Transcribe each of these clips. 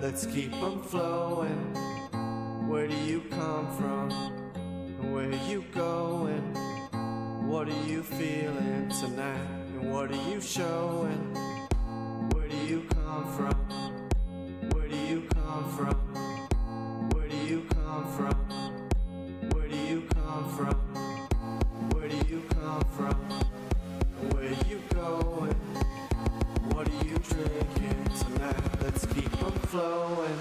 let's keep them flowing. Where do you come from? Where are you going? What are you feeling tonight? And what are you showing? Where do you come from? Where do you come from? Where do you come from? Where do you come from? Where do you come from? Where are you going? What are you drinking tonight? Let's keep them flowing.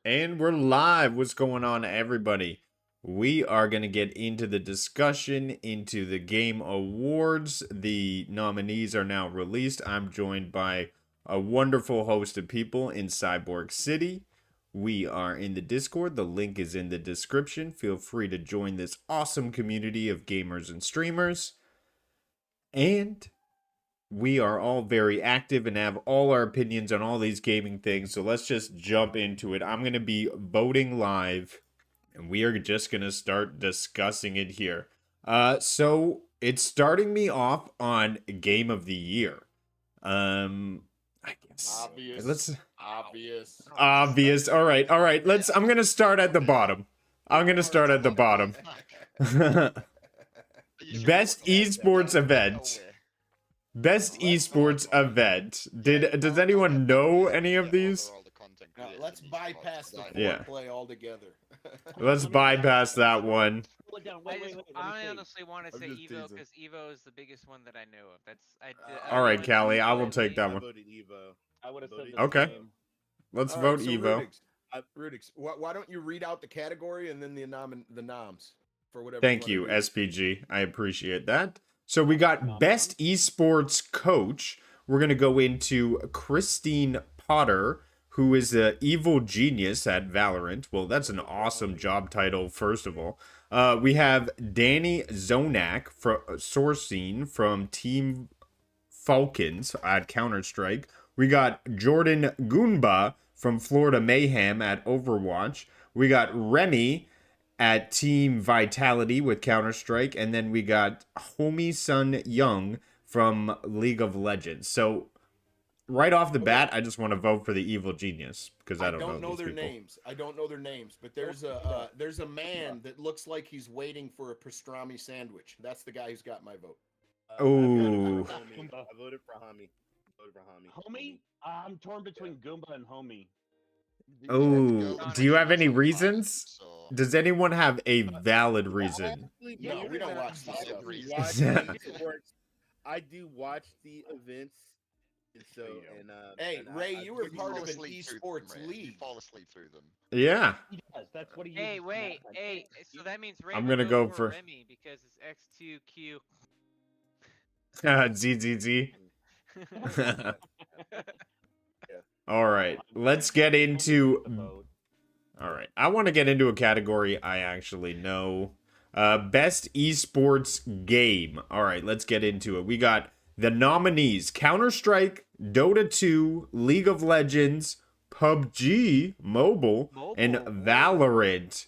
And we're live. What's going on, everybody? We are going to get into the discussion into the game awards. The nominees are now released. I'm joined by a wonderful host of people in Cyborg City. We are in the Discord. The link is in the description. Feel free to join this awesome community of gamers and streamers. And we are all very active and have all our opinions on all these gaming things. So let's just jump into it. I'm going to be voting live, and we are just going to start discussing it here. So it's starting me off on Game of the Year. I guess. Obvious. All right. I'm going to start at the bottom. Best esports event. Best esports event. Does anyone know any of these? No, let's bypass the play altogether. Let's bypass that one. I honestly want to say Evo because Evo is the biggest one that I know of. All right, Callie, I will take that one. I voted Evo. I would have said the Okay. same. Let's vote Evo. Rudix, why don't you read out the category and then the noms for whatever? Thank you, SPG. I appreciate that. So we got Best Esports Coach. We're going to go into Christine Potter, who is an evil genius at Valorant. Well, that's an awesome job title, first of all. We have Danny Zonak, sourcing from Team Falcons at Counter-Strike. We got Jordan Goomba from Florida Mayhem at Overwatch. We got Remy at Team Vitality with Counter-Strike, and then we got Homie Sun Young from League of Legends. So right off the bat, I just want to vote for the evil genius because I don't know their people. names. I don't know their names, but there's a man that looks like he's waiting for a pastrami sandwich. That's the guy who's got my vote. Ooh. I voted for Homie. Homie? I'm torn between Goomba and Homie. Oh, do you have any reasons? Does anyone have a valid reason? No, we don't watch this stuff. I do watch the events. So hey, Ray, you were part of an esports league. You fall asleep through them. Yeah. He does. That's what he Hey, uses. wait, hey. So that means Ray I'm would gonna go for Remy because it's X2Q. ZZZ. All right, let's get into. All right, I want to get into a category I actually know. Best esports game. All right, let's get into it. We got the nominees: Counter-Strike, Dota 2, League of Legends, PUBG Mobile, and Valorant.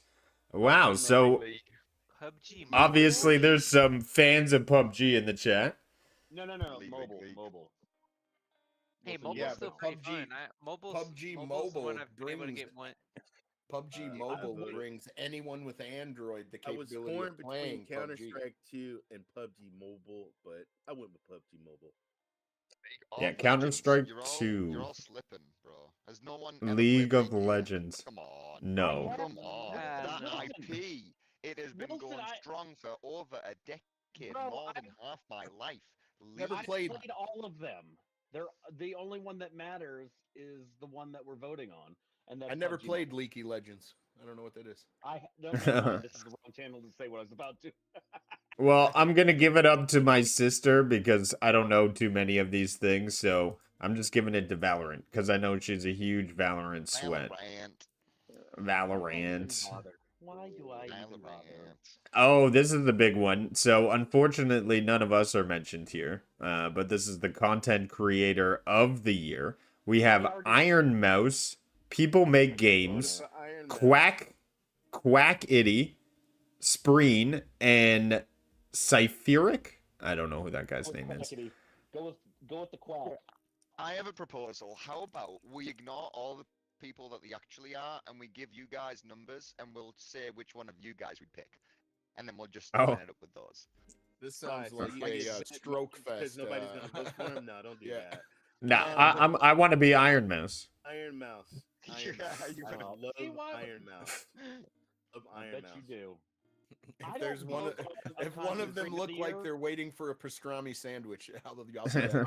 Wow, so PUBG. obviously there's some fans of PUBG in the chat. No. Mobile. Hey, mobile's Yeah, still but pretty PUBG fun. Mobile's the Mobile one I've been able to get one. PUBG Mobile brings anyone with Android the I was capability torn of between playing Counter PUBG. Strike 2 and PUBG Mobile, but I went with PUBG Mobile. Yeah, Legends. Counter-Strike You're 2. all slipping, bro. Has no one ever League played of League yet? Legends. Come on. No. Come on. That no. IP, it has been Wilson, going strong for over a decade, Bro, more than half my life. Never I played- played all of them. They're the only one that matters is the one that we're voting on, and that's I never PUBG played Mobile. Leaky Legends. I don't know what that is. No, never mind. This is the wrong channel to say what I was about to. Well, I'm gonna give it up to my sister because I don't know too many of these things, so I'm just giving it to Valorant because I know she's a huge Valorant sweat. Valorant. Why do I even bother? Oh, this is the big one. So, unfortunately, none of us are mentioned here, but this is the content creator of the year. We have Iron Mouse, People Make Games, Quack Itty, Spreen, and Cypheric? I don't know who that guy's name is. Go with the quack. I have a proposal. How about we ignore all the people that they actually are, and we give you guys numbers, and we'll say which one of you guys we pick, and then we'll just line it up with those. This sounds so like you a get stroke because fest. nobody's gonna vote for him. No, don't do that. No, I want to be Iron Mouse. Iron Mouse. Iron Mouse. I love Iron Mouse. Of Iron Bet Mouse. you do. If there's one, if one of them look like they're waiting for a pastrami sandwich, I'll be Iron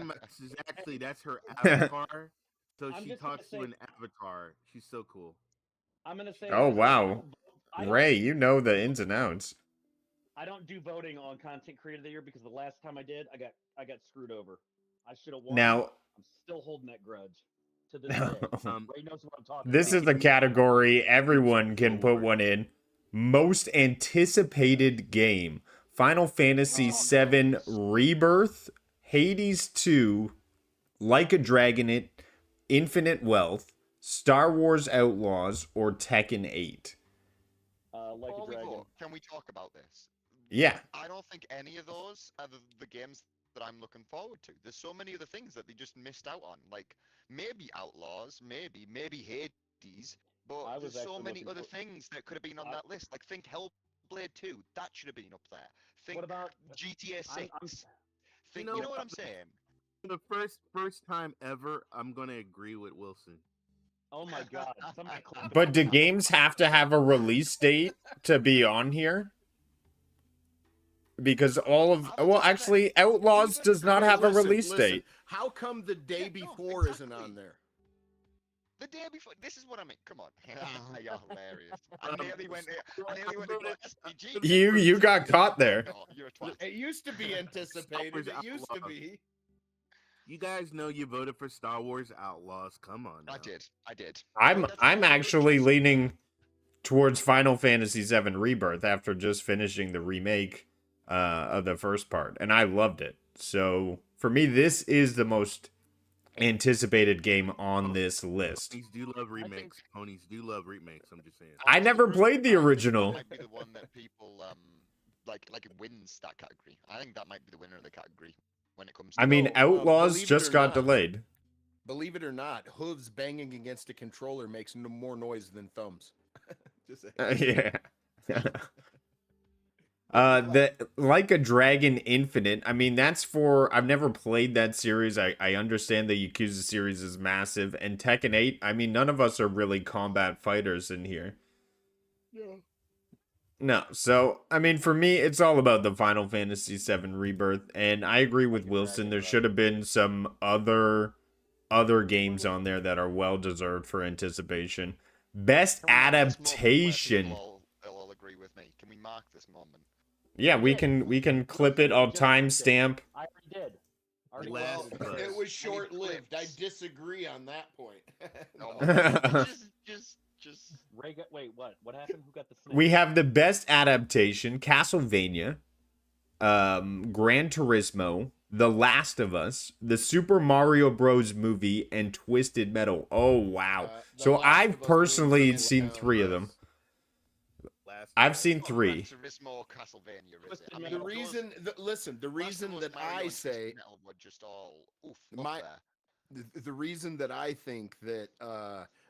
Mouse is actually that's her avatar. So she talks to an avatar. She's so cool. I'm gonna say. Oh wow, Ray, you know the ins and outs. I don't do voting on content creator of the year because the last time I did, I got screwed over. I should have won. Now, I'm still holding that grudge to this day. Ray knows what I'm talking this about. is the category everyone can put one in. Most anticipated game: Final Fantasy VII Rebirth, Hades 2, Like a Dragon, Infinite Wealth, Star Wars Outlaws, or Tekken 8. Like a Dragon. Can we talk about this? Yeah. I don't think any of those are the games that I'm looking forward to. There's so many other things that they just missed out on. Like maybe Outlaws, maybe Hades, but there's so many other things that could have been on that list. Like think Hellblade 2, that should have been up there. Think what about GTA 6. You know what I'm saying? For the first time ever, I'm gonna agree with Wilson. Oh my god. But do games have to have a release date to be on here? Because actually, Outlaws does not have a release date. How come the day before isn't on there? The day before. This is what I mean. Come on. You're hilarious. I nearly went SPG. You got caught there. No, you're a twat. It used to be anticipated. It used to be. You guys know you voted for Star Wars Outlaws. Come on. Now. I did. I'm actually leaning towards Final Fantasy VII Rebirth after just finishing the remake of the first part, and I loved it. So for me, this is the most anticipated game on this list. Ponies do love remakes. Ponies do love remakes. I'm just saying. I never played the original. Might be the one that people like it wins that category. I think that might be the winner of the category when it comes to I mean, Outlaws just got delayed. Believe it or not, hooves banging against a controller makes no more noise than thumbs. Just yeah. The Like a Dragon Infinite. I mean, that's for I've never played that series. I understand the Yakuza series is massive, and Tekken 8. I mean, none of us are really combat fighters in here. Yeah. No, so I mean, for me, it's all about the Final Fantasy VII Rebirth, and I agree with Wilson. There should have been some other games on there that are well deserved for anticipation. Best adaptation. They'll all agree with me. Can we mark this moment? Yeah, we can clip it. I'll timestamp. I already did. Well, it was short-lived. I disagree on that point. Just Ray got, wait, what? What happened? Who got the snake? We have the best adaptation: Castlevania, Gran Turismo, The Last of Us, the Super Mario Bros. Movie, and Twisted Metal. Oh wow! So I've personally seen 3 of them. I've seen 3. The reason, the reason that I say the reason that I think that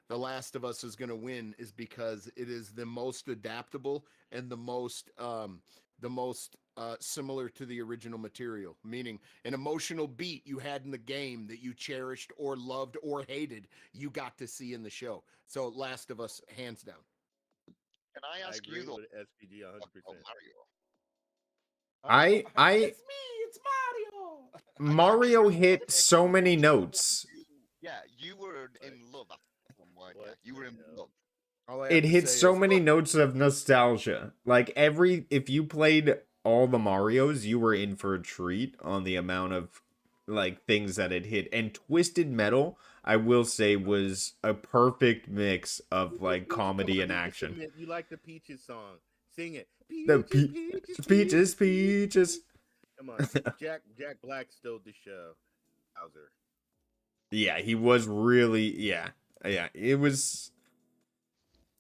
The Last of Us is going to win is because it is the most adaptable and the most similar to the original material, meaning an emotional beat you had in the game that you cherished or loved or hated, you got to see in the show. So Last of Us, hands down. Can I ask agree you though? with SPG 100%. I It's me, it's Mario. Mario hit so many notes. Yeah, you were in love after one word. Yeah, you were in love. All I have It to hits say so is, many notes of nostalgia. Like if you played all the Marios, you were in for a treat on the amount of like things that it hit. And Twisted Metal, I will say, was a perfect mix of like comedy and action. You like the Peaches song? Sing it. The Peaches, peaches, peaches, peaches. peaches. Come on, Jack Black stole the show. Bowser. Yeah, he was really, yeah. It was.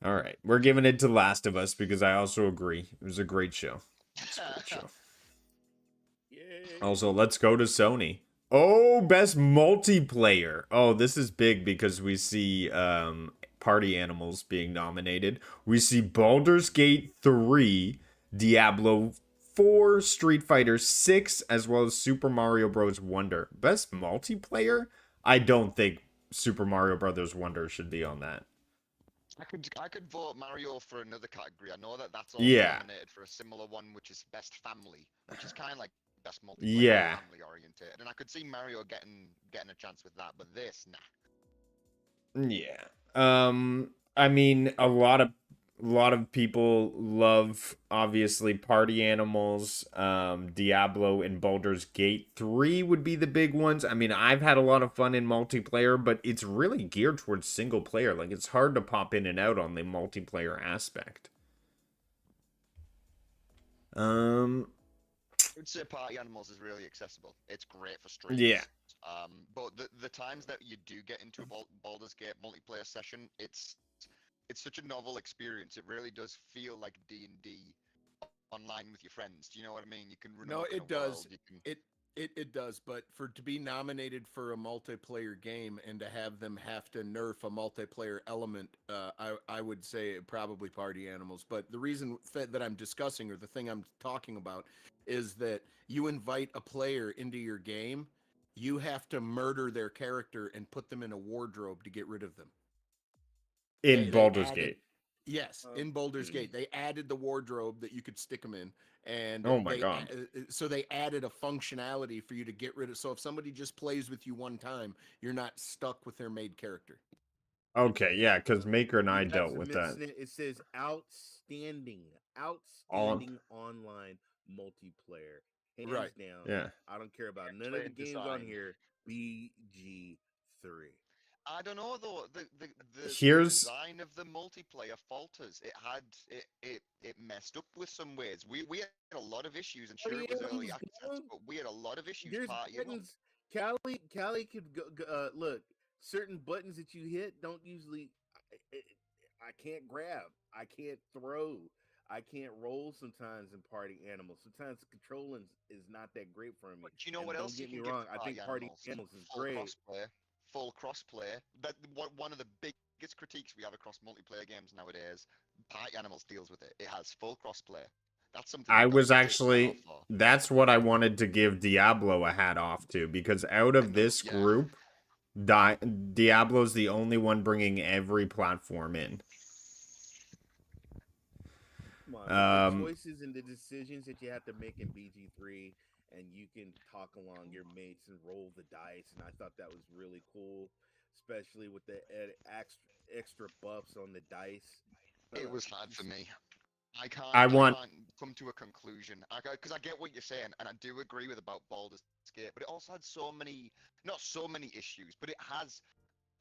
All right, we're giving it to Last of Us because I also agree. It was a great show. It's a great show. Yay. Also, let's go to Sony. Oh, best multiplayer. Oh, this is big because we see Party Animals being nominated. We see Baldur's Gate 3, Diablo 4, Street Fighter 6, as well as Super Mario Bros. Wonder. Best multiplayer? I don't think Super Mario Bros. Wonder should be on that. I could vote Mario for another category. I know that that's also Yeah. nominated for a similar one, which is best family, which is kind of like best multiplayer, Yeah. family oriented. And I could see Mario getting a chance with that, but this, nah. Yeah. I mean, a lot of people love obviously Party Animals, Diablo and Baldur's Gate 3 would be the big ones. I mean, I've had a lot of fun in multiplayer, but it's really geared towards single player. Like it's hard to pop in and out on the multiplayer aspect. I would say Party Animals is really accessible. It's great for streams. Yeah. But the times that you do get into a Baldur's Gate multiplayer session, it's such a novel experience. It really does feel like D&D online with your friends. Do you know what I mean? You can run. no, it does. Can... It does. But to be nominated for a multiplayer game and to have them have to nerf a multiplayer element, I would say probably Party Animals. But the reason that I'm discussing, or the thing I'm talking about, is that you invite a player into your game, you have to murder their character and put them in a wardrobe to get rid of them. In Baldur's Gate. Yes, in Baldur's Gate, they added the wardrobe that you could stick them in, and oh my god! So they added a functionality for you to get rid of. So if somebody just plays with you one time, you're not stuck with their made character. Okay, yeah, because Maker and I dealt with that. It says outstanding online multiplayer, hands down. Yeah, I don't care about none of the games on here. BG3. I don't know though. The design of the multiplayer falters. It messed up with some ways. We had a lot of issues, and sure it was early access, but we had a lot of issues. There's buttons. Callie could go, look. Certain buttons that you hit don't usually. I can't grab. I can't throw. I can't roll sometimes in Party Animals. Sometimes the controlling is not that great for me. But you know what else? Don't get me wrong. I think Party Animals is great. Full crossplay. That one of the biggest critiques we have across multiplayer games nowadays. Party Animals deals with it. It has full crossplay. That's something. I was actually. That's what I wanted to give Diablo a hat off to, because out of this group, Diablo's the only one bringing every platform in. The choices and the decisions that you have to make in BG3, and you can talk along your mates and roll the dice, and I thought that was really cool, especially with the extra buffs on the dice. It was hard for me. I can't come to a conclusion because I get what you're saying, and I do agree with about Baldur's Gate, but it also had not so many issues, but it has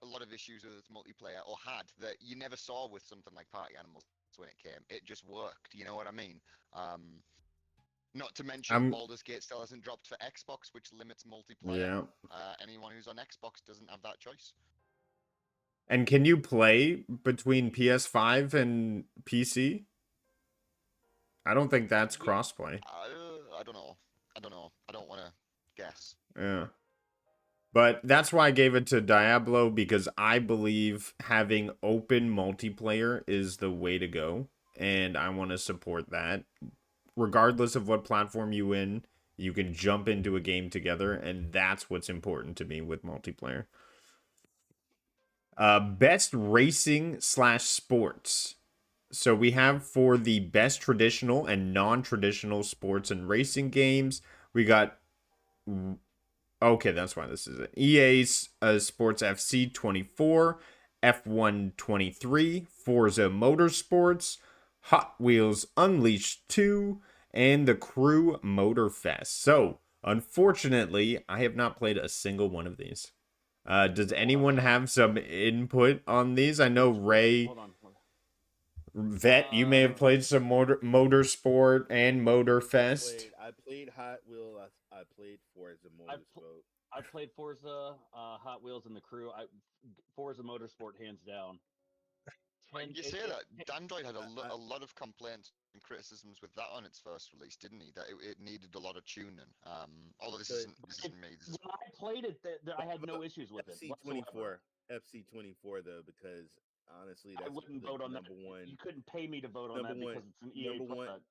a lot of issues with its multiplayer, or had, that you never saw with something like Party Animals when it came. It just worked. You know what I mean? Not to mention, Baldur's Gate still hasn't dropped for Xbox, which limits multiplayer. Yeah. Anyone who's on Xbox doesn't have that choice. And can you play between PS5 and PC? I don't think that's crossplay. I don't know. I don't want to guess. Yeah. But that's why I gave it to Diablo, because I believe having open multiplayer is the way to go, and I want to support that. Regardless of what platform you in, you can jump into a game together, and that's what's important to me with multiplayer. Best racing / sports. So we have for the best traditional and non-traditional sports and racing games, we got... Okay, that's why this is it. EA's Sports FC 24, F1 23, Forza Motorsports, Hot Wheels Unleashed 2, and the Crew Motorfest. So, unfortunately, I have not played a single one of these. Does anyone have some input on these? I know Ray... Hold on. Vet, you may have played some Motorsport and Motorfest. I played Hot Wheel. I played Forza Motorsport. I played Forza, Hot Wheels, and the Crew. Forza Motorsport, hands down. You say that Dandroid had a lot of complaints and criticisms with that on its first release, didn't he? That it needed a lot of tuning. Although this isn't me. This is... When I played it, I had no issues with it. FC24 though, because honestly, that's I wouldn't vote on number that. one. You couldn't pay me to vote on that because it's an EA product.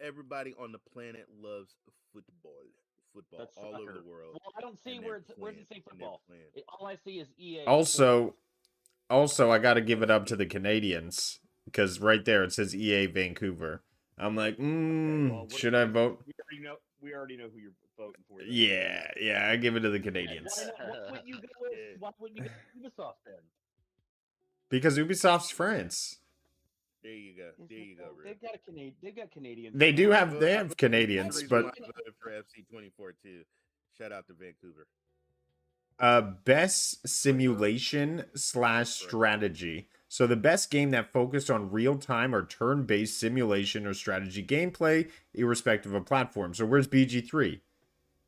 Everybody on the planet loves football. That's all soccer. over the world. Well, I don't see where does it say football. All I see is EA. Also, I got to give it up to the Canadians, because right there it says EA Vancouver. I'm like, should I vote? We already know who you're voting for. Yeah, I give it to the Canadians. Why wouldn't you go with Ubisoft then? Because Ubisoft's France. There you go, They've got Canadians. They have Canadians, but I voted for FC24 too. Shout out to Vancouver. Best simulation / strategy. So the best game that focused on real-time or turn-based simulation or strategy gameplay, irrespective of platform. So where's BG3?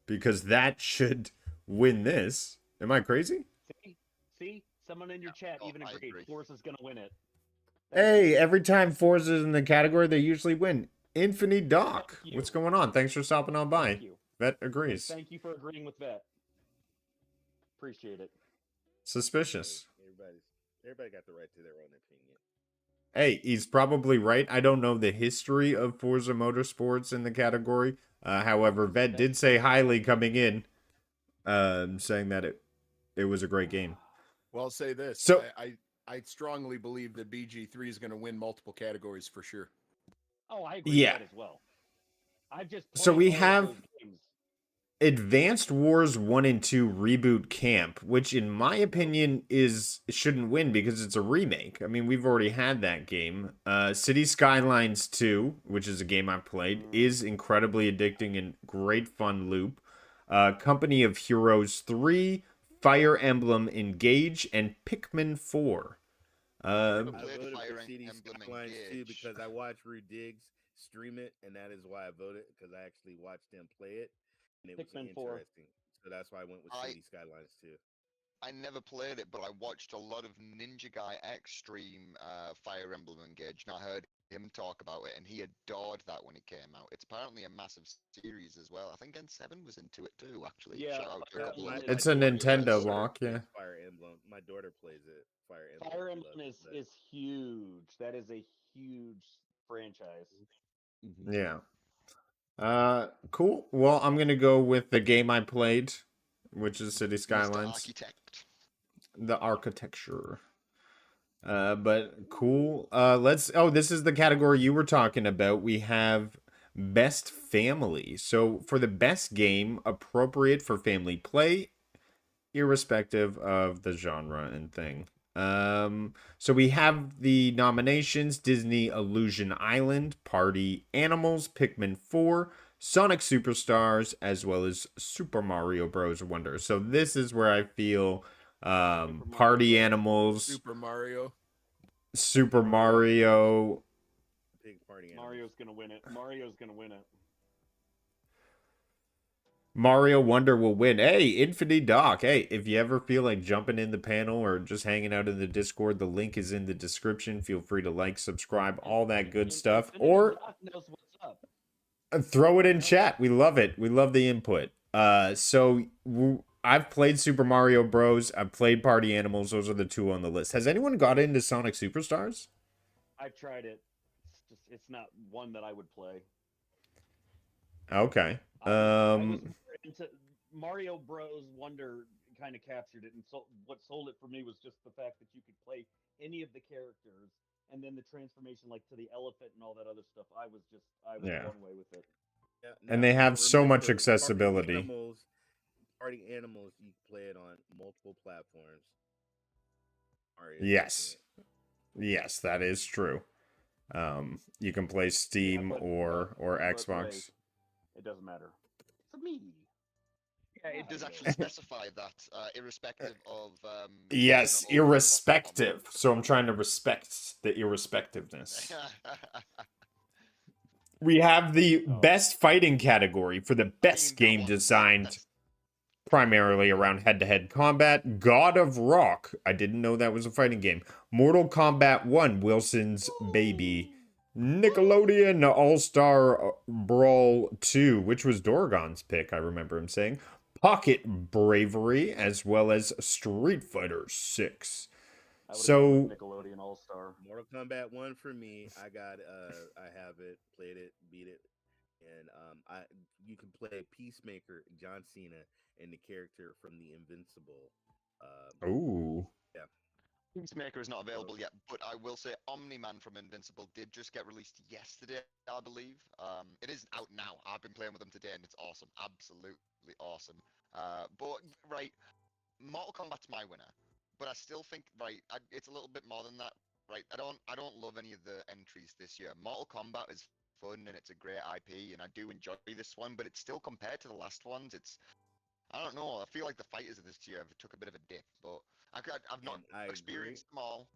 Because that should win this. Am I crazy? See? Someone in your chat even agreed. Forza's gonna win it. Hey, every time Forza's in the category, they usually win. Infinite Doc. What's going on? Thanks for stopping on by. Thank you. Vet agrees. Thank you for agreeing with Vet. Appreciate it. Suspicious. Everybody got the right to their own opinion. Hey, he's probably right. I don't know the history of Forza Motorsports in the category. However, Vet did say highly coming in, saying that it was a great game. Well, I'll say this. So I strongly believe that BG3 is going to win multiple categories for sure. Oh, I agree with that as well. So we have Advanced Wars 1 and 2 Reboot Camp, which in my opinion shouldn't win because it's a remake. I mean, we've already had that game. City Skylines 2, which is a game I've played, is incredibly addicting and great fun loop. Company of Heroes 3, Fire Emblem Engage, and Pikmin 4. I voted for City Skylines 2 because I watched Rude Diggs stream it, and that is why I voted, because I actually watched him play it. And it was interesting. So that's why I went with City Skylines too. I never played it, but I watched a lot of Ninja Guy X stream Fire Emblem Engage, and I heard him talk about it, and he adored that when it came out. It's apparently a massive series as well. I think N7 was into it too, actually. Yeah, it's a Nintendo lock, yeah. Fire Emblem. My daughter plays it. Fire Emblem is huge. That is a huge franchise. Yeah. Cool. Well, I'm gonna go with the game I played, which is City Skylines. The architecture. But cool. This is the category you were talking about. We have best family. So for the best game appropriate for family play, irrespective of the genre and thing. So we have the nominations: Disney Illusion Island, Party Animals, Pikmin 4, Sonic Superstars, as well as Super Mario Bros. Wonder. So this is where I feel Party Animals, Super Mario. Big Party Animals. Mario's gonna win it. Mario Wonder will win. Hey, Infinity Doc. Hey, if you ever feel like jumping in the panel or just hanging out in the Discord, the link is in the description. Feel free to like, subscribe, all that good stuff. Or throw it in chat. We love it. We love the input. So I've played Super Mario Bros. I've played Party Animals. Those are the 2 on the list. Has anyone got into Sonic Superstars? I've tried it. It's not one that I would play. Okay. I was into Mario Bros. Wonder kind of captured it, and so what sold it for me was just the fact that you could play any of the characters, and then the transformation, like to the elephant and all that other stuff. I was blown away with it. Yeah, And they have so much remember, accessibility. Party Animals, you play it on multiple platforms. Yes. Yes, that is true. You can play Steam or Xbox. It doesn't matter. For me. Yeah, it does actually specify that, irrespective of... yes, irrespective. So I'm trying to respect the irrespectiveness. We have the best fighting category for the best game designed primarily around head-to-head combat. God of Rock. I didn't know that was a fighting game. Mortal Kombat 1, Wilson's baby. Nickelodeon All-Star Brawl 2, which was Dorgon's pick, I remember him saying. Pocket Bravery, as well as Street Fighter 6. So Nickelodeon All-Star. Mortal Kombat 1 for me. I have it, played it, beat it, and you can play Peacemaker, John Cena, and the character from the Invincible. Ooh. Yeah. Peacemaker is not available yet, but I will say Omni-Man from Invincible did just get released yesterday, I believe. It is out now. I've been playing with them today, and it's awesome. Absolutely awesome. But, right, Mortal Kombat's my winner. But I still think, right, it's a little bit more than that. Right, I don't love any of the entries this year. Mortal Kombat is fun, and it's a great IP, and I do enjoy this one, but it's still, compared to the last ones, I don't know, I feel like the fighters of this year took a bit of a dip, but I've not experienced them all.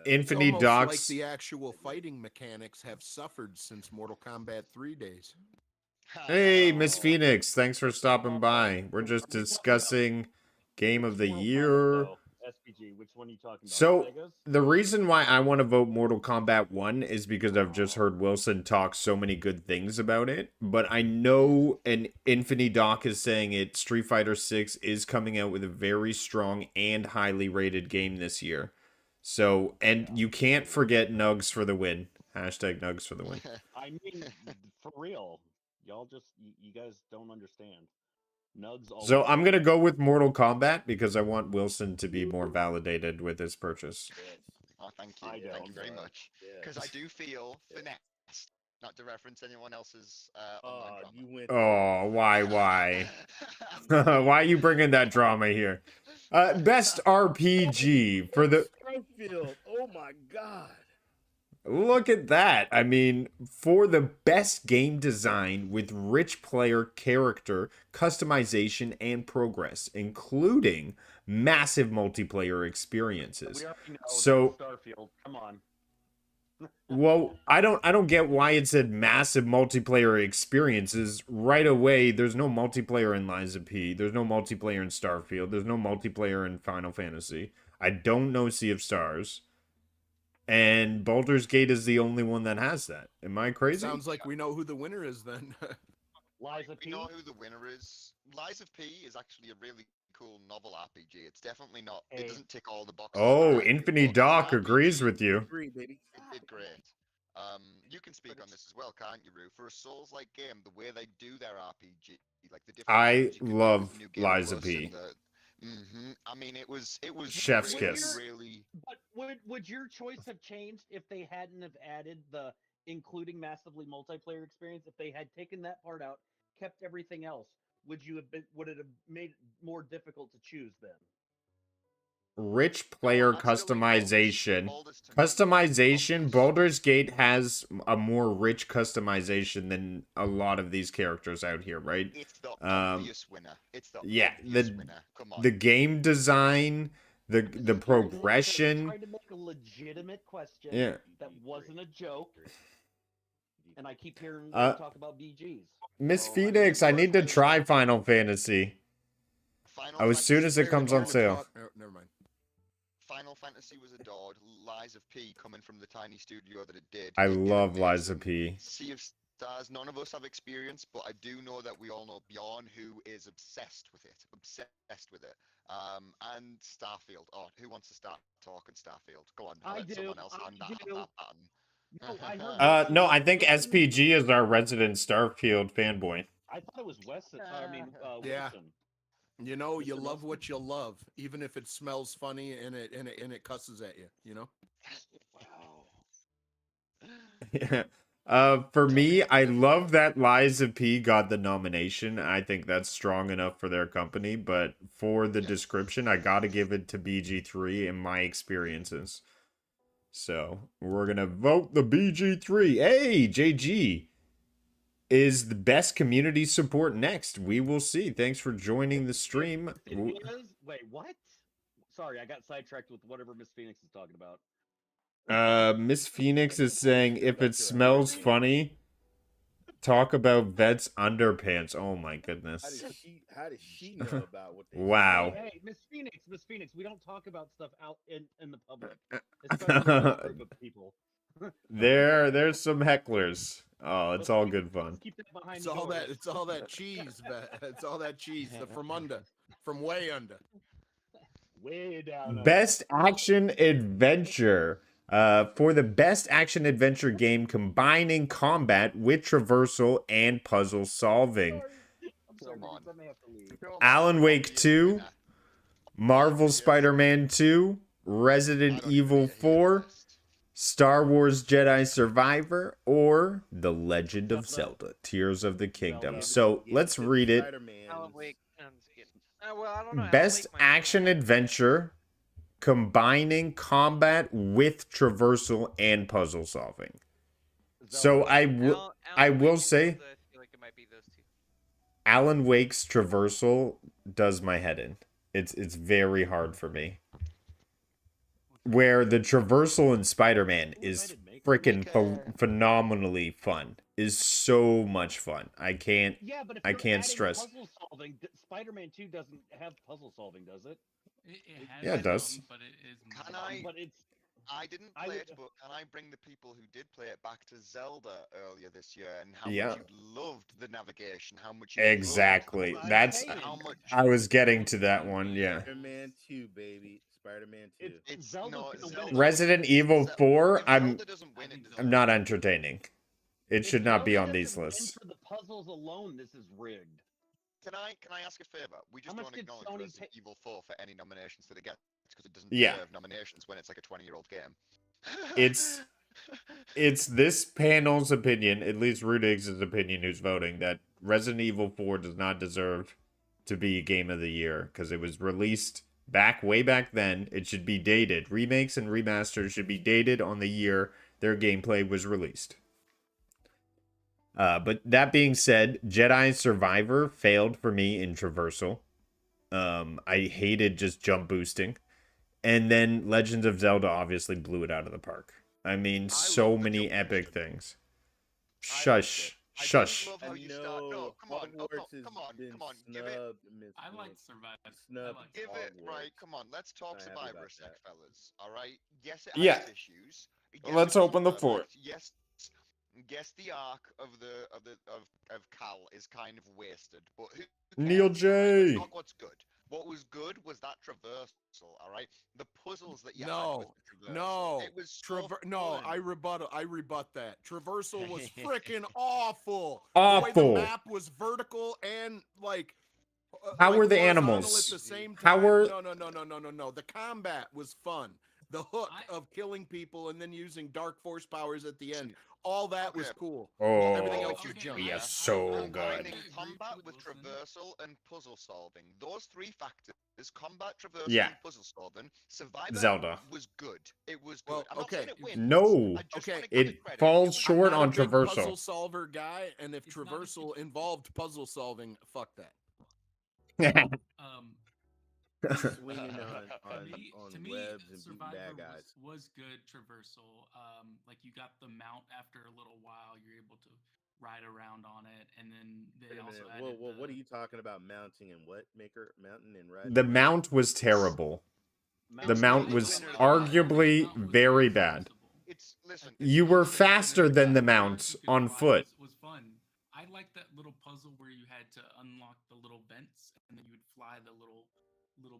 Infinity Docs. Like the actual fighting mechanics have suffered since Mortal Kombat 3 days. Hey, Miss Phoenix, thanks for stopping by. We're just discussing Game of the Year. SPG, which one are you talking about? So, Sega's? the reason why I want to vote Mortal Kombat 1 is because I've just heard Wilson talk so many good things about it. But I know, and Infinity Doc is saying it, Street Fighter 6 is coming out with a very strong and highly rated game this year. So, and you can't forget Nugs for the win. Hashtag Nugs for the win. I mean, for real. Y'all just, you guys don't understand. Nugs so I'm going to go with Mortal Kombat because I want Wilson to be more validated with his purchase. Oh, thank you. Thank you very much. Because I do feel finessed, not to reference anyone else's online drama. Why? Why are you bringing that drama here? Best RPG for the... Starfield. Oh my god. Look at that. I mean, for the best game design with rich player character, customization, and progress, including massive multiplayer experiences. So, Starfield, come on. well, I don't get why it said massive multiplayer experiences right away. There's no multiplayer in Lies of P. There's no multiplayer in Starfield. There's no multiplayer in Final Fantasy. I don't know Sea of Stars. And Baldur's Gate is the only one that has that. Am I crazy? Sounds like we know who the winner is then. Lies of P? We know who the winner is. Lies of P is actually a really cool novel RPG. It's definitely not. It doesn't tick all the boxes. Oh, Infinity Doc agrees with you. Agree, baby. It did great. You can speak on this as well, can't you, Rue? For a Souls-like game, the way they do their RPG, like the different... I love Lies of P. I mean, it was Chef's really, kiss. Really... But would your choice have changed if they hadn't have added the including massively multiplayer experience? If they had taken that part out, kept everything else, would it have made it more difficult to choose then? Rich player customization. Baldur's Gate has a more rich customization than a lot of these characters out here, right? It's the obvious winner. Winner. Come on. The game design, the progression. Trying to make a legitimate question that wasn't a joke, and I keep hearing talk about BGs. Miss Phoenix, I need to try Final Fantasy. As soon as it comes on sale. Never mind. Final Fantasy was adored. Lies of P coming from the tiny studio that it did. I love Lies of P. Sea of stars. None of us have experience, but I do know that we all know Bjorn, who is obsessed with it. Obsessed with it. And Starfield. Oh, who wants to start talking Starfield? Go on. I Let do. someone else I hand that do. button. No, I heard No, I think SPG is our resident Starfield fanboy. I thought it was Wesson. Yeah. Wilson. You know, you Mr. love Wilson? what you love, even if it smells funny and it cusses at you. You know. Wow. For me, I love that Lies of P got the nomination. I think that's strong enough for their company, but for the description, I gotta give it to BG3 in my experiences. So, we're gonna vote the BG3. Hey, JG! Is the best community support next? We will see. Thanks for joining the stream. It is? Wait, what? Sorry, I got sidetracked with whatever Miss Phoenix is talking about. Miss Phoenix is saying if it smells funny, talk about Vet's underpants. Oh my goodness. How does she know about what they Wow. Hey, Miss Phoenix, we don't talk about stuff out in the public, especially with a group of people. There's some hecklers. Oh, it's all good fun. Keep that behind It's the all doors. it's all that cheese. It's all that cheese. From way under. Way down. Under. Best action adventure. For the best action adventure game combining combat with traversal and puzzle solving. I'm sorry, I may have to leave. Alan Wake 2, Marvel Spider-Man 2, Resident Evil 4, Star Wars Jedi Survivor, or The Legend of Zelda, Tears of the Kingdom. So let's read it. Alan Wake. Well, I don't know. Best action adventure combining combat with traversal and puzzle solving. So I will say I feel like it might be those two. Alan Wake's traversal does my head in. It's very hard for me. Where the traversal in Spider-Man is freaking phenomenally fun. Is so much fun. I can't stress. Puzzle solving, Spider-Man 2 doesn't have puzzle solving, does it? It has Yeah, it does. some, but it is. But it's. I didn't play it, but can I bring the people who did play it back to Zelda earlier this year and how much you loved the navigation, how much you exactly. loved That's how much I was getting to that one. Yeah. Spider-Man 2, baby. Spider-Man 2. it's Zelda's no, gonna Zelda, win. Resident Evil 4. if I'm Zelda doesn't win, it doesn't I'm not entertaining. It should not be on these lists. For the puzzles alone, this is rigged. Can I ask a favor? We just don't acknowledge Resident Evil 4 for any nominations that it gets because it doesn't deserve nominations when it's like a 20-year-old game. It's this panel's opinion, at least Rudig's opinion, who's voting, that Resident Evil 4 does not deserve to be Game of the Year because it was released way back then. It should be dated. Remakes and remasters should be dated on the year their gameplay was released. But that being said, Jedi Survivor failed for me in traversal. I hated just jump boosting. And then Legend of Zelda obviously blew it out of the park. I mean, so many epic things. Shush. Shush. I love how you start. No, come on. Give it. I like Survivor. Give it right. Come on. Let's talk Survivor a sec, fellas. All right. Yes, it has issues. Let's open the floor. Yes, the arc of Cal is kind of wasted, but who Neil cares? J. That's not what's good. What was good was that traversal. All right, the puzzles that you had with the traversal. It was so I rebut that. Traversal was freaking awful. Awful. The way the map was vertical and like. How were the horizontal animals? At the same time. How were? No. The combat was fun. The hook of killing people and then using dark force powers at the end. All that was cool. Oh, everything else was junk. Yeah, so good. Combining combat with traversal and puzzle solving. Those three factors: combat, traversal, and puzzle solving. Survivor Zelda was good. It was good. I'm not saying it wins. No, it falls short on I'm not a big traversal. Puzzle solver guy, and if traversal involved puzzle solving, fuck that. Swinging on to me, webs and beating Survivor bad guys. was good traversal. Like you got the mount after a little while, you're able to ride around on it, and then they also added what are you talking about? Mounting and what? Mountain and riding? The mount was terrible. The mount was arguably very bad. listen. You were faster than the mount on foot. Was fun. I liked that little puzzle where you had to unlock the little vents, and then you would fly the little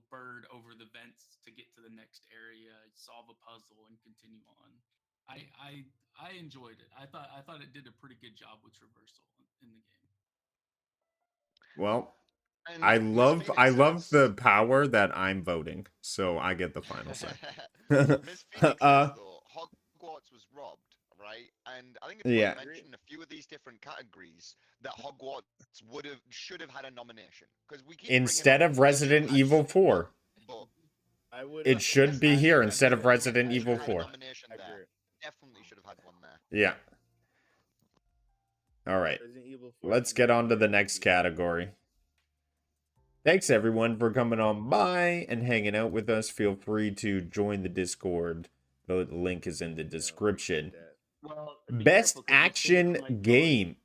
bird over the vents to get to the next area, solve a puzzle, and continue on. I enjoyed it. I thought it did a pretty good job with traversal in the game. Well, And I Miss love Phoenix the says, power that I'm voting, so I get the final say. Miss Phoenix says though, Hogwarts was robbed, right? And I think it's Yeah. worth mentioning a few of these different categories that Hogwarts should have had a nomination because we keep Instead bringing of up Resident Evil 4. but I would. It should be here instead of I Resident should Evil have had a 4. nomination there. Definitely should have had one there. Yeah. All right. Resident Evil 4 Let's get on to the next category. Thanks everyone for coming on by and hanging out with us. Feel free to join the Discord. The link is in the description. Well, Best action game.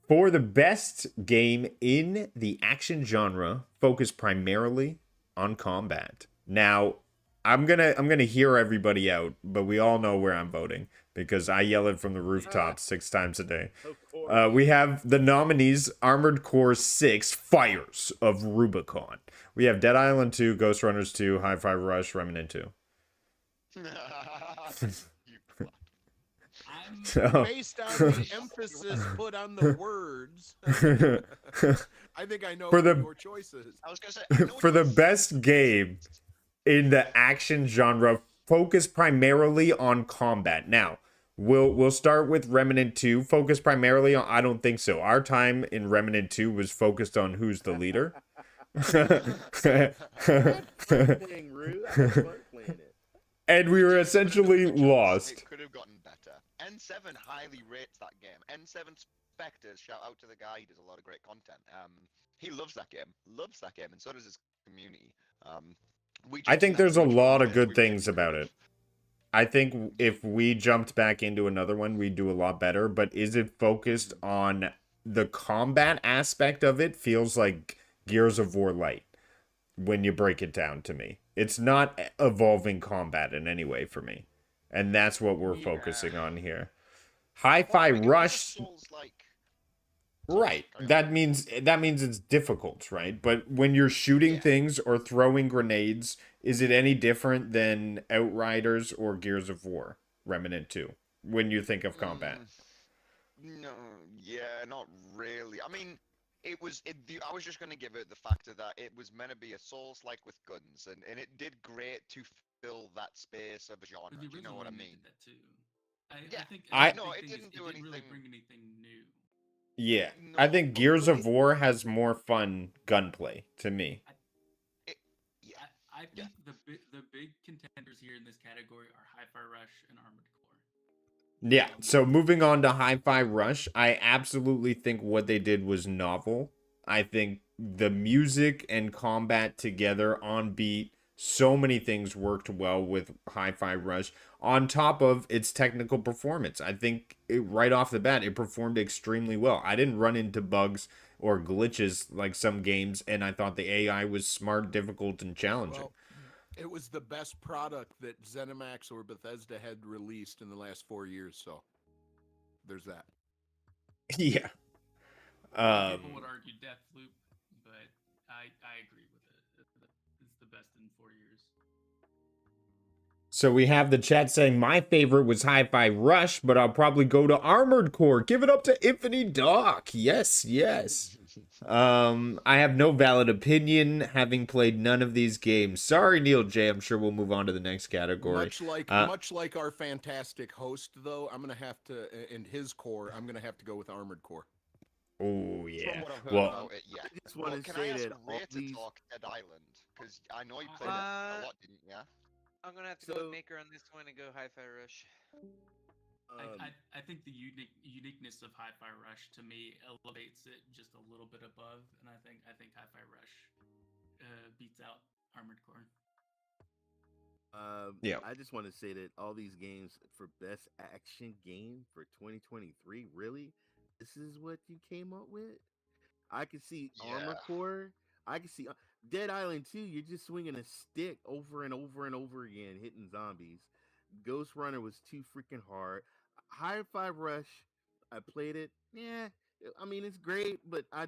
For the best game in the action genre, focus primarily on combat. Now, I'm gonna hear everybody out, but we all know where I'm voting because I yell it from the rooftops 6 times a day. We have the nominees: Armored Core 6, Fires of Rubicon. We have Dead Island 2, Ghost Runners 2, Hi-Fi Rush, Remnant 2. Based on the emphasis put on the words, I think I know For the- your choices. I was gonna say For the best game in the action genre, focus primarily on combat. Now, we'll start with Remnant 2. Focus primarily on, I don't think so. Our time in Remnant 2 was focused on who's the leader. And we were essentially lost. It could have gotten better. N7 highly rates that game. N7 Spectres, shout out to the guy, he does a lot of great content. He loves that game, and so does his community. I think there's a lot of good things about it. I think if we jumped back into another one, we'd do a lot better. But is it focused on the combat aspect of it? Feels like Gears of War Light when you break it down to me. It's not evolving combat in any way for me. And that's what we're focusing on here. Hi-Fi Rush. Right. That means it's difficult, right? But when you're shooting things or throwing grenades, is it any different than Outriders or Gears of War, Remnant 2, when you think of combat? No, yeah, not really. I mean, I was just going to give it the factor that it was meant to be a Souls-like with guns, and it did great to fill that space of a genre. Do you know what I mean? That too. It didn't do anything. Really bring anything new. Yeah, no, I think Gears of War has more fun gunplay to me. I think the big contenders here in this category are Hi-Fi Rush and Armored Core. Yeah, so moving on to Hi-Fi Rush, I absolutely think what they did was novel. I think the music and combat together on beat, so many things worked well with Hi-Fi Rush. On top of its technical performance, I think right off the bat, it performed extremely well. I didn't run into bugs or glitches like some games, and I thought the AI was smart, difficult, and challenging. Well, it was the best product that ZeniMax or Bethesda had released in the last 4 years, so there's that. Yeah. People would argue Deathloop, but I agree with it. It's the best in 4 years. So we have the chat saying my favorite was Hi-Fi Rush, but I'll probably go to Armored Core. Give it up to Infinity Doc. Yes. I have no valid opinion, having played none of these games. Sorry, Neil J. I'm sure we'll move on to the next category. Much like our fantastic host, though, I'm gonna have to, in his core, I'm gonna have to go with Armored Core. Oh yeah. Well, I just want to can say I ask that all Ray these... to talk Dead Island? Because I know you played it a lot, didn't you? I'm gonna have to go with Maker on this one and go Hi-Fi Rush. I think the uniqueness of Hi-Fi Rush to me elevates it just a little bit above, and I think Hi-Fi Rush beats out Armored Core. Yeah. I just want to say that all these games for best action game for 2023, really, this is what you came up with? I could see Armored Core. I can see Dead Island 2. You're just swinging a stick over and over and over again, hitting zombies. Ghost Runner was too freaking hard. Hi-Fi Rush, I played it. Yeah, I mean it's great, but I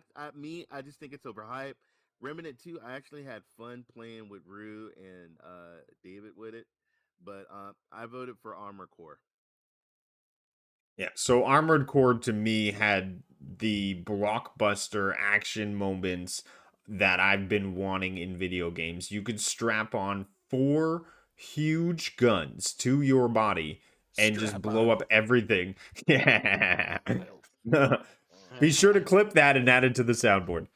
just think it's overhyped. Remnant 2, I actually had fun playing with Rue and David with it, but I voted for Armor Core. Yeah, so Armored Core to me had the blockbuster action moments that I've been wanting in video games. You could strap on 4 huge guns to your body and just blow up everything. Yeah. Be sure to clip that and add it to the soundboard.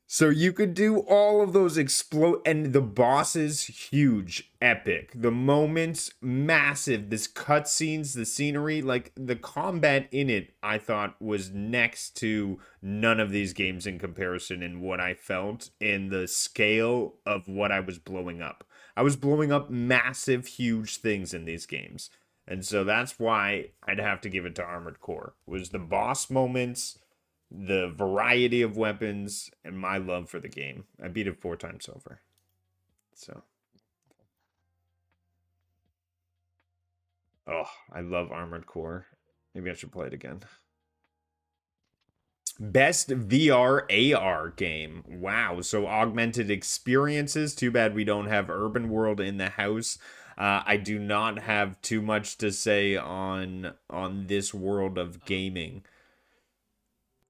So you could do all of those explode, and the bosses huge, epic. The moments massive. This cutscenes, the scenery, like the combat in it, I thought was next to none of these games in comparison in what I felt in the scale of what I was blowing up. I was blowing up massive, huge things in these games. And so that's why I'd have to give it to Armored Core. Was the boss moments, the variety of weapons, and my love for the game. I beat it 4 times over. So. Oh, I love Armored Core. Maybe I should play it again. Best VR AR game. Wow. So augmented experiences. Too bad we don't have Urban World in the house. I do not have too much to say on this world of gaming.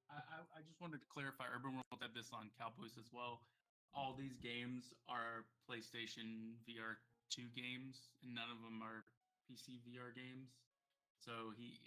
I just wanted to clarify. Urban World had this on Cowboys as well. All these games are PlayStation VR 2 games, and none of them are PC VR games. So he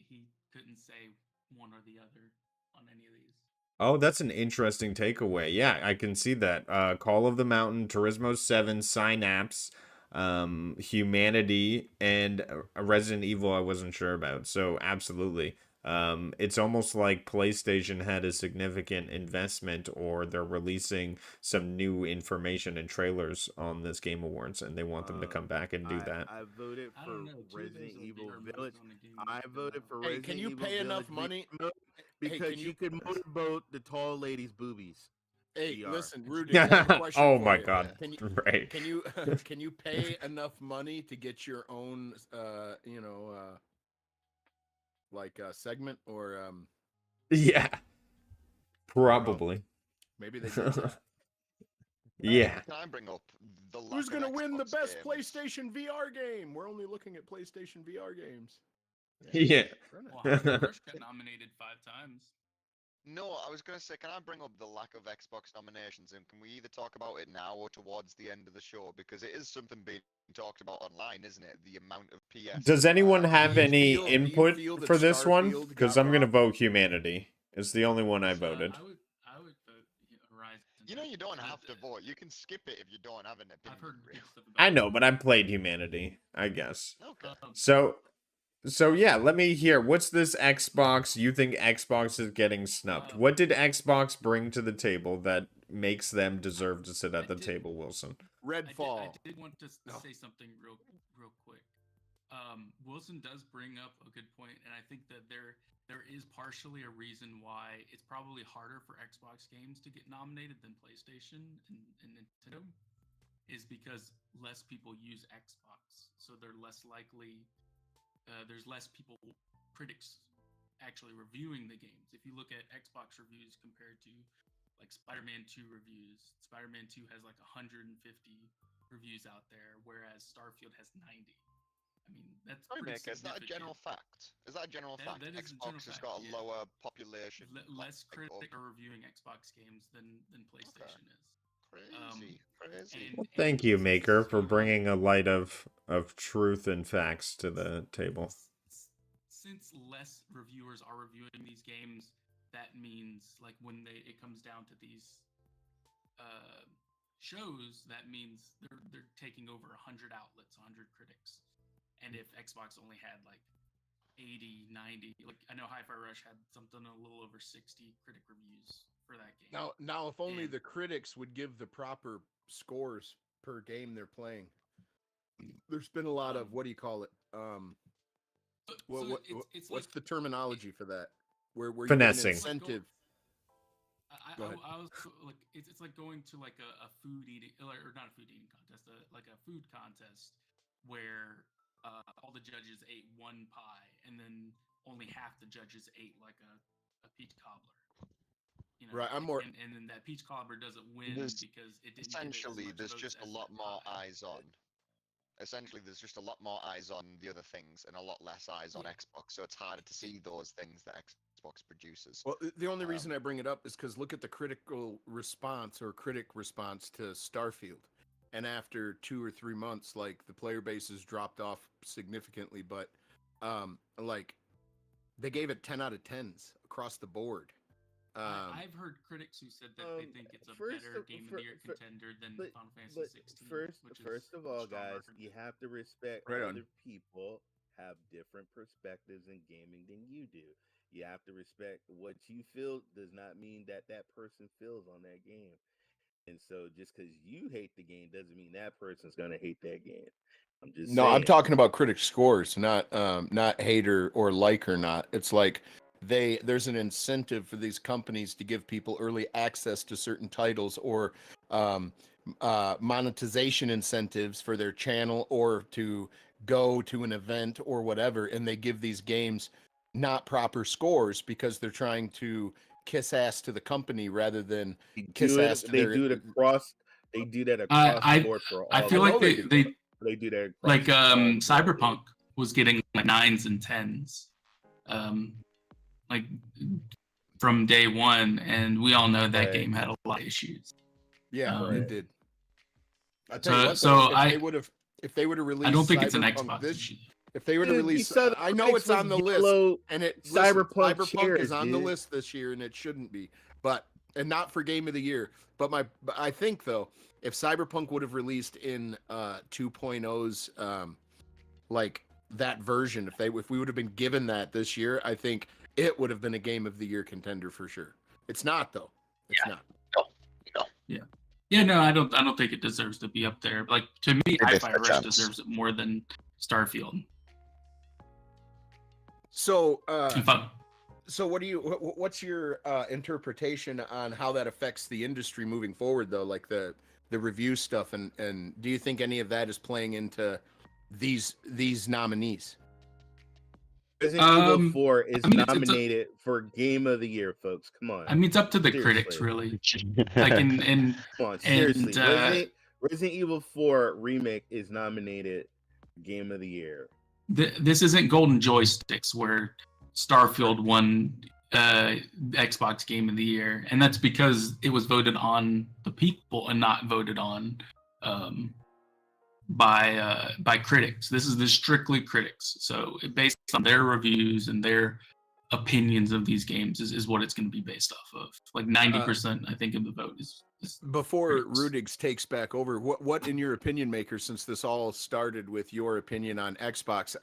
couldn't say one or the other on any of these. Oh, that's an interesting takeaway. Yeah, I can see that. Call of the Mountain, Turismo 7, Synapse, Humanity, and Resident Evil I wasn't sure about. So absolutely. It's almost like PlayStation had a significant investment, or they're releasing some new information and trailers on this Game Awards, and they want them to come back and do that. I voted for Resident Evil Village. I voted for Hey, Resident can you Evil pay enough Village money? because you could motorboat the tall lady's boobies. Hey, VR. listen, Rudy. I have a question Oh for my you. god! Right? Can you pay enough money to get your own like a segment or Yeah, probably. maybe they did that. Yeah. Can I bring up the Who's gonna win the Xbox best games? PlayStation VR game? We're only looking at PlayStation VR games. Yeah. Well, Hi-Fi Rush got nominated 5 times. No, I was going to say, can I bring up the lack of Xbox nominations, and can we either talk about it now or towards the end of the show? Because it is something being talked about online, isn't it? The amount of PS. Does anyone have any input feel that for this one? Starfield Because got I'm going to robbed? vote Humanity. It's the only one I So, voted. I would vote Horizon. You know, you don't have to vote. You can skip it if you don't have an opinion. I've heard really. good stuff about I know, but I played Humanity, I guess. Okay. So yeah, let me hear. What's this Xbox? You think Xbox is getting snubbed? What did Xbox bring to the table that makes them deserve to sit at the table, Wilson? Redfall. I did want to say something real quick. Wilson does bring up a good point, and I think that there is partially a reason why it's probably harder for Xbox games to get nominated than PlayStation and Nintendo, is because less people use Xbox, so they're less likely. There's less critics actually reviewing the games. If you look at Xbox reviews compared to like Spider-Man 2 reviews, Spider-Man 2 has like 150 reviews out there, whereas Starfield has 90. I mean, that's pretty significant. Is that a general fact? Is that a general fact? That is Xbox a general has got a fact, lower population. Less critics are reviewing Xbox games than PlayStation is. Crazy. Well, thank you, Maker, for bringing a light of truth and facts to the table. Since less reviewers are reviewing these games, that means like when it comes down to these shows, that means they're taking over 100 outlets, 100 critics. And if Xbox only had like 80, 90, like I know Hi-Fi Rush had something a little over 60 critic reviews for that game. Now, if only the critics would give the proper scores per game they're playing. There's been a lot of what do you call it? What's like, the terminology for that? Where you get an incentive. I was like, it's like going to like a food eating, or not a food eating contest, like a food contest where all the judges ate one pie, and then only half the judges ate like a peach cobbler. You know, Right, I'm more. and then that peach cobbler doesn't win There's- because it didn't Essentially, get as there's much just a votes as lot that more pie. eyes on. Essentially, there's just a lot more eyes on the other things and a lot less eyes on Xbox. So it's harder to see those things that Xbox produces. Well, the only reason I bring it up is because look at the critical response or critic response to Starfield. And after 2 or 3 months, like the player base has dropped off significantly, but like they gave it 10 out of 10s across the board. I've heard critics who said that they think it's a better Game of the Year contender than Final Fantasy 16. First of all, guys, you have to respect other people have different perspectives in gaming than you do. You have to respect what you feel does not mean that person feels on that game. And so just because you hate the game doesn't mean that person's gonna hate that game. I'm just saying. I'm talking about critic scores, not hater or like or not. It's like there's an incentive for these companies to give people early access to certain titles or monetization incentives for their channel or to go to an event or whatever, and they give these games not proper scores because they're trying to kiss ass to the company rather than kiss ass to their. They do that across the board for all. I feel like they do that like Cyberpunk was getting like 9s and 10s, like from day one, and we all know that game had a lot of issues. Yeah, it did. I tell you what, if they would have released, I don't think Cyberpunk it's an Xbox issue. If they would have released, I know it's on the list, and Cyberpunk is on the list this year, and it shouldn't be, and not for Game of the Year. But I think though, if Cyberpunk would have released in 2.0's like that version, if we would have been given that this year, I think it would have been a Game of the Year contender for sure. It's not though. It's not. No. Yeah. Yeah, no, I don't think it deserves to be up there. Like to me, Hi-Fi Rush deserves it more than Starfield. So, what's your interpretation on how that affects the industry moving forward, though? Like the review stuff, and do you think any of that is playing into these nominees? Resident Evil 4 is nominated for Game of the Year, folks. Come on. I mean, it's up to the critics, really. Like come on, seriously. Resident Evil 4 Remake is nominated Game of the Year. This isn't Golden Joysticks where Starfield won Xbox Game of the Year, and that's because it was voted on the people and not voted on by critics. This is strictly critics, so based on their reviews and their opinions of these games is what it's going to be based off of. Like 90%, I think, of the vote is before Rudigs takes back over. What in your opinion, maker, since this all started with your opinion on Xbox,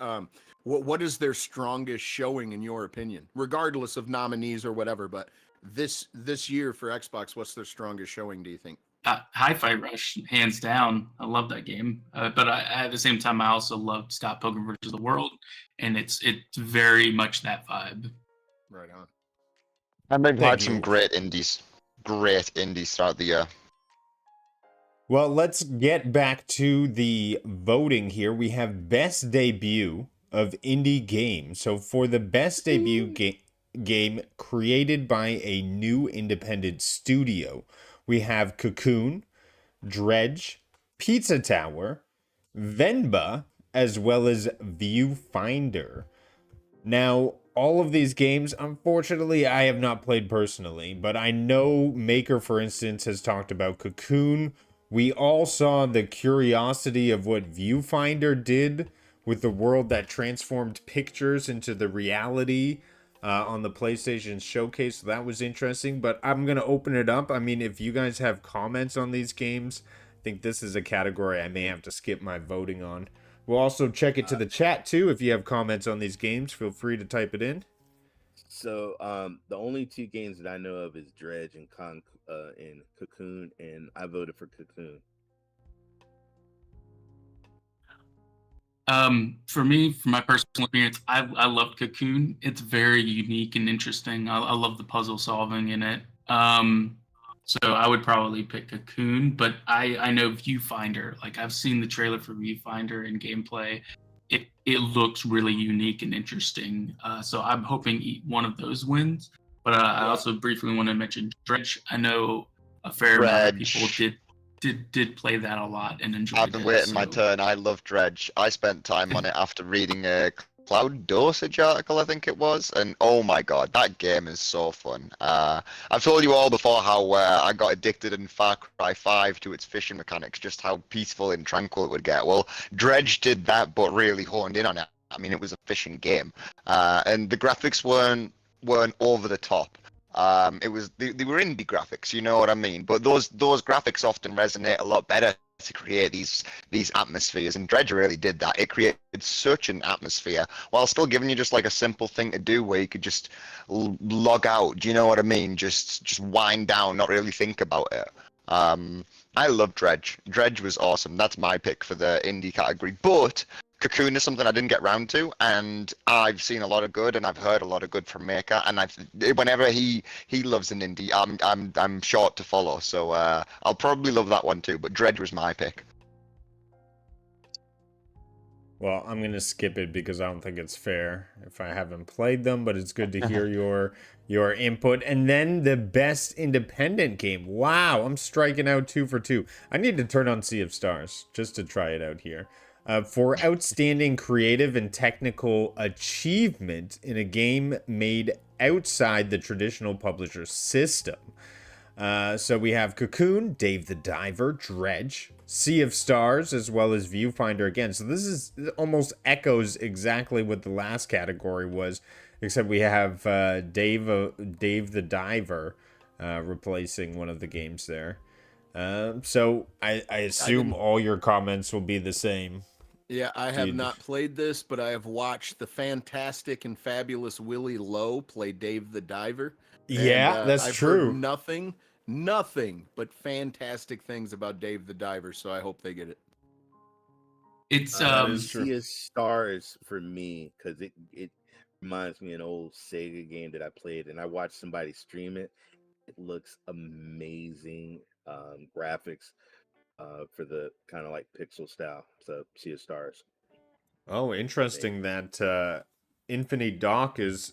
what is their strongest showing in your opinion, regardless of nominees or whatever? But this year for Xbox, what's their strongest showing, do you think? Hi-Fi Rush, hands down. I love that game, but at the same time, I also loved Scott Pilgrim vs. the World, and it's very much that vibe. Right on. And they've had some great indies throughout the year. Well, let's get back to the voting here. We have best debut of indie game. So for the best debut game created by a new independent studio, we have Cocoon, Dredge, Pizza Tower, Venba, as well as Viewfinder. Now, all of these games, unfortunately, I have not played personally, but I know Maker, for instance, has talked about Cocoon. We all saw the curiosity of what Viewfinder did with the world that transformed pictures into the reality on the PlayStation Showcase. So that was interesting, but I'm going to open it up. I mean, if you guys have comments on these games, I think this is a category I may have to skip my voting on. We'll also check it to the chat too. If you have comments on these games, feel free to type it in. So the only two games that I know of is Dredge and Cocoon, and I voted for Cocoon. For me, from my personal experience, I loved Cocoon. It's very unique and interesting. I love the puzzle solving in it. So I would probably pick Cocoon, but I know Viewfinder. Like I've seen the trailer for Viewfinder and gameplay. It looks really unique and interesting. So I'm hoping one of those wins. But I also briefly want to mention Dredge. I know a fair amount of people did play that a lot and enjoyed it. I've been waiting my turn. I love Dredge. I spent time on it after reading a Cloud&Console article, I think it was, and oh my god, that game is so fun. I've told you all before how I got addicted in Far Cry 5 to its fishing mechanics, just how peaceful and tranquil it would get. Well, Dredge did that, but really honed in on it. I mean, it was a fishing game, and the graphics weren't over the top. It was they were indie graphics, you know what I mean? But those graphics often resonate a lot better to create these atmospheres, and Dredge really did that. It created such an atmosphere while still giving you just like a simple thing to do where you could just log out. Do you know what I mean? Just wind down, not really think about it. I love Dredge. Dredge was awesome. That's my pick for the indie category. But Cocoon is something I didn't get round to, and I've seen a lot of good, and I've heard a lot of good from Maker. And whenever he loves an indie, I'm short to follow. So I'll probably love that one too. But Dredge was my pick. Well, I'm gonna skip it because I don't think it's fair if I haven't played them. But it's good to hear your input. And then the best independent game. Wow, I'm striking out 2 for 2. I need to turn on Sea of Stars just to try it out here. For outstanding creative and technical achievement in a game made outside the traditional publisher system. So we have Cocoon, Dave the Diver, Dredge, Sea of Stars, as well as Viewfinder again. So this almost echoes exactly what the last category was, except we have Dave the Diver replacing one of the games there. So I assume all your comments will be the same. Yeah, I have not played this, but I have watched the fantastic and fabulous Willie Lowe play Dave the Diver. Yeah, that's true. Heard nothing but fantastic things about Dave the Diver, so I hope they get it. It's Sea of Stars for me, because it reminds me of an old Sega game that I played, and I watched somebody stream it. It looks amazing, graphics. For the kind of like pixel style, so Sea of Stars. Oh, interesting that Infinity Doc is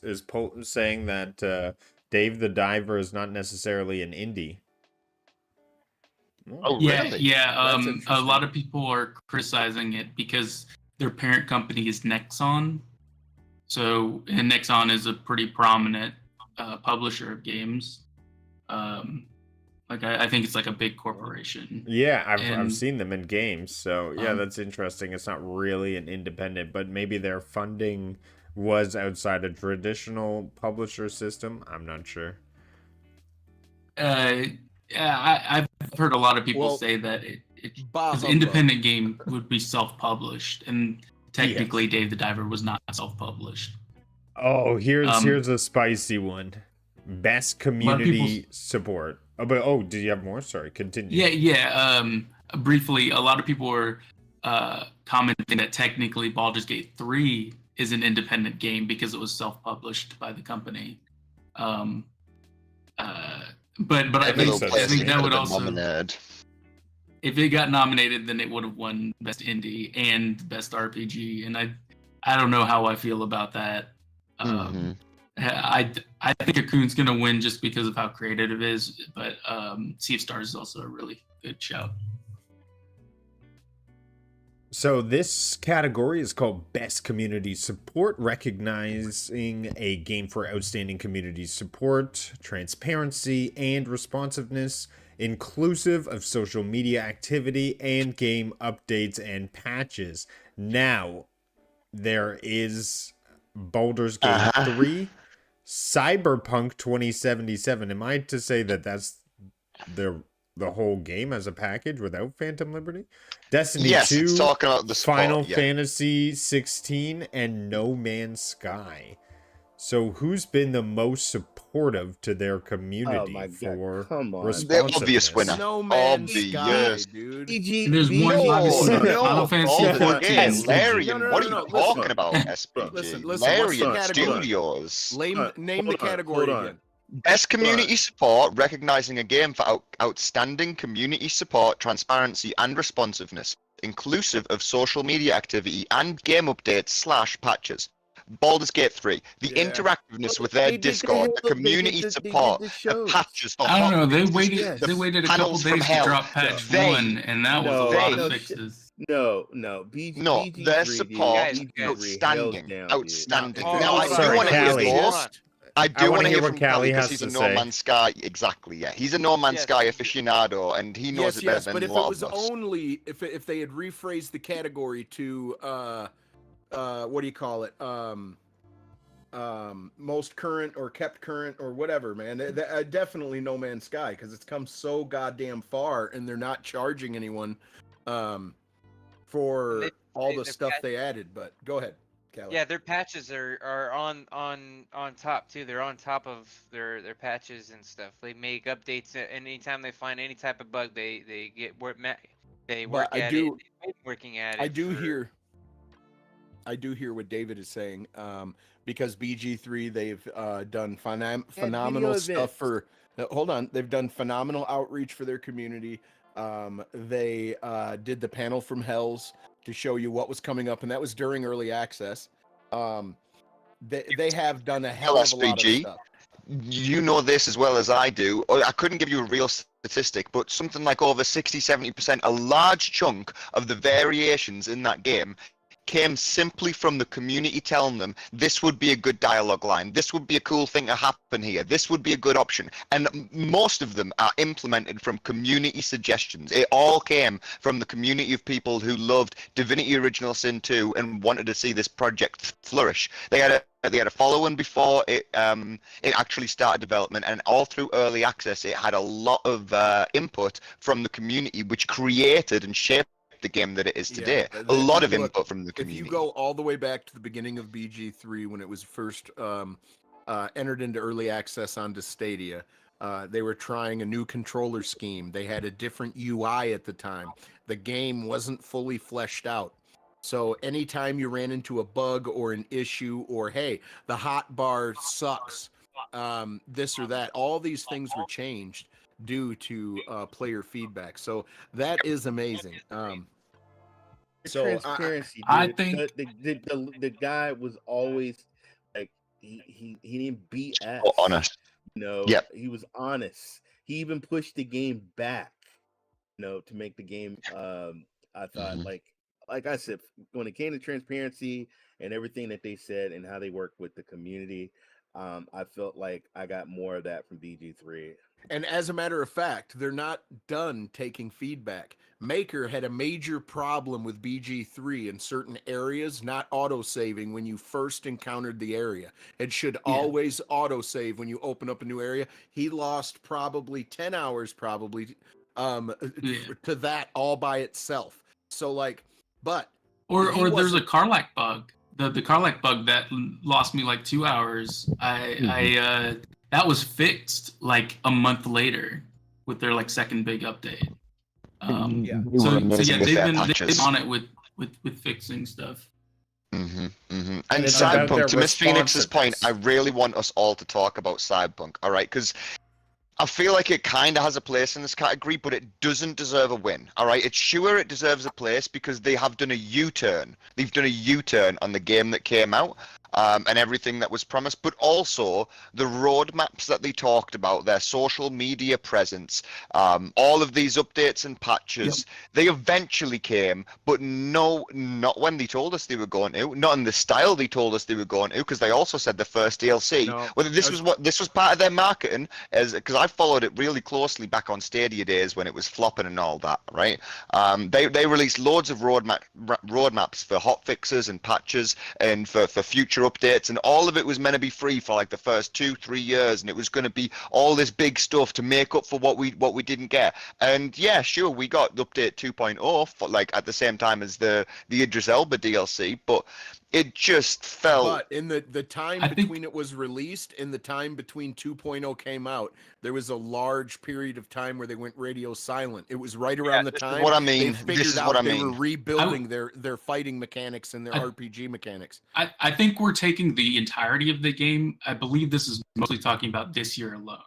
saying that Dave the Diver is not necessarily an indie. Oh, really? Yeah. A lot of people are criticizing it because their parent company is Nexon. So, and Nexon is a pretty prominent publisher of games. Like I think it's like a big corporation. Yeah, I've seen them in games. So yeah, that's interesting. It's not really an independent, but maybe their funding was outside a traditional publisher system. I'm not sure. Yeah, I've heard a lot of people say that an independent game would be self-published, and technically Dave the Diver was not self-published. Oh, here's a spicy one. Best community support. Did you have more? Sorry, continue. Yeah. Briefly, a lot of people were commenting that technically Baldur's Gate 3 is an independent game because it was self-published by the company. But I think that would also, if it got nominated, then it would have won Best Indie and Best RPG. And I don't know how I feel about that. I think Cocoon's gonna win just because of how creative it is, but Sea of Stars is also a really good shout. So this category is called Best Community Support, recognizing a game for outstanding community support, transparency, and responsiveness, inclusive of social media activity and game updates and patches. Now, there is Baldur's Gate 3, Cyberpunk 2077. Am I to say that that's the whole game as a package without Phantom Liberty? Destiny 2, it's talking about the Final Fantasy 16, and No Man's Sky. So who's been the most supportive to their community for responsiveness? The obvious winner. No Man's Sky, dude. There's one obviously. Final Fantasy 14. Larian, what are you talking about, SPG? Listen, Larian Studios. Name the category again. Best community support, recognizing a game for outstanding community support, transparency, and responsiveness, inclusive of social media activity and game updates / patches. Baldur's Gate 3, the interactiveness with their Discord, the community support, the patches, the I don't know. They hotfixes, waited. They waited a couple panels from days to hell. drop patch 1, and that was a lot of fixes. No, BG3, their support, BG3 outstanding, down, outstanding. Dude. Now, I do Sorry, want to hear Callie. yours. I do want to hear what from Callie because he's a has to No say. Man's Sky. Exactly, yeah. He's a No Man's Sky aficionado, and he knows it better than but a if lot it was of us. only if they had rephrased the category to what do you call it? Most current or kept current or whatever, man. Definitely No Man's Sky, because it's come so goddamn far, and they're not charging anyone for all the stuff they added. But go ahead, Callie. Yeah, their patches are on top too. They're on top of their patches and stuff. They make updates anytime they find any type of bug. They get work at it. Working at it. I do hear what David is saying. Because BG3, they've done phenomenal stuff for. Hold on, they've done phenomenal outreach for their community. They did the panel from Hells to show you what was coming up, and that was during early access. They have done a hell of a lot of stuff. You know this as well as I do. I couldn't give you a real statistic, but something like over 60-70%, a large chunk of the variations in that game came simply from the community telling them this would be a good dialogue line, this would be a cool thing to happen here, this would be a good option, and most of them are implemented from community suggestions. It all came from the community of people who loved Divinity Original Sin 2 and wanted to see this project flourish. They had a following before it actually started development, and all through early access it had a lot of input from the community, which created and shaped the game that it is today. A lot of input from the community. If you go all the way back to the beginning of BG3 when it was first entered into early access onto Stadia, they were trying a new controller scheme. They had a different UI at the time. The game wasn't fully fleshed out. So anytime you ran into a bug or an issue, or hey, the hot bar sucks, this or that, all these things were changed due to player feedback. So that is amazing. Transparency. I think the guy was always like he didn't BS. Honest. He was honest. He even pushed the game back, to make the game. I thought like I said, when it came to transparency and everything that they said and how they work with the community, I felt like I got more of that from BG3. And as a matter of fact, they're not done taking feedback. Maker had a major problem with BG3 in certain areas, not auto-saving when you first encountered the area. It should always auto-save when you open up a new area. He lost probably 10 hours to that all by itself. So or there's a Carlac bug. The Carlac bug that lost me like 2 hours. That was fixed like a month later with their second big update. So they've been on it with fixing stuff. And Cyberpunk, to Miss Phoenix's point, I really want us all to talk about Cyberpunk, all right? Because I feel like it kind of has a place in this category, but it doesn't deserve a win, all right? It's sure it deserves a place because they have done a U-turn. They've done a U-turn on the game that came out. And everything that was promised, but also the roadmaps that they talked about, their social media presence, all of these updates and patches, they eventually came, but not when they told us they were going to, not in the style they told us they were going to, because they also said the first DLC. Whether this was part of their marketing, because I followed it really closely back on Stadia days when it was flopping and all that, right? They released loads of roadmaps for hotfixes and patches and for future updates, and all of it was meant to be free for like the first 2-3 years, and it was going to be all this big stuff to make up for what we didn't get. And yeah, sure, we got update 2.0 for at the same time as the Idris Elba DLC, but It just felt. But in the time between it was released and the time between 2.0 came out, there was a large period of time where they went radio silent. It was right around the time what I mean. they figured This is out what I they mean. were rebuilding their fighting mechanics and their RPG mechanics. I think we're taking the entirety of the game. I believe this is mostly talking about this year alone.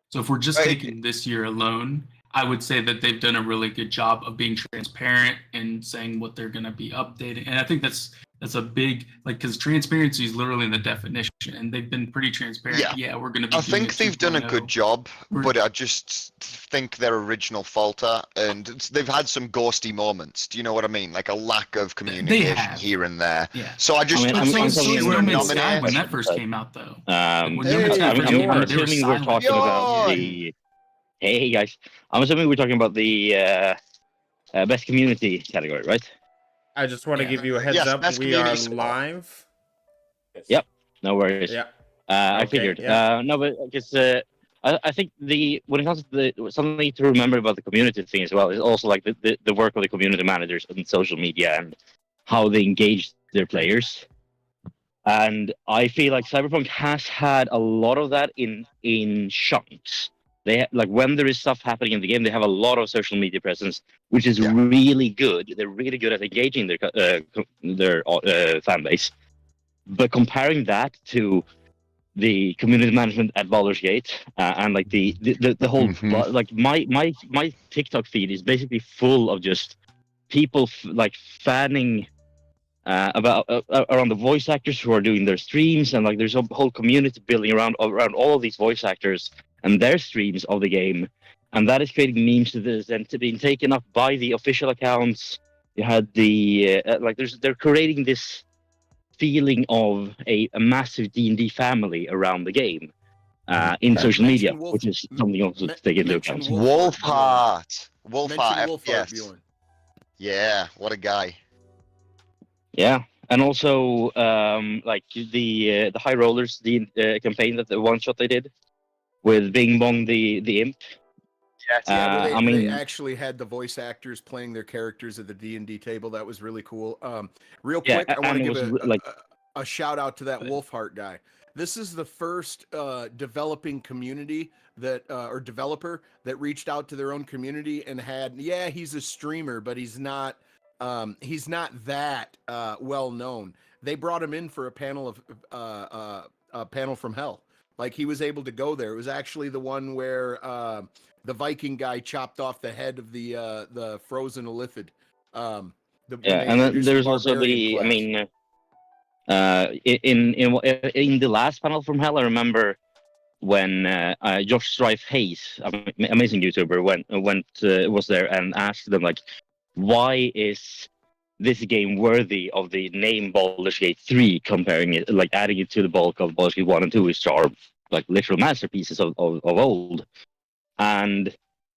So if we're just taking this year alone, I would say that they've done a really good job of being transparent and saying what they're going to be updating. And I think that's a big, like, because transparency is literally in the definition, and they've been pretty transparent. Yeah, we're going to be. I think they've done a good job, but I just think their original falter, and they've had some ghosty moments. Do you know what I mean? Like a lack of communication here and there. Yeah. So I just I'm assuming No Man's Sky when that first came out, though. I'm assuming we're talking about the. Hey guys, I'm assuming we're talking about the best community category, right? I just want to give you a heads up. We are live. Yep, no worries. Yeah. I figured. Yeah. No, but because I think when it comes to something to remember about the community thing as well is also like the work of the community managers on social media and how they engage their players. And I feel like Cyberpunk has had a lot of that in chunks. They like when there is stuff happening in the game, they have a lot of social media presence, which is really good. They're really good at engaging their fan base. But comparing that to the community management at Baldur's Gate and like the whole like my TikTok feed is basically full of just people like fanning around the voice actors who are doing their streams, and like there's a whole community building around all of these voice actors and their streams of the game, and that is creating memes that is then being taken up by the official accounts. You had the they're creating this feeling of a massive D&D family around the game in social media, which is something also to take into account. Wolfheart FPS. Yeah, what a guy. Yeah, and also like the High Rollers, the campaign, that the one shot they did with Bing Bong the imp. Yes, they actually had the voice actors playing their characters at the D&D table. That was really cool. Real quick, I want to give a shout out to that Wolfheart guy. This is the first developing community that or developer that reached out to their own community and had. Yeah, he's a streamer, but he's not that well known. They brought him in for a panel from hell. Like he was able to go there. It was actually the one where the Viking guy chopped off the head of the frozen Illithid. And then there's also the. I mean, in the last panel from hell, I remember when Josh Strife Hayes, amazing YouTuber, was there and asked them like, why is this game worthy of the name Baldur's Gate 3, comparing it, like adding it to the bulk of Baldur's Gate 1 and 2, which are like literal masterpieces of old. And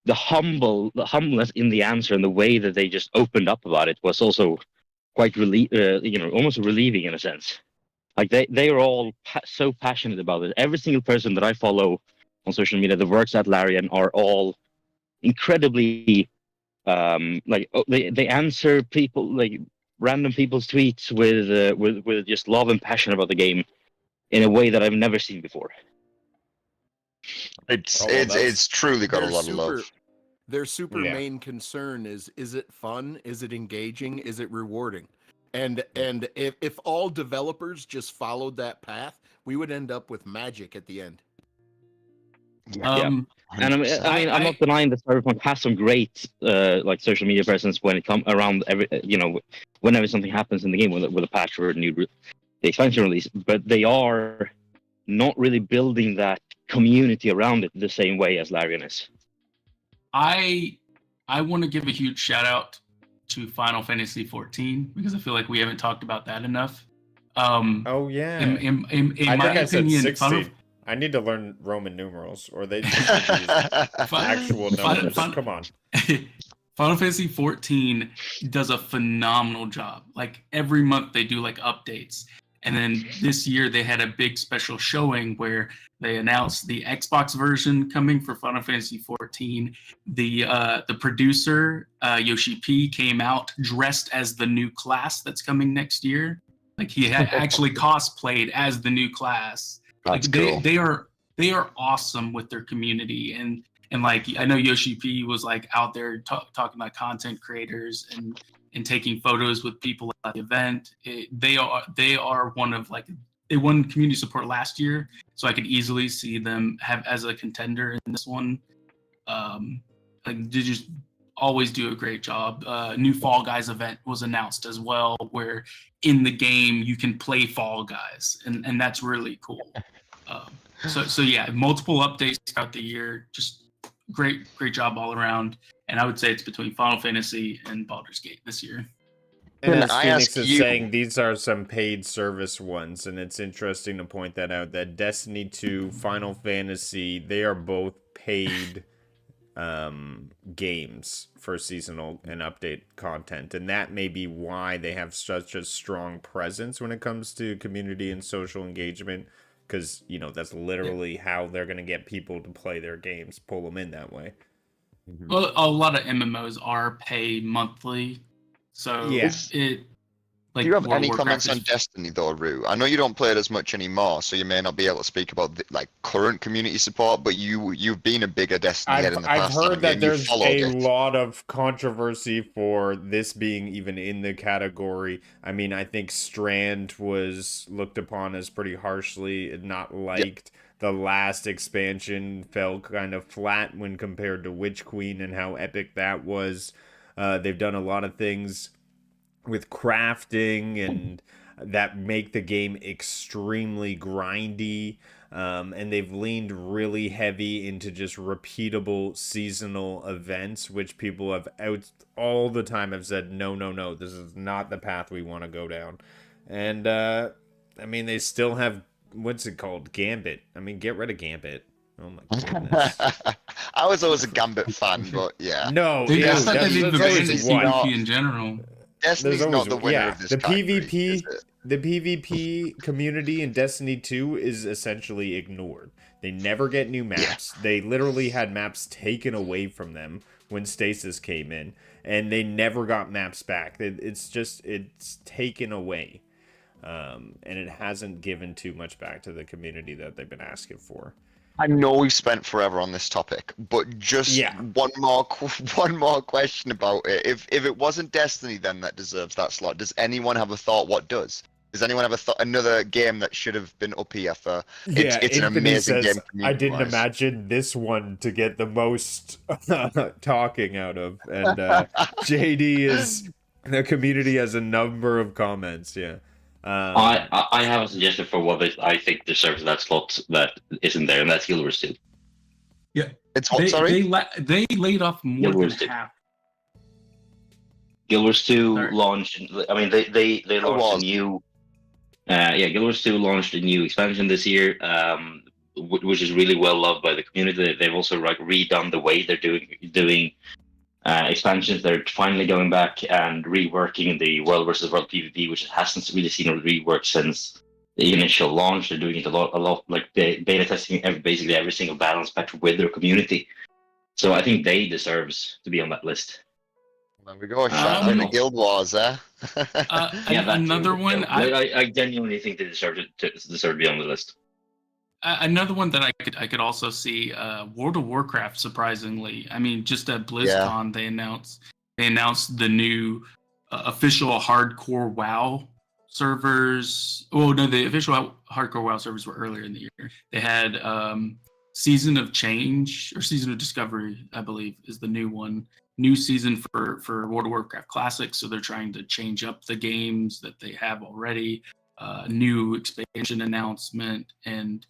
the humbleness in the answer and the way that they just opened up about it was also quite almost relieving in a sense. Like they are all so passionate about it. Every single person that I follow on social media that works at Larian are all incredibly they answer people, like random people's tweets with just love and passion about the game in a way that I've never seen before. It's truly got a lot of love. Their main concern is it fun? Is it engaging? Is it rewarding? And if all developers just followed that path, we would end up with magic at the end. And I'm not denying that Cyberpunk has some great like social media presence when it comes around whenever something happens in the game with a patch or the expansion release, but they are not really building that community around it the same way as Larian is. I want to give a huge shout out to Final Fantasy 14 because I feel like we haven't talked about that enough. Oh yeah. In I my think I said opinion, 60. I need to learn Roman numerals, or they just use actual numbers. Come on. Final Fantasy 14 does a phenomenal job. Like every month they do like updates. And then this year they had a big special showing where they announced the Xbox version coming for Final Fantasy 14. The producer, Yoshi P, came out dressed as the new class that's coming next year. Like he had actually cosplayed as the new class. That's like cool. they are awesome with their community, and like I know Yoshi P was like out there talking about content creators and taking photos with people at the event. They are one of like, they won community support last year, so I could easily see them have as a contender in this one. Like they just always do a great job. New Fall Guys event was announced as well, where in the game you can play Fall Guys, and that's really cool. So yeah, multiple updates throughout the year, just great job all around. And I would say it's between Final Fantasy and Baldur's Gate this year. And as Phoenix is saying, these are some paid service ones, and it's interesting to point that out, that Destiny 2, Final Fantasy, they are both paid games for seasonal and update content, and that may be why they have such a strong presence when it comes to community and social engagement, because, you know, that's literally how they're going to get people to play their games, pull them in that way. Well, a lot of MMOs are pay monthly, so it. Like, do you have World any of comments Warcraft on Destiny though, Rue? I know you don't play it as much anymore, so you may not be able to speak about like current community support, but you've been a bigger Destiny head in the past. I've heard that there's a lot of controversy for this being even in the category. I mean, I think Strand was looked upon as pretty harshly not liked. The last expansion fell kind of flat when compared to Witch Queen and how epic that was. They've done a lot of things with crafting and that make the game extremely grindy, and they've leaned really heavy into just repeatable seasonal events, which people have all the time have said no, this is not the path we want to go down. And I mean, they still have, what's it called, Gambit. I mean, get rid of Gambit. Oh my goodness. I was always a Gambit fan, but yeah. No, that's not that's PvP in general. Destiny's not the winner of this category, the PvP community in Destiny 2 is essentially ignored. They never get new maps. They literally had maps taken away from them when Stasis came in, and they never got maps back. It's taken away. And it hasn't given too much back to the community that they've been asking for. I know we've spent forever on this topic, but just one more question about it. If it wasn't Destiny then that deserves that slot, does anyone have a thought what does? Does anyone have another game that should have been up here for? It's an amazing game. I didn't imagine this one to get the most talking out of, and the community has a number of comments. I have a suggestion for what I think deserves that slot that isn't there, and that's Guild Wars 2. Yeah, it's what? Sorry, they laid off more than half. Guild Wars 2 launched. I mean, they launched a new. Guild Wars 2 launched a new expansion this year, which is really well loved by the community. They've also redone the way they're doing expansions. They're finally going back and reworking the World versus World PvP, which hasn't really seen a rework since the initial launch. They're doing it a lot like beta testing basically every single balance patch with their community. So I think they deserves to be on that list. There we go. Shout out to Guild Wars, another one. I genuinely think they deserve to be on the list. Another one that I could also see, World of Warcraft. Surprisingly, I mean, just at BlizzCon they announced the new official hardcore WoW servers. Oh no, the official hardcore WoW servers were earlier in the year. They had Season of Change or Season of Discovery, I believe, is the new one. New season for World of Warcraft Classic, so they're trying to change up the games that they have already. New expansion announcement, and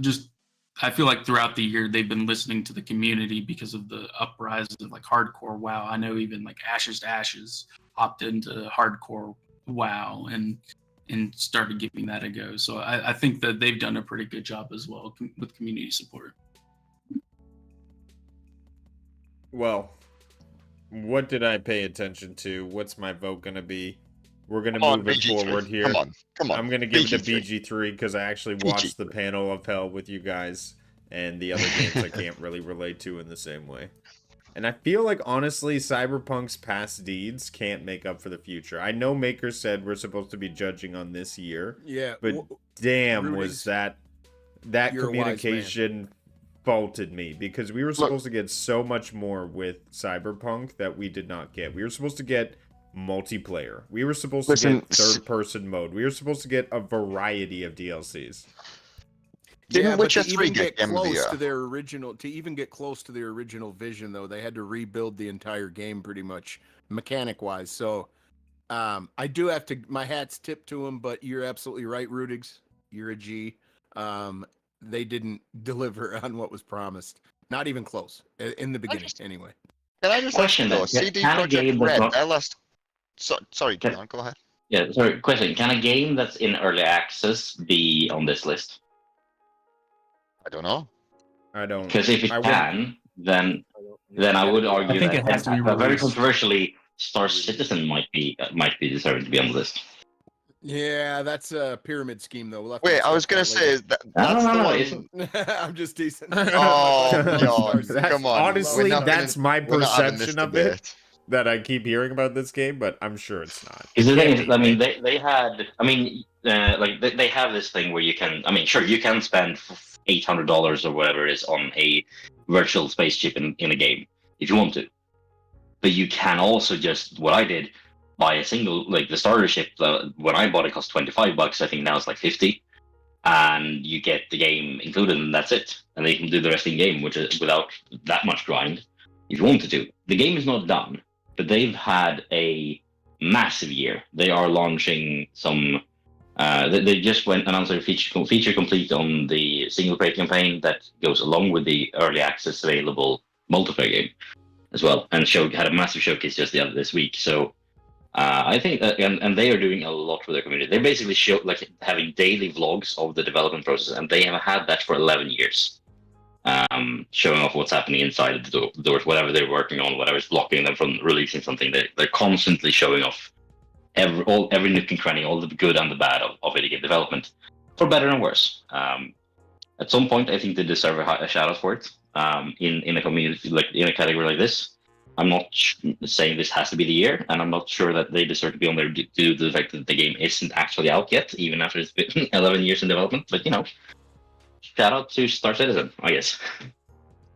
just I feel like throughout the year they've been listening to the community because of the uprise of like hardcore WoW. I know even like Ashes to Ashes hopped into hardcore WoW and started giving that a go. So I think that they've done a pretty good job as well with community support. Well, what did I pay attention to? What's my vote going to be? We're going to move it forward here. Come on. I'm going to give it to BG3 because I actually watched the panel of hell with you guys and the other games I can't really relate to in the same way. And I feel like, honestly, Cyberpunk's past deeds can't make up for the future. I know Maker said we're supposed to be judging on this year. Yeah. But damn, was Rudy's, that you're a wise communication faulted me. Because we were supposed to get so much more with Cyberpunk that we did not get. We were supposed to get multiplayer. We were supposed to get third-person mode. We were supposed to get a variety of DLCs. Didn't Witcher to 3 even get Game of the close Year? to their original, to even get close to their original vision, though, they had to rebuild the entire game pretty much mechanic-wise. So, I do have to. My hat's tipped to them, but you're absolutely right, Rudigs. You're a G. They didn't deliver on what was promised. Not even close in the beginning, anyway. Can I just Question ask you, though, then, CD can a game Projekt that's Red, not- their last... sorry, John, go ahead. Yeah, sorry. Question: can a game that's in early access be on this list? I don't know. I don't. Because if it can, then I would argue I think that it has to be very released. controversially, Star Citizen might be deserving to be on the list. Yeah, that's a pyramid scheme, though. We'll have to Wait, I was discuss going to that say, No, that's no, the one... I'm just teasing. Oh, John, That's- come on. honestly, We're not that's gonna- my we're not having this perception of it. debate. That I keep hearing about this game, but I'm sure it's not. Because the It thing can't is, be. I mean, they had, I mean, like they have this thing where you can, I mean, sure, you can spend $800 or whatever it is on a virtual spaceship in a game if you want to, but you can also just, what I did, buy a single, like the starter ship. When I bought it, cost $25. I think now it's like 50, and you get the game included, and that's it. And they can do the rest in game, which is without that much grind, if you wanted to. The game is not done. But they've had a massive year. They are launching some. They just announced their feature complete on the single player campaign that goes along with the early access available multiplayer game as well, and had a massive showcase just this week. So I think that, and they are doing a lot for their community. They basically having daily vlogs of the development process, and they have had that for 11 years. Showing off what's happening inside the doors, whatever they're working on, whatever's blocking them from releasing something. They're constantly showing off every nook and cranny, all the good and the bad of video game development, for better and worse. At some point, I think they deserve a shout out for it. In a community, like in a category like this, I'm not saying this has to be the year, and I'm not sure that they deserve to be on there due to the fact that the game isn't actually out yet, even after it's been 11 years in development. But shout out to Star Citizen, I guess.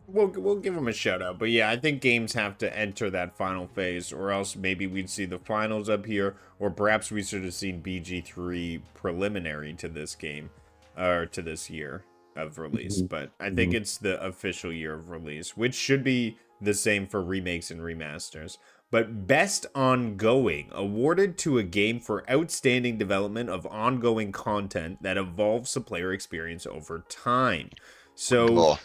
We'll give them a shout out, but yeah, I think games have to enter that final phase, or else maybe we'd see the finals up here, or perhaps we should have seen BG3 preliminary to this game, or to this year of release. But I think it's the official year of release, which should be the same for remakes and remasters. But Best Ongoing, awarded to a game for outstanding development of ongoing content that evolves the player experience over time. So,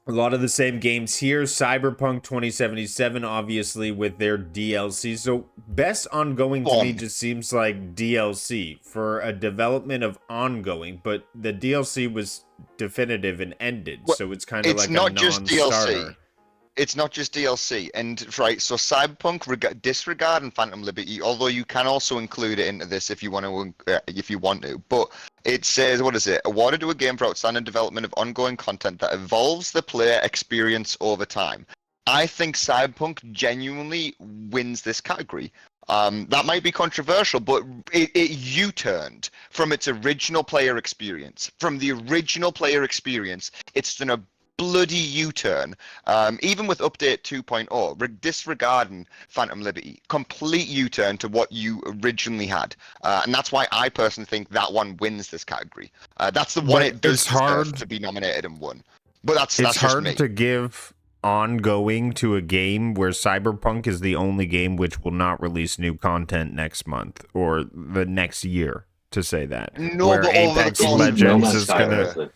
a lot of the same games here. Cyberpunk 2077, obviously, with their DLC. So, Best Ongoing to me just seems like DLC for a development of ongoing, but the DLC was definitive and ended, so it's kind of like a non-starter. It's not just DLC, and right, so Cyberpunk, disregard and Phantom Liberty, although you can also include it into this if you want to, but it says, what is it? Awarded to a game for outstanding development of ongoing content that evolves the player experience over time. I think Cyberpunk genuinely wins this category. That might be controversial, but it U-turned from its original player experience. From the original player experience, it's done a bloody U-turn, even with update 2.0, disregarding Phantom Liberty, complete U-turn to what you originally had, and that's why I personally think that one wins this category. That's the one it does deserve to be nominated and won. But that's it's just hard me. to give ongoing to a game where Cyberpunk is the only game which will not release new content next month or the next year. To say that, no, where but Apex Legends is gonna.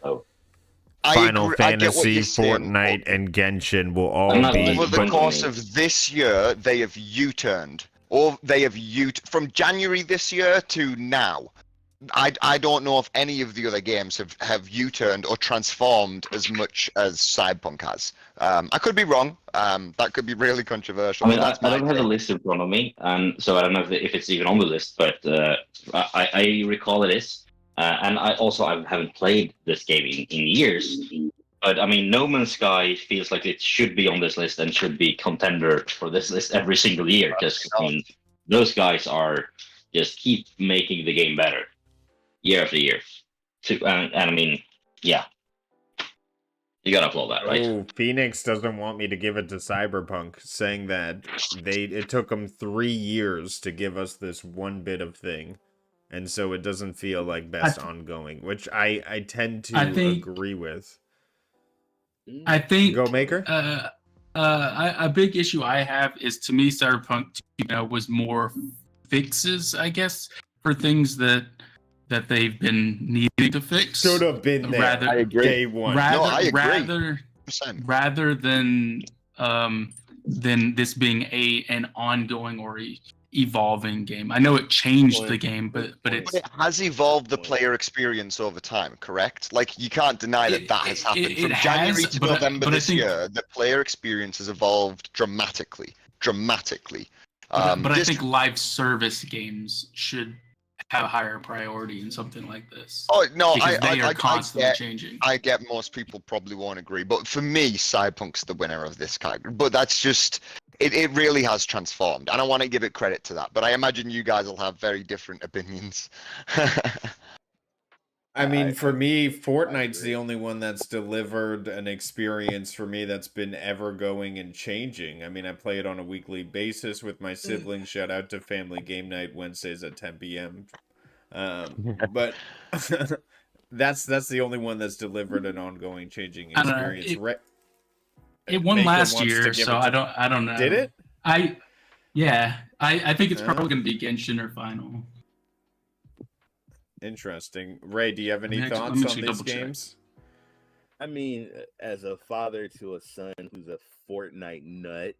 Final Fantasy, Fortnite, and Genshin will all be... Over the course of this year, they have U-turned. Or they have from January this year to now. I don't know if any of the other games have U-turned or transformed as much as Cyberpunk has. I could be wrong. That could be really controversial. I mean, I don't have the list in front of me, and so I don't know if it's even on the list, but I recall it is. And I haven't played this game in years, But I mean, No Man's Sky feels like it should be on this list and should be contender for this list every single year, because I mean, those guys are just keep making the game better year after year. And I mean, yeah, you gotta applaud that, right? Oh, Phoenix doesn't want me to give it to Cyberpunk, saying that it took them 3 years to give us this one bit of thing, and so it doesn't feel like best ongoing, which I tend to agree with. I think Go Maker. A big issue I have is, to me, Cyberpunk was more fixes, I guess, for things that they've been needing to fix. Should have been there. Rather, I agree. Day one. I agree. Rather than this being an ongoing or evolving game. I know it changed the game, but it has evolved the player experience over time, correct? Like, you can't deny that has happened. From January to November this year, the player experience has evolved dramatically. But I think live service games should have a higher priority in something like this. Oh no, they are constantly changing. I get most people probably won't agree, but for me, Cyberpunk's the winner of this category. But that's just it really has transformed, and I want to give it credit to that. But I imagine you guys will have very different opinions. I mean, for me, Fortnite's the only one that's delivered an experience for me that's been ever going and changing. I mean, I play it on a weekly basis with my siblings. Shout out to Family Game Night Wednesdays at 10 p.m. But that's the only one that's delivered an ongoing changing experience. It won last year, so I don't know. Did it? I think it's probably going to be Genshin or Final. Interesting. Ray, do you have any thoughts on these games? I mean, as a father to a son who's a Fortnite nut,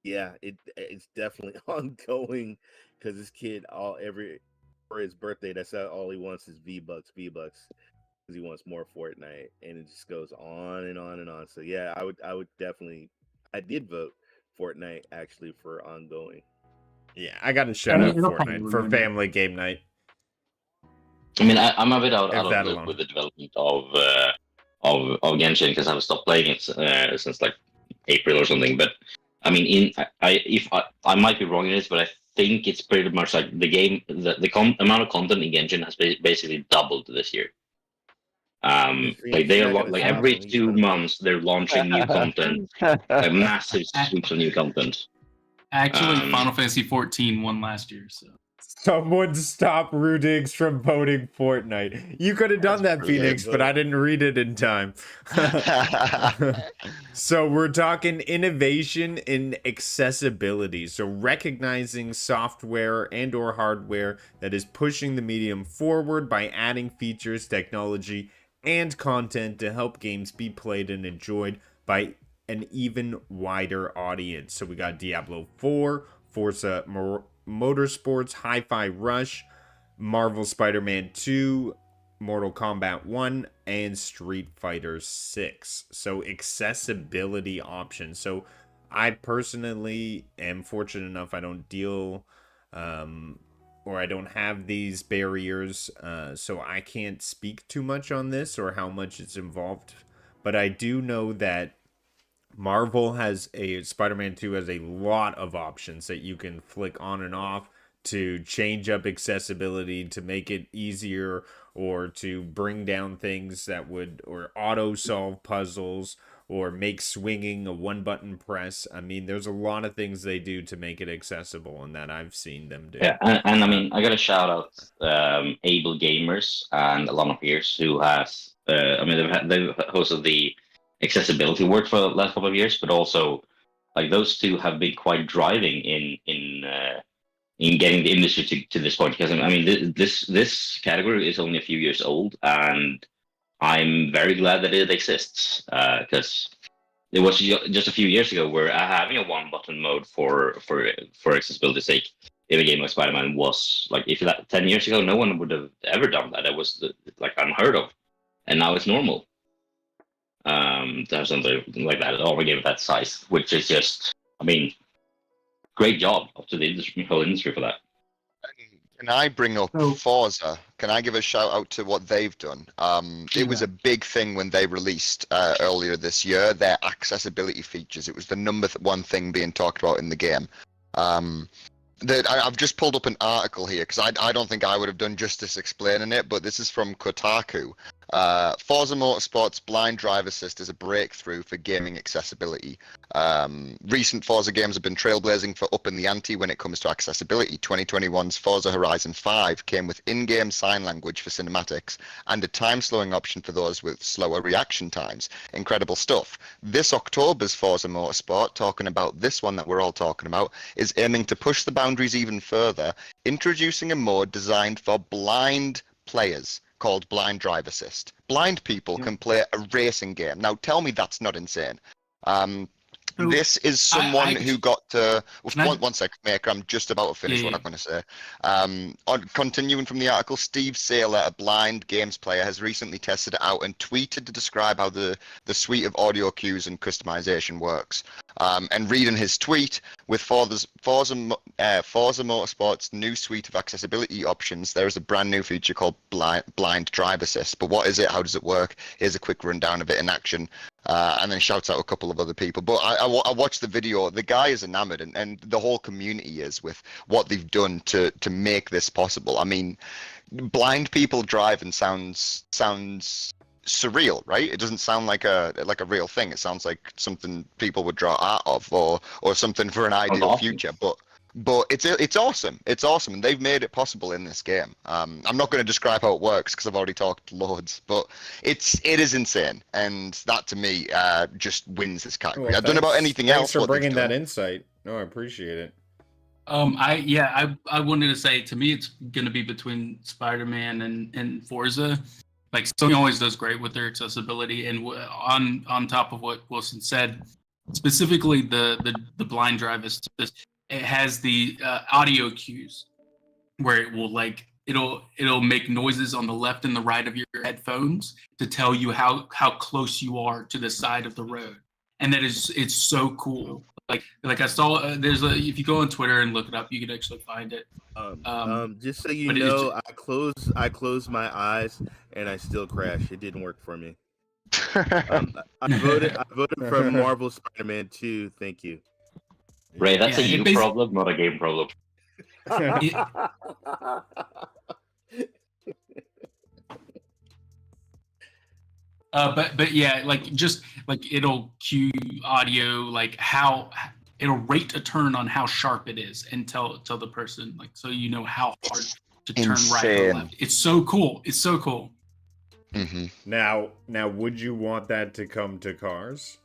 yeah, it's definitely ongoing, because this kid for his birthday, that's all he wants is V-Bucks, because he wants more Fortnite, and it just goes on and on and on. So yeah, I would definitely, I did vote Fortnite actually for ongoing. Yeah, I got to shout out Fortnite for Family Game Night. I mean, I'm a bit out of with the development of Genshin, because I've stopped playing it since like April or something. But I mean, I might be wrong in this, but I think it's pretty much like the game, the amount of content in Genshin has basically doubled this year. Like they are like every 2 months they're launching new content, like massive sweeps of new content. Actually, Final Fantasy 14 won last year, so. Someone stop Rudix from voting Fortnite. You could have done that, Phoenix, but I didn't read it in time. So we're talking innovation in accessibility. So recognizing software and or hardware that is pushing the medium forward by adding features, technology, and content to help games be played and enjoyed by an even wider audience. So we got Diablo 4, Forza Motorsports, Hi-Fi Rush, Marvel Spider-Man 2, Mortal Kombat 1, and Street Fighter 6. So accessibility options. So I personally am fortunate enough I don't deal or I don't have these barriers, so I can't speak too much on this or how much it's involved. But I do know that Spider-Man 2 has a lot of options that you can flick on and off to change up accessibility, to make it easier, or to bring down things that would, or auto solve puzzles, or make swinging a one-button press. I mean, there's a lot of things they do to make it accessible, and that I've seen them do. Yeah, and I mean, I got to shout out Able Gamers and Alana Pierce, who has, they've hosted the accessibility work for the last couple of years, but also, like, those two have been quite driving in getting the industry to this point. Because I mean, this category is only a few years old, and I'm very glad that it exists, because it was just a few years ago where having a one-button mode for accessibility's sake in a game like Spider-Man was like, if that 10 years ago, no one would have ever done that. It was like unheard of, and now it's normal to have something like that or a game of that size, which is just, I mean, great job up to the whole industry for that. Can I bring up So- Forza? Can I give a shout out to what they've done? It was a big thing when they released earlier this year, their accessibility features. It was the one thing being talked about in the game. I've just pulled up an article here because I don't think I would have done justice explaining it, but this is from Kotaku. Forza Motorsport's blind drive assist is a breakthrough for gaming accessibility. Recent Forza games have been trailblazing for upping the ante when it comes to accessibility. 2021's Forza Horizon 5 came with in-game sign language for cinematics and a time-slowing option for those with slower reaction times. Incredible stuff. This October's Forza Motorsport, talking about this one that we're all talking about, is aiming to push the boundaries even further, introducing a mode designed for blind players called Blind Drive Assist. Blind people can play a racing game. Now, tell me that's not insane. This is someone who got to... One second, Maker, I'm just about to finish what I'm going to say. Continuing from the article, Steve Saylor, a blind games player, has recently tested it out and tweeted to describe how the suite of audio cues and customization works. And reading his tweet, with Forza Motorsport's new suite of accessibility options, there is a brand new feature called Blind Drive Assist. But what is it? How does it work? Here's a quick rundown of it in action. And then shouts out a couple of other people. But I watched the video. The guy is enamored, and the whole community is, with what they've done to make this possible. I mean, blind people driving sounds surreal, right? It doesn't sound like a real thing. It sounds like something people would draw art of, or something for an ideal future. But it's awesome. It's awesome, and they've made it possible in this game. I'm not going to describe how it works because I've already talked loads, but it is insane, and that to me just wins this category. Well, I don't know about anything else. Thanks for bringing that insight. No, I appreciate it. I wanted to say, to me, it's going to be between Spider-Man and Forza. Like, Sony always does great with their accessibility, and on top of what Wilson said, specifically the blind drive assist, it has the audio cues where it will it'll make noises on the left and the right of your headphones to tell you how close you are to the side of the road, and it's so cool. Like I saw if you go on Twitter and look it up, you can actually find it. Just so you know, I closed my eyes and I still crashed. It didn't work for me. I voted for Marvel Spider-Man 2. Thank you. Ray, that's a you problem, not a game problem. But yeah, it'll cue audio, how it'll rate a turn on how sharp it is, and tell the person, so you know how hard to turn right or left. It's so cool. It's so cool. Mm-hmm. Now, would you want that to come to cars?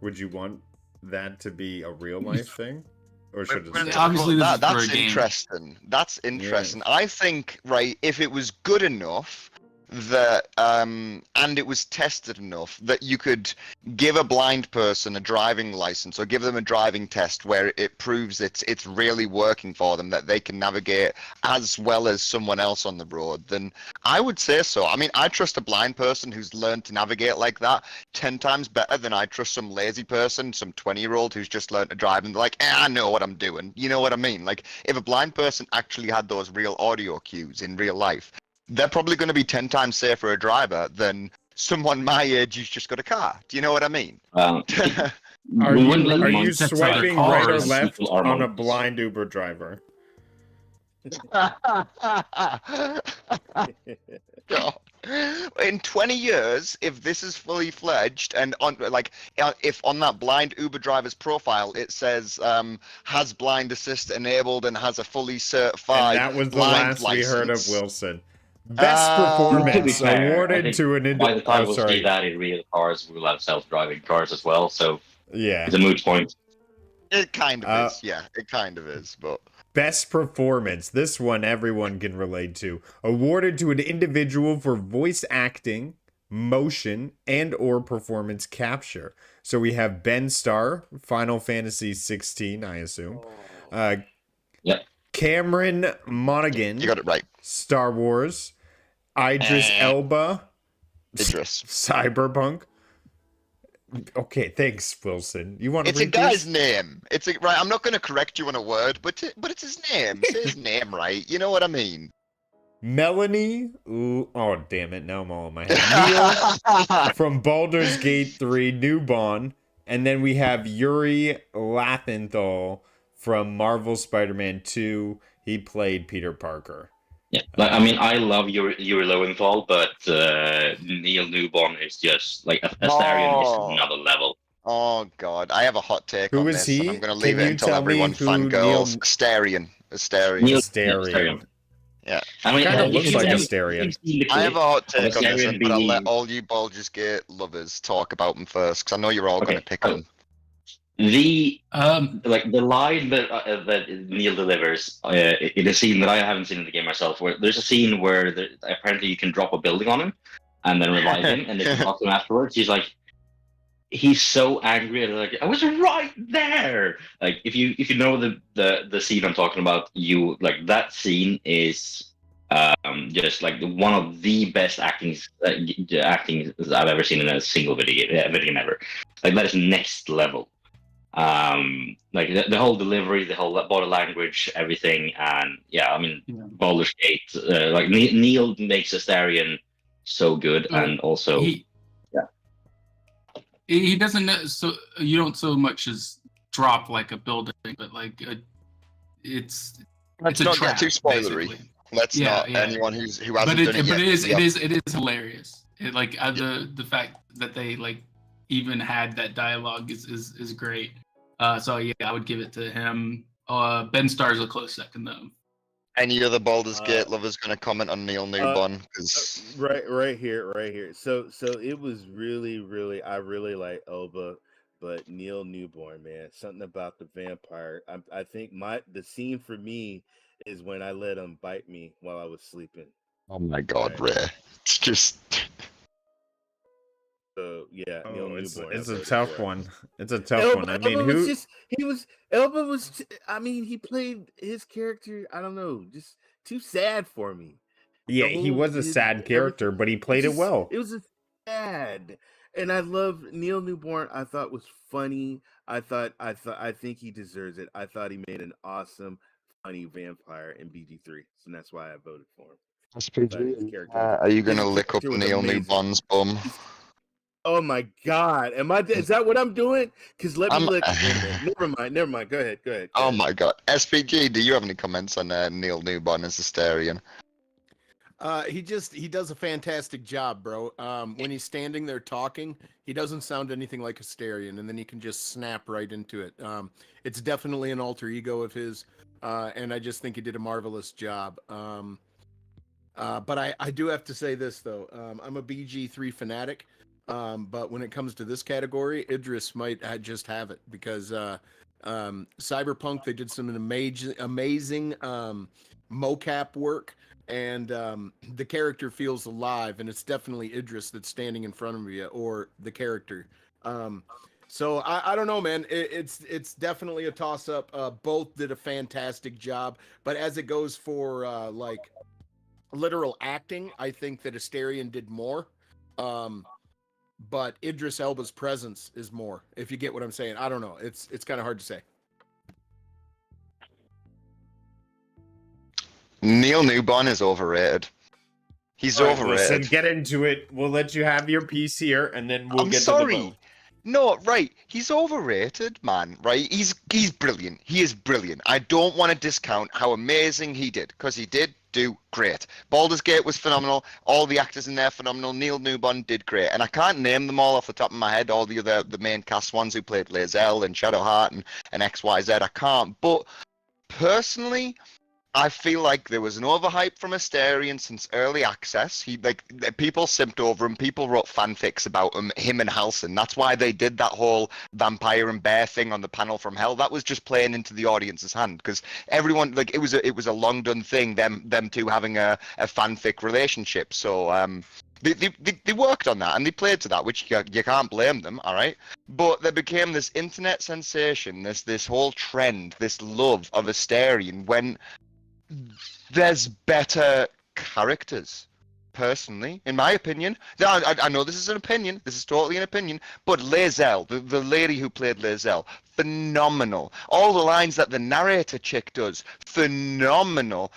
Would you want that to be a real life thing, or should it? Obviously, that's interesting. That's interesting. Yeah. I think, right, if it was good enough that and it was tested enough that you could give a blind person a driving license or give them a driving test where it proves it's really working for them, that they can navigate as well as someone else on the road, then I would say so. I mean, I trust a blind person who's learned to navigate like that 10 times better than I trust some lazy person, some 20-year-old who's just learned to drive and they're like, I know what I'm doing. You know what I mean? Like, if a blind person actually had those real audio cues in real life, they're probably going to be 10 times safer a driver than someone my age who's just got a car. Do you know what I mean? Are you swiping right or left on a blind Uber driver? In 20 years, if this is fully fledged, and if on that blind Uber driver's profile it says has blind assist enabled and has a fully certified, and that was the last we heard of Wilson. Best performance awarded to an by the time we'll see that in real cars, we'll have self-driving cars as well. So yeah, it's a moot point. It kind of is. Yeah, it kind of is. But best performance, this one everyone can relate to, awarded to an individual for voice acting, motion, and or performance capture. So we have Ben Starr, Final Fantasy 16, I assume. Yep. Cameron Monaghan, you got it right. Star Wars. Idris Elba, Idris. Cyberpunk. Okay, thanks, Wilson. You want to It's a read guy's this? name. Right. I'm not going to correct you on a word, but it's his name. Say his name right. You know what I mean? Melanie. Ooh, oh damn it! Now I'm all in my head. Neil from Baldur's Gate 3, Newborn, and then we have Yuri Lathenthal from Marvel Spider-Man 2. He played Peter Parker. Yeah, like I mean, I love Yuri Lowenthal, but Neil Newborn is just like Astarion is Oh, another level. oh God! I have a hot take Who on is this, and I'm he? going to leave Can it you until tell me everyone who fangirls. Neil Astarion. Neil Astarion? Yeah. I mean, Kind of if looks you've like never- Astarion. if you've seen the I have clip a hot of take on this, Astarion but I'll let being all you Baldur's Gate lovers talk about them first, because I know you're all going to okay. pick So them. the like the line that Neil delivers in a scene that I haven't seen in the game myself, where there's a scene where apparently you can drop a building on him and then revive him, and they can talk to him afterwards. He's so angry and like I was right there. Like if you know the scene I'm talking about, you like that scene is just like one of the best acting I've ever seen in a single video game ever. Like that is next level. Like the whole delivery, the whole body language, everything, and yeah, I mean Baldur's Gate, like Neil makes Astarion so good, and also he doesn't so you don't so much as drop like a building, but like it's Let's a not trap, get too spoilery. basically. Let's not anyone who hasn't done it yet. But it is hilarious. The fact that they like even had that dialogue is great. So yeah, I would give it to him. Ben Starr's a close second though. Any other Baldur's Gate lovers going to comment on Neil Newborn? Right here. So it was really I really like Elba, but Neil Newborn, man, something about the vampire. I think the scene for me is when I let him bite me while I was sleeping. Oh my God, Ray! It's just. So yeah, Neil Newborn. It's a tough one. It's a tough one. I mean, Elba was. I mean, he played his character. I don't know, just too sad for me. Yeah, he was a sad character, but he played it well. It was sad, and I love Neil Newborn. I thought was funny. I think he deserves it. I thought he made an awesome, funny vampire in BG3, and that's why I voted for him. SPG, are you going to lick up Neil Newborn's bum? Oh my God! Is that what I'm doing? Because let me look. Never mind. Go ahead. Oh my God, SPG, do you have any comments on Neil Newborn as Astarion? He does a fantastic job, bro. When he's standing there talking, he doesn't sound anything like Astarion, and then he can just snap right into it. It's definitely an alter ego of his, and I just think he did a marvelous job. But I do have to say this though. I'm a BG3 fanatic. But when it comes to this category, Idris might just have it because Cyberpunk, they did some amazing mocap work, and the character feels alive, and it's definitely Idris that's standing in front of you, or the character. So I don't know, man. It's definitely a toss-up. Both did a fantastic job, but as it goes for like literal acting, I think that Astarion did more. But Idris Elba's presence is more, if you get what I'm saying. I don't know. It's kind of hard to say. Neil Newborn is overrated. He's overrated. Listen, get into it. We'll let you have your piece here, and then we'll get to the vote. No, right. He's overrated, man. Right? He's brilliant. He is brilliant. I don't want to discount how amazing he did, because he did do great. Baldur's Gate was phenomenal. All the actors in there phenomenal. Neil Newborn did great, and I can't name them all off the top of my head. All the main cast ones who played Lae'zel and Shadowheart and XYZ. I can't. But personally, I feel like there was an overhype from Astarion since early access. People simped over him. People wrote fanfics about him and Halsin. That's why they did that whole vampire and bear thing on the panel from Hell. That was just playing into the audience's hand, because everyone, like, it was a long done thing. Them two having a fanfic relationship. So they worked on that and they played to that, which you can't blame them. All right, but there became this internet sensation, this whole trend, this love of Astarion when there's better characters. personally, in my opinion, I know this is an opinion, this is totally an opinion, but Lae'zel, the lady who played Lae'zel, phenomenal. All the lines that the narrator chick does, phenomenal.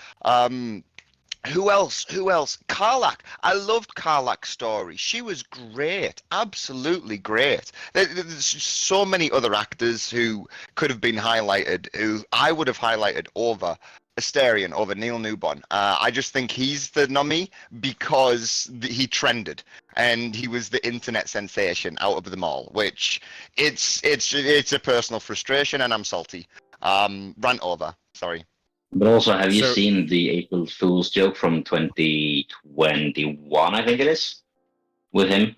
Who else? Karlach. I loved Karlach's story. She was great. Absolutely great. There's so many other actors who could have been highlighted, who I would have highlighted over Asterion, over Neil Newborn. I just think he's the nominee because he trended and he was the internet sensation out of them all, which it's a personal frustration and I'm salty. Rant over. Sorry. But also, have you seen the April Fool's joke from 2021, I think it is, with him?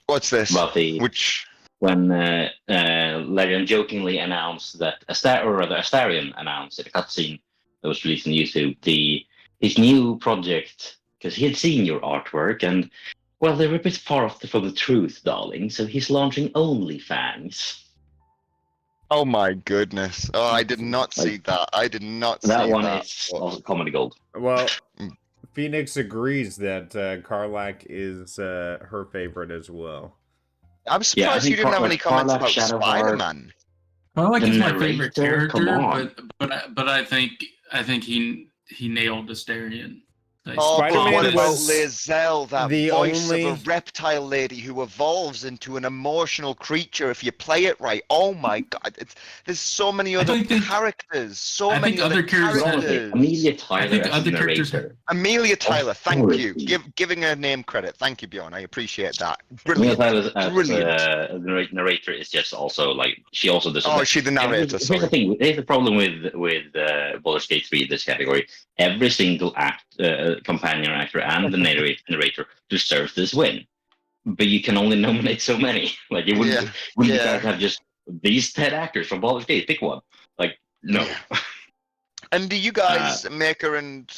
What's this? About when Legend jokingly announced that Asterion announced in a cutscene that was released on YouTube his new project, because he had seen your artwork and, well, they were a bit far off from the truth, darling, so he's launching OnlyFans. Oh my goodness! Oh, I did not see that. I did not see that. That one is also comedy gold. Well, Phoenix agrees that Karlach is her favorite as well. I'm surprised you didn't have any comments about Spider-Man. Karlach is my favorite character, but I think he nailed Asterion. Spider-Man what about Lae'zel, that voice of a reptile lady who evolves into an emotional creature if you play it right? Oh my god, there's so many other characters. So many other characters. Amelia Tyler as the narrator. Amelia Tyler, thank you. Giving her name credit. Thank you, Bjorn. I appreciate that. Brilliant. Amelia Tyler as the narrator is just also like she also does. Oh, she's the narrator. Here's the thing. Here's the problem with Baldur's Gate 3 this category. Every single companion actor and the narrator deserves this win, but you can only nominate so many. Like you wouldn't you guys have just these 10 actors from Baldur's Gate? Pick one. Like no. And do you guys, Maker and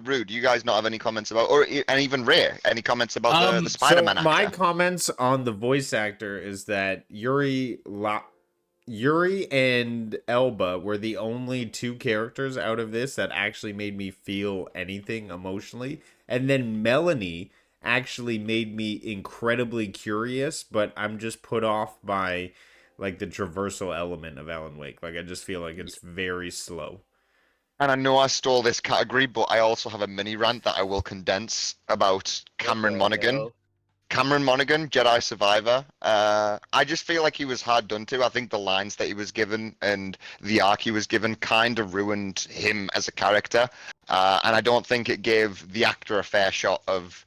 Rude, do you guys not have any comments about, and even Ray, any comments about the Spider-Man actor? My comments on the voice actor is that Yuri and Elba were the only two characters out of this that actually made me feel anything emotionally. And then Melanie actually made me incredibly curious, but I'm just put off by like the traversal element of Alan Wake. Like I just feel like it's very slow. And I know I stole this category, but I also have a mini rant that I will condense about Cameron Monaghan. Cameron Monaghan, Jedi Survivor. I just feel like he was hard done to. I think the lines that he was given and the arc he was given kind of ruined him as a character. And I don't think it gave the actor a fair shot of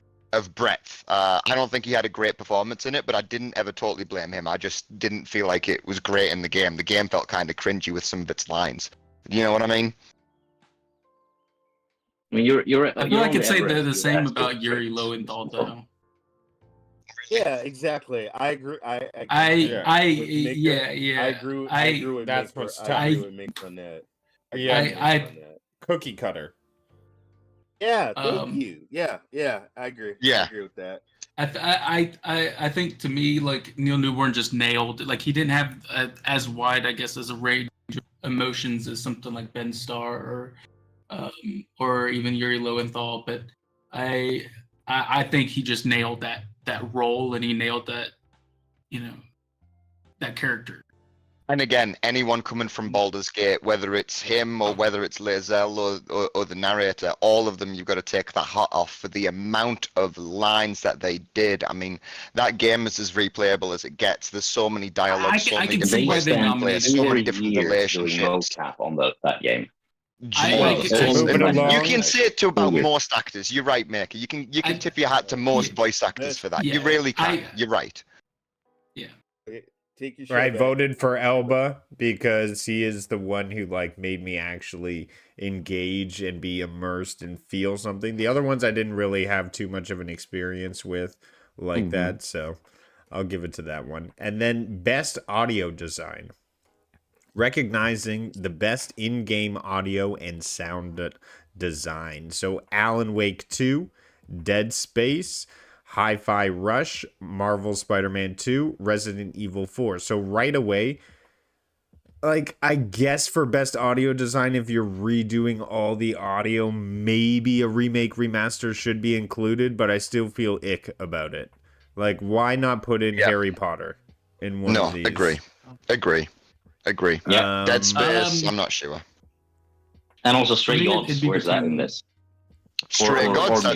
breadth. I don't think he had a great performance in it, but I didn't ever totally blame him. I just didn't feel like it was great in the game. The game felt kind of cringy with some of its lines. You know what I mean? I mean, I feel like I could say they're the same about Yuri Lowenthal, though. Yeah, exactly. I agree. I agree with that's Maker. what's tough. I agree with Maker on that. Cookie cutter. Yeah, thank you. Yeah, I agree. Yeah, I agree with that. I think to me, like Neil Newborn just nailed it. Like he didn't have as wide, I guess, as a range of emotions as something like Ben Starr or even Yuri Lowenthal, but I think he just nailed that role and he nailed that, that character. And again, anyone coming from Baldur's Gate, whether it's him or whether it's Lae'zel or the narrator, all of them, you've got to take that hat off for the amount of lines that they did. I mean, that game is as replayable as it gets. There's so many dialogues, so many different ways to play, so many different relationships. On that game. You can say it to about most actors. You're right, Maker. You can tip your hat to most voice actors for that. You really can. You're right. Yeah. I voted for Elba because he is the one who like made me actually engage and be immersed and feel something. The other ones I didn't really have too much of an experience with like that, so I'll give it to that one. And then best audio design. Recognizing the best in-game audio and sound design. So Alan Wake 2, Dead Space, Hi-Fi Rush, Marvel Spider-Man 2, Resident Evil 4. So right away, like, I guess for best audio design, if you're redoing all the audio, maybe a remake remaster should be included, but I still feel ick about it. Like, why not put in Harry Potter in one of these? Agree. Yeah. Dead Space, I'm not sure. And also Stray Gods, where's that in this? Stray Gods,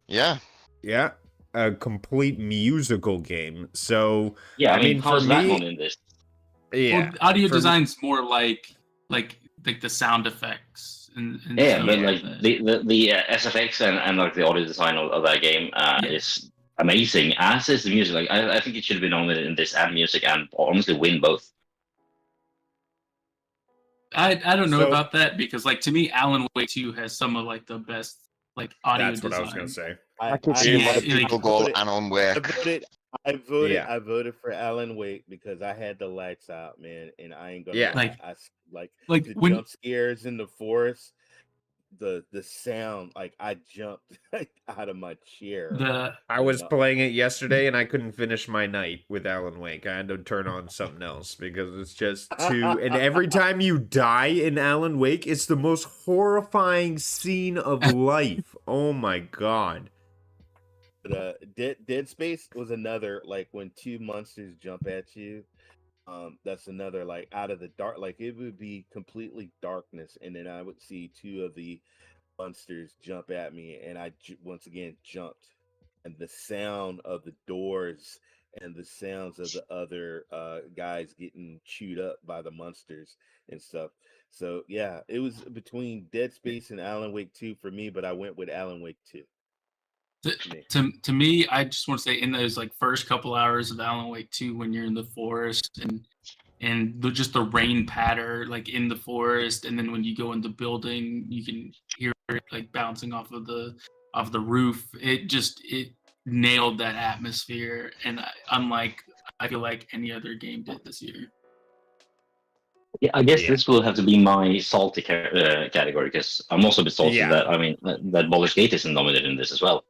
yeah. Yeah, a complete musical game. So, yeah, I mean for that me, one in this? Yeah, well, audio design's more like the sound effects and yeah, but like the SFX and like the audio design of that game is amazing. As is the music. Like I think it should be nominated in this and music, and honestly win both. I don't know about that, because like to me, Alan Wake 2 has some of like the best like audio That's what design. I was gonna say. I can see a lot of people go Alan Wake. I voted for Alan Wake because I had the lights out, man, and I ain't gonna lie. Like the jump scares in the forest, the sound, like I jumped out of my chair. I was playing it yesterday and I couldn't finish my night with Alan Wake. I had to turn on something else because it's just too. And every time you die in Alan Wake, it's the most horrifying scene of life. Oh my god. But Dead Space was another, like, when two monsters jump at you. That's another, like, out of the dark. Like, it would be completely darkness, and then I would see two of the monsters jump at me, and I once again jumped. And the sound of the doors and the sounds of the other guys getting chewed up by the monsters and stuff. So yeah, it was between Dead Space and Alan Wake 2 for me, but I went with Alan Wake 2. To me, I just want to say, in those like first couple hours of Alan Wake 2, when you're in the forest and just the rain patter like in the forest, and then when you go in the building, you can hear it like bouncing off of the roof. It nailed that atmosphere, and unlike I feel like any other game did this year. Yeah, I guess this will have to be my salty category, because I'm also a bit salty that that Baldur's Gate isn't nominated in this as well.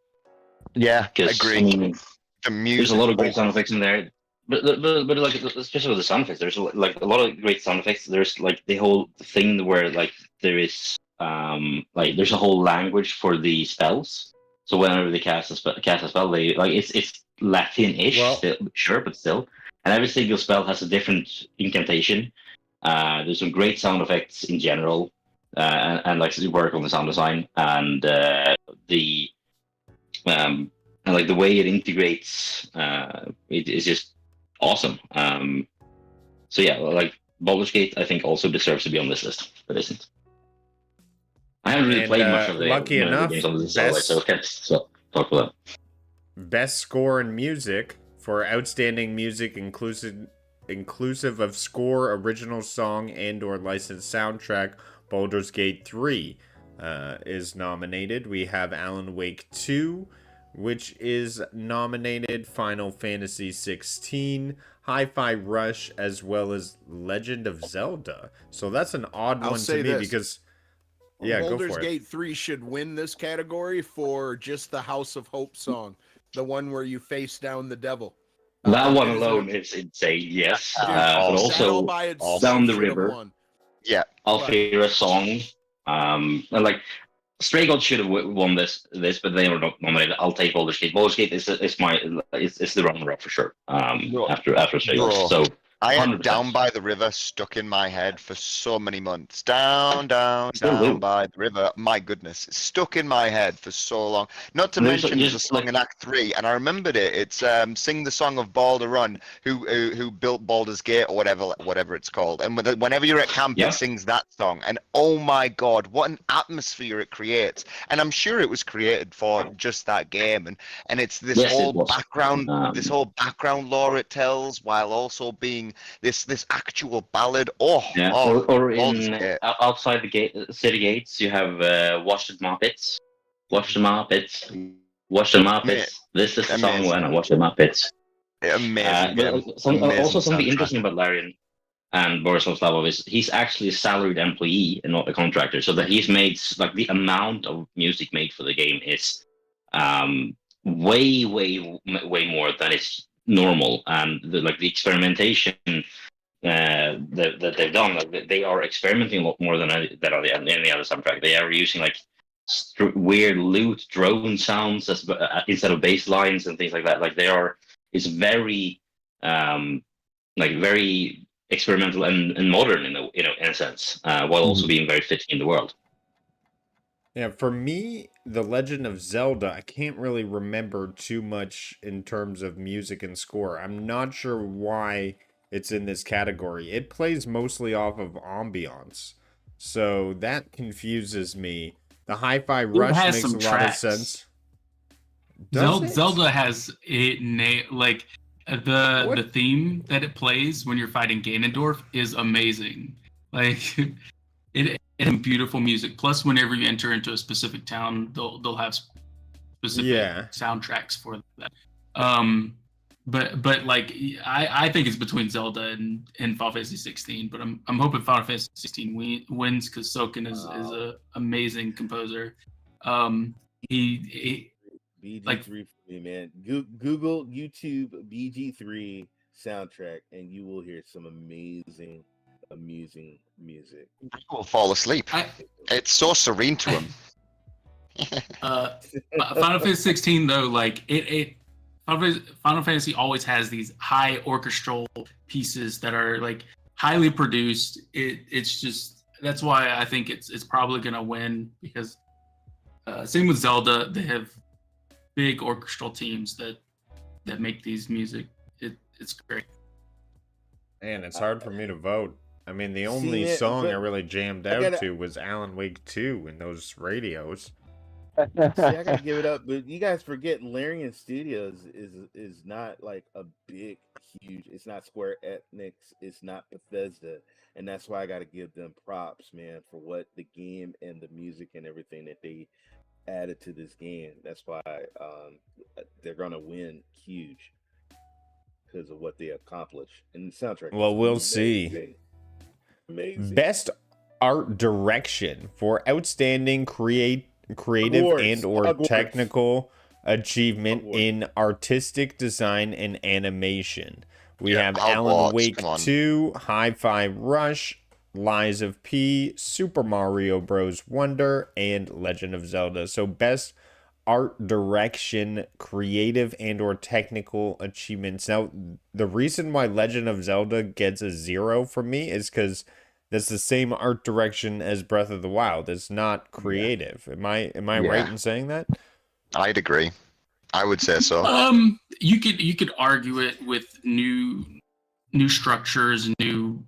Yeah, I agree. I mean, there's a lot of great sound effects in there, but like especially with the sound effects, there's like a lot of great sound effects. There's like the whole thing where like there is like there's a whole language for the spells. So whenever they cast a spell, they like it's Latin-ish, sure, but still, and every single spell has a different incantation. There's some great sound effects in general, and like work on the sound design and and like the way it integrates, it is just awesome. So yeah, like Baldur's Gate, I think also deserves to be on this list, but isn't. I haven't really played much of the games on this list, so okay, so talk about that. Best score in music for outstanding music inclusive of score, original song, and/or licensed soundtrack. Baldur's Gate 3 is nominated. We have Alan Wake 2, which is nominated. Final Fantasy 16, Hi-Fi Rush, as well as Legend of Zelda. So that's an odd one to me because. Yeah, Baldur's Gate 3 should win this category for just the House of Hope song, the one where you face down the devil. That one alone is insane, yes. But also Down the River. Yeah. Alfira Song. And like Stray Gods should have won this, but they were not nominated. I'll take Baldur's Gate. Baldur's Gate is the runner-up for sure. After Stray Gods. So I had Down by the River stuck in my head for so many months. Down by the river. My goodness, it's stuck in my head for so long. Not to mention there's a song in Act 3, and I remembered it. It's Sing the Song of Balder Run, who built Baldur's Gate or whatever it's called. And whenever you're at camp, it sings that song. And oh my god, what an atmosphere it creates. And I'm sure it was created for just that game. And it's this whole background, lore it tells, while also being this actual ballad. Or in outside the city gates, you have Watch the Muppets. Watch the Muppets. This is the song when I watch the Muppets. Amazing. Also, something interesting about Larian and Boris Slavov is he's actually a salaried employee and not a contractor. So that he's made like the amount of music made for the game is way more than is normal, and the experimentation that they've done. Like they are experimenting a lot more than any other soundtrack. They are using like weird loot drone sounds instead of bass lines and things like that. Like it's very very experimental and modern in a sense, while also being very fitting in the world. Yeah, for me, The Legend of Zelda, I can't really remember too much in terms of music and score. I'm not sure why it's in this category. It plays mostly off of ambiance, so that confuses me. The Hi-Fi Rush makes a lot of sense. Zelda has it like the theme that it plays when you're fighting Ganondorf is amazing. Like it has beautiful music. Plus, whenever you enter into a specific town, they'll have specific soundtracks for that. But like I think it's between Zelda and Final Fantasy 16. But I'm hoping Final Fantasy 16 wins because Soken is an amazing composer. He BG3 like, for me, man. Google YouTube BG3 soundtrack, and you will hear some amazing music. You will fall asleep. It's so serene to him. Final Fantasy 16 though, like Final Fantasy always has these high orchestral pieces that are like highly produced. It's just that's why I think it's probably gonna win because same with Zelda, they have big orchestral teams that make these music. It's great. Man, it's hard for me to vote. I mean, the only song I really jammed out to was Alan Wake 2 in those radios. See, I gotta give it up, but you guys forget Larian Studios is not like a big, huge. It's not Square Enix. It's not Bethesda, and that's why I gotta give them props, man, for what the game and the music and everything that they added to this game. That's why they're gonna win huge because of what they accomplished and the soundtrack. Well, we'll see. Amazing. Best art direction for outstanding creative and/or technical achievement in artistic design and animation. We have Alan Wake 2, Hi-Fi Rush, Lies of P, Super Mario Bros. Wonder, and Legend of Zelda. So best art direction, creative and/or technical achievements. Now, the reason why Legend of Zelda gets a 0 from me is because that's the same art direction as Breath of the Wild. It's not creative. Am I right in saying that? I'd agree. I would say so. You could argue it with new structures, new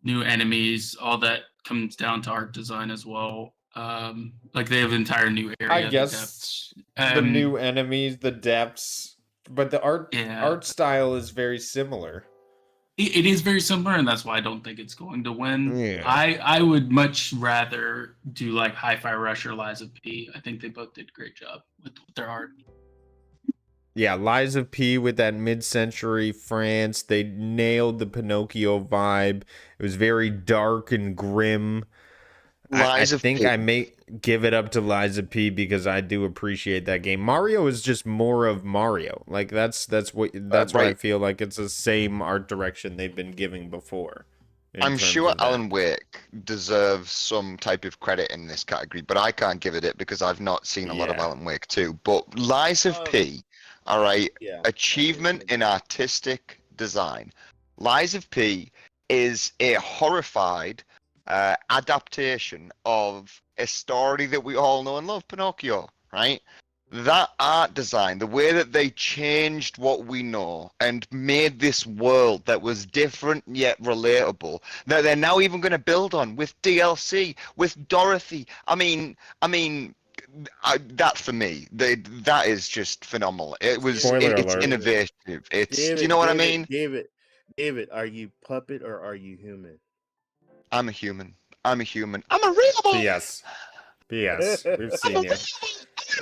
enemies. All that comes down to art design as well. Like they have an entire new area. I guess the new enemies, the depths, but the art style is very similar. It is very similar, and that's why I don't think it's going to win. Yeah. I would much rather do like Hi-Fi Rush or Lies of P. I think they both did a great job with their art. Yeah, Lies of P with that mid-century France. They nailed the Pinocchio vibe. It was very dark and grim. I think I may give it up to Lies of P because I do appreciate that game. Mario is just more of Mario. Like that's why I feel like it's the same art direction they've been giving before. I'm sure Alan Wake deserves some type of credit in this category, but I can't give it because I've not seen a lot of Alan Wake 2. But Lies of P, all right, achievement in artistic design. Lies of P is a horrified adaptation of a story that we all know and love, Pinocchio, right? That art design, the way that they changed what we know and made this world that was different yet relatable, that they're now even going to build on with DLC, with Dorothy. I mean, that for me, that is just phenomenal. It's innovative. Do you know what I mean? David, are you puppet or are you human? I'm a human. I'm a real boy. BS. We've seen you.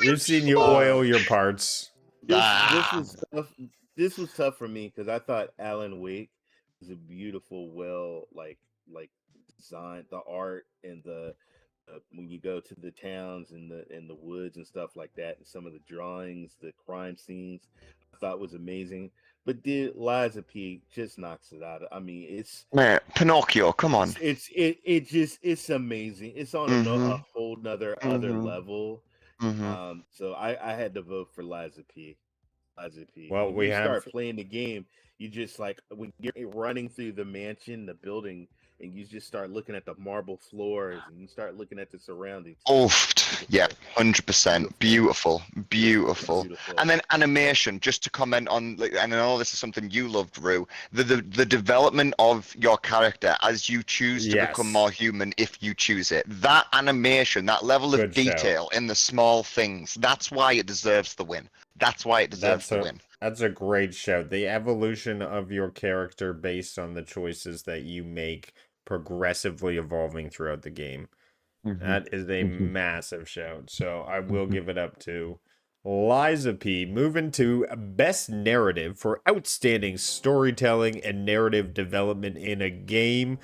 We've seen you oil your parts. This was tough for me because I thought Alan Wake was a beautiful, like design, the art and the when you go to the towns and the woods and stuff like that, and some of the drawings, the crime scenes, I thought was amazing. But the Liza P just knocks it out. I mean, Man, Pinocchio, come on. It's amazing. It's on a whole nother other Mm-hmm. level. Mm-hmm. So I had to vote for Liza P. Liza P. Well, When we you have start playing the game, you just like when you're running through the mansion, the building, and you just start looking at the marble floors and you start looking at the surroundings. Oh, yeah, 100%. Beautiful. And then animation, just to comment on, and I know this is something you loved, Rue, the development of your character as you choose to become more human if you choose it. That animation, that level of detail in the small things, that's why it deserves the win. That's why it deserves the win. That's a great shout. The evolution of your character based on the choices that you make progressively evolving throughout the game. That is a massive shout. So I will give it up to Liza P. Moving to Best Narrative for Outstanding Storytelling and Narrative Development in a Game.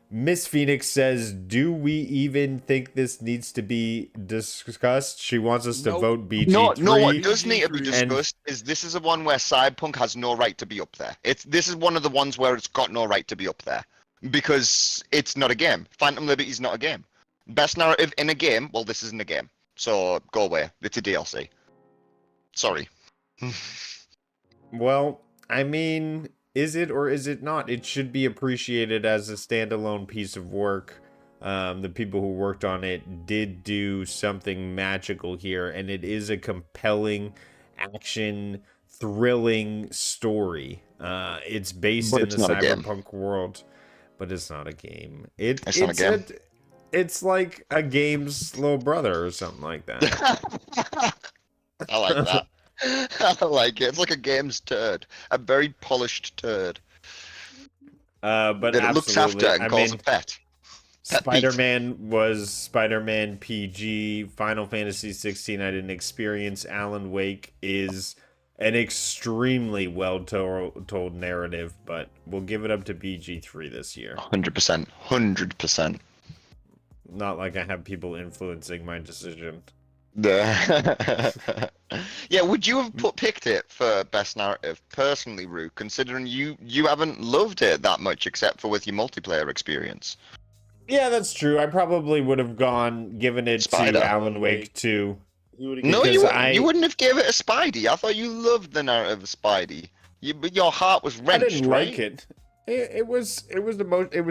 Miss Phoenix says, do we even think this needs to be discussed? She wants us to vote BG3. No, what does need to be discussed is this is a one where Cyberpunk has no right to be up there. This is one of the ones where it's got no right to be up there. Because it's not a game. Phantom Liberty is not a game. Best narrative in a game, well, this isn't a game. So, go away. It's a DLC. Sorry. Well, I mean, is it or is it not? It should be appreciated as a standalone piece of work. The people who worked on it did do something magical here, and it is a compelling, action, thrilling story. It's based in the cyberpunk world, but it's not a game. It's not a game. It's like a game's little brother or something like that. I like that. I like it. It's like a game's turd. A very polished turd. But that it looks after and calls a pet. Spider-Man was Spider-Man PG. Final Fantasy 16 I didn't experience. Alan Wake is an extremely well-told narrative, but we'll give it up to BG3 this year. 100%. 100%. Not like I have people influencing my decision. Yeah, would you have picked it for best narrative personally, Rue? Considering you haven't loved it that much, except for with your multiplayer experience. Yeah, that's true. I probably would have given it to Alan Wake 2. No, you wouldn't have given it a Spidey. I thought you loved the narrative of Spidey. Your heart was wrenched. I didn't like it. It was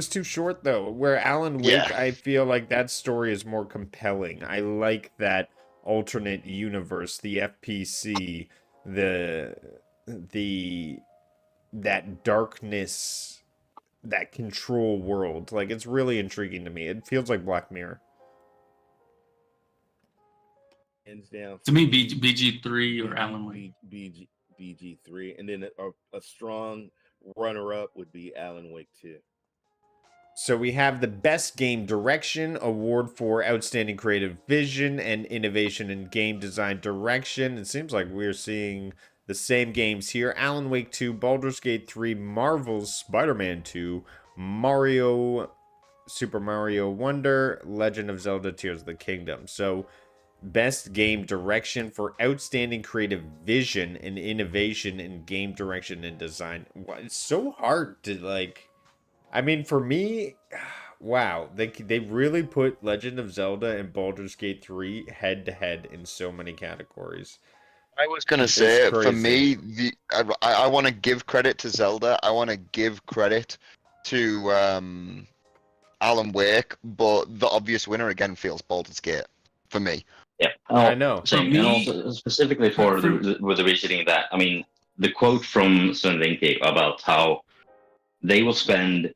too short though. Where Alan Wake, I feel like that story is more compelling. I like that alternate universe, the FPC, that darkness, that control world. Like, it's really intriguing to me. It feels like Black Mirror. Hands down. To me, BG3 or Alan Wake. BG3, and then a strong runner-up would be Alan Wake 2. So we have the Best Game Direction Award for Outstanding Creative Vision and Innovation in Game Design Direction. It seems like we're seeing the same games here. Alan Wake 2, Baldur's Gate 3, Marvel's Spider-Man 2, Super Mario Wonder, Legend of Zelda Tears of the Kingdom. So Best Game Direction for Outstanding Creative Vision and Innovation in Game Direction and Design. It's so hard to, like... I mean, for me, wow, they really put Legend of Zelda and Baldur's Gate 3 head-to-head in so many categories. I was going to say, for me, I want to give credit to Zelda. I want to give credit to Alan Wake, but the obvious winner again feels Baldur's Gate for me. Yeah, I know. So, and also specifically for the reasoning that, I mean, the quote from Sven Vinke about how they will spend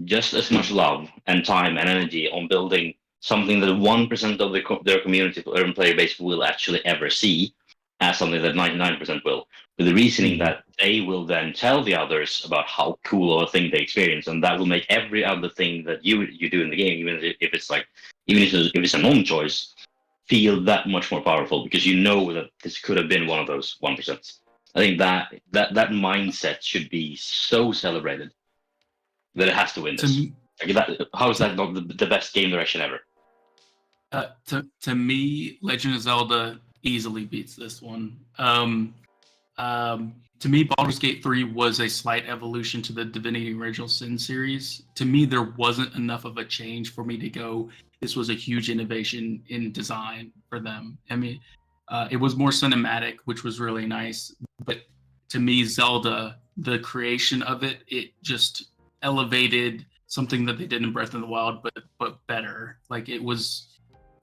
just as much love and time and energy on building something that 1% of their community or player base will actually ever see as something that 99% will. With the reasoning that they will then tell the others about how cool of a thing they experience, and that will make every other thing that you do in the game, even if it's a non-choice, feel that much more powerful because you know that this could have been one of those 1%. I think that mindset should be so celebrated that it has to win this. How is that not the best game direction ever? To me, Legend of Zelda easily beats this one. to me, Baldur's Gate 3 was a slight evolution to the Divinity Original Sin series. To me, there wasn't enough of a change for me to go, this was a huge innovation in design for them. I mean, it was more cinematic, which was really nice. But to me, Zelda, the creation of it, it just elevated something that they did in Breath of the Wild, but better. Like it was.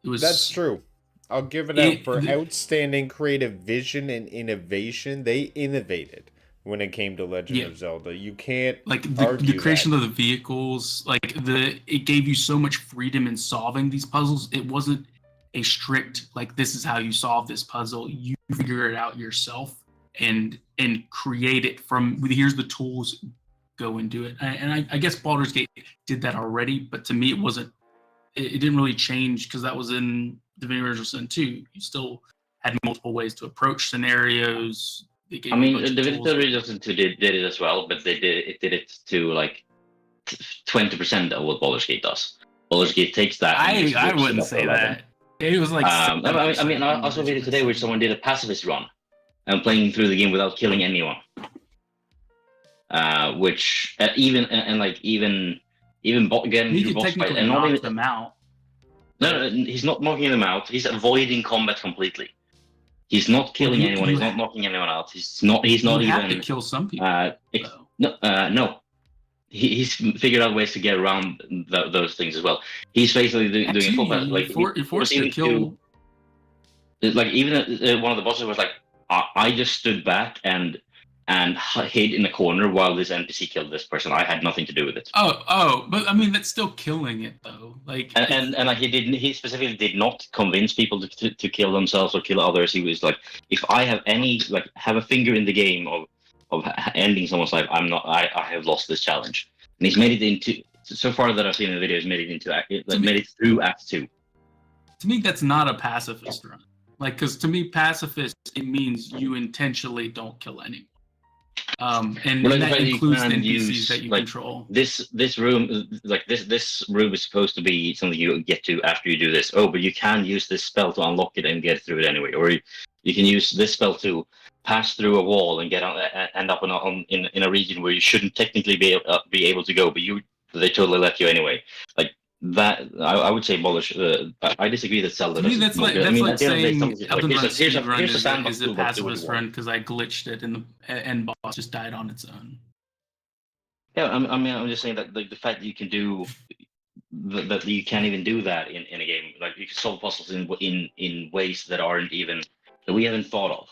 That's true. I'll give it out for outstanding creative vision and innovation. They innovated when it came to Legend of Zelda. You can't the creation of the vehicles, it gave you so much freedom in solving these puzzles. It wasn't a strict this is how you solve this puzzle. You figure it out yourself and create it from here's the tools, go and do it. And I guess Baldur's Gate did that already, but to me it wasn't. It didn't really change because that was in Divinity Original Sin 2. You still had multiple ways to approach scenarios. I mean, Divinity Original Sin 2 did it as well, but they did it to 20% of what Baldur's Gate does. Baldur's Gate takes that. I wouldn't say that. It was like. I mean, I saw a video today where someone did a pacifist run and playing through the game without killing anyone. Which even getting through boss fight and not even them out. No, he's not knocking them out. He's avoiding combat completely. He's not killing anyone. He's not knocking anyone out. He's not even. Have to kill some people. No. He's figured out ways to get around those things as well. He's basically doing a full battle. You're forced to kill. Even one of the bosses was like, I just stood back and hid in the corner while this NPC killed this person. I had nothing to do with it. Oh, but I mean that's still killing it though. He specifically did not convince people to kill themselves or kill others. He was like, if I have have a finger in the game of ending someone's life, I have lost this challenge. And he's made it into, so far that I've seen in the videos, made it through Act 2. To me, that's not a pacifist run. Because to me, pacifist, it means you intentionally don't kill anyone. And that includes the NPCs that you control. This room, this room is supposed to be something you get to after you do this. Oh, but you can use this spell to unlock it and get through it anyway. Or you can use this spell to pass through a wall and end up in a region where you shouldn't technically be able to go, but they totally let you anyway. That I would say abolish. I disagree that Zelda. To me, that's like saying Elden Run speedrun is a pacifist run because I glitched it and the end boss just died on its own. Yeah, I'm just saying that the fact that you can do that you can't even do that in a game. You can solve puzzles in ways that we haven't thought of.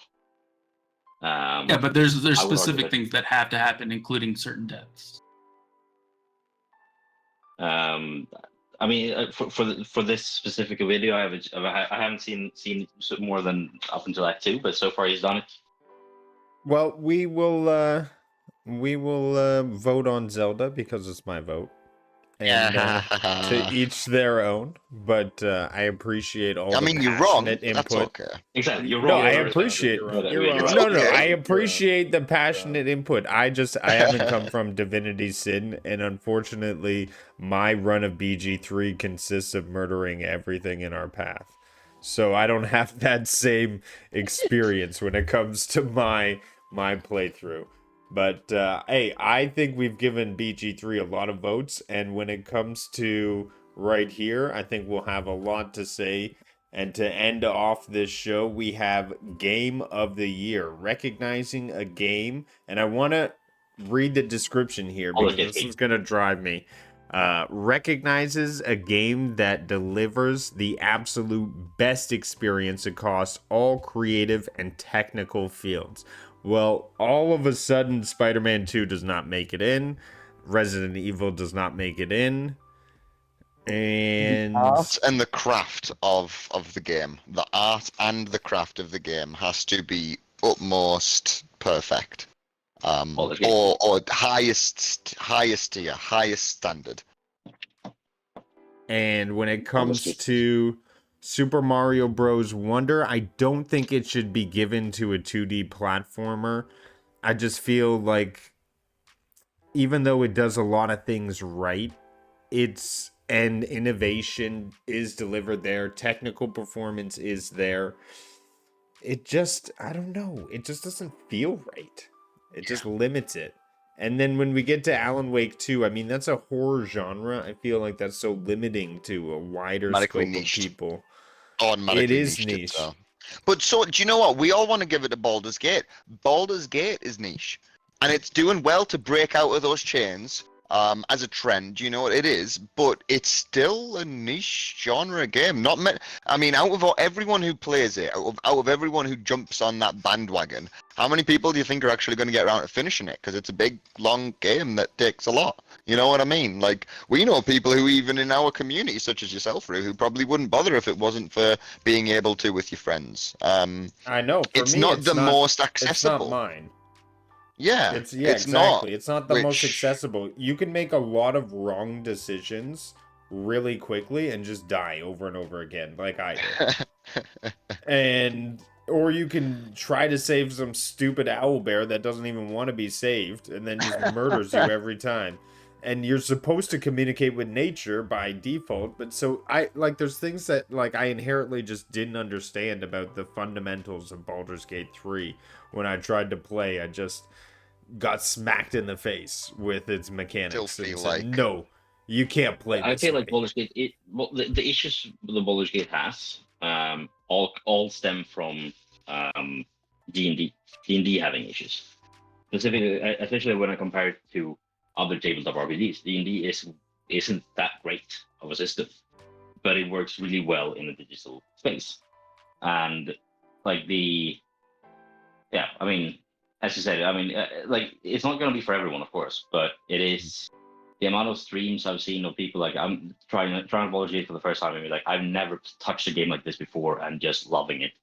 Yeah, but there's specific things that have to happen, including certain deaths. I mean, for this specific video, I haven't seen more than up until Act 2, but so far he's done it. Well, we will vote on Zelda because it's my vote, and to each their own. But I appreciate all. You're wrong. Input. That's okay. Exactly, you're wrong. No, I appreciate. I appreciate the passionate input. I haven't come from Divinity Sin, and unfortunately, my run of BG3 consists of murdering everything in our path. So I don't have that same experience when it comes to my playthrough. But hey, I think we've given BG3 a lot of votes, and when it comes to right here, I think we'll have a lot to say. And to end off this show, we have Game of the Year, recognizing a game. And I want to read the description here because this is going to drive me. Recognizes a game that delivers the absolute best experience across all creative and technical fields. Well, all of a sudden, Spider-Man 2 does not make it in. Resident Evil does not make it in. And the art and the craft of the game. The art and the craft of the game has to be utmost perfect. Or highest tier, highest standard. And when it comes to Super Mario Bros. Wonder, I don't think it should be given to a 2D platformer. I just feel like even though it does a lot of things right, and innovation is delivered there, technical performance is there. I don't know, it just doesn't feel right. It just limits it. And then when we get to Alan Wake 2, I mean, that's a horror genre. I feel like that's so limiting to a wider scope of people. Automatically it is niched niche. So. But so, do you know what? We all want to give it to Baldur's Gate. Baldur's Gate is niche. And it's doing well to break out of those chains as a trend. You know what it is? But it's still a niche genre game. I mean, out of everyone who plays it, out of everyone who jumps on that bandwagon, how many people do you think are actually going to get around to finishing it? Because it's a big, long game that takes a lot. You know what I mean? Like, we know people who even in our community, such as yourself, Rue, who probably wouldn't bother if it wasn't for being able to with your friends. I know. For it's me, not the most accessible. It's not mine. Yeah, it's exactly. It's not the most accessible. You can make a lot of wrong decisions really quickly and just die over and over again, like I did. Or you can try to save some stupid owlbear that doesn't even want to be saved, and then just murders you every time. And you're supposed to communicate with nature by default, but so there's things that I inherently just didn't understand about the fundamentals of Baldur's Gate 3 when I tried to play. I just got smacked in the face with its mechanics and said, no, you can't play this. I feel like Baldur's Gate, the issues the Baldur's Gate has all stem from D&D having issues. Specifically, especially when I compare it to other tabletop RPGs, D&D isn't that great of a system, but it works really well in a digital space. And I mean, as you said, I mean, it's not going to be for everyone, of course, but it is. The amount of streams I've seen of people I'm trying Baldur's Gate for the first time, and I've never touched a game like this before, and just loving it.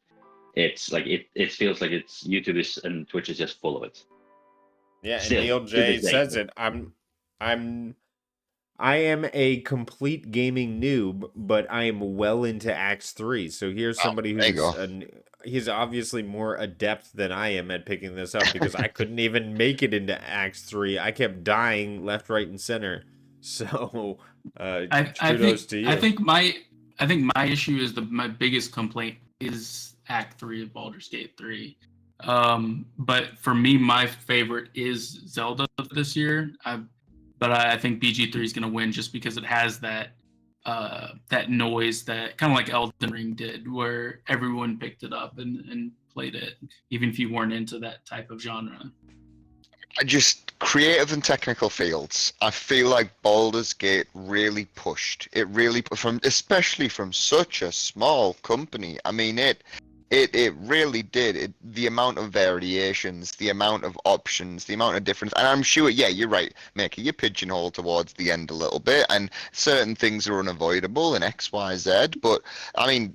It's it feels like it's YouTube and Twitch is just full of it. Yeah, and Neil J says it. I am a complete gaming noob, but I am well into Acts 3. So here's somebody he's obviously more adept than I am at picking this up, because I couldn't even make it into Acts 3. I kept dying left, right, and center. So kudos to you. I think my issue is my biggest complaint is Act 3 of Baldur's Gate 3. But for me, my favorite is Zelda this year. But I think BG3 is going to win just because it has that noise that kind of like Elden Ring did, where everyone picked it up and played it, even if you weren't into that type of genre. Creative and technical fields. I feel like Baldur's Gate really pushed. It really, especially from such a small company. I mean, it really did. The amount of variations, the amount of options, the amount of difference. And I'm sure, yeah, you're right, Mickey, you pigeonhole towards the end a little bit, and certain things are unavoidable in X, Y, Z. But, I mean,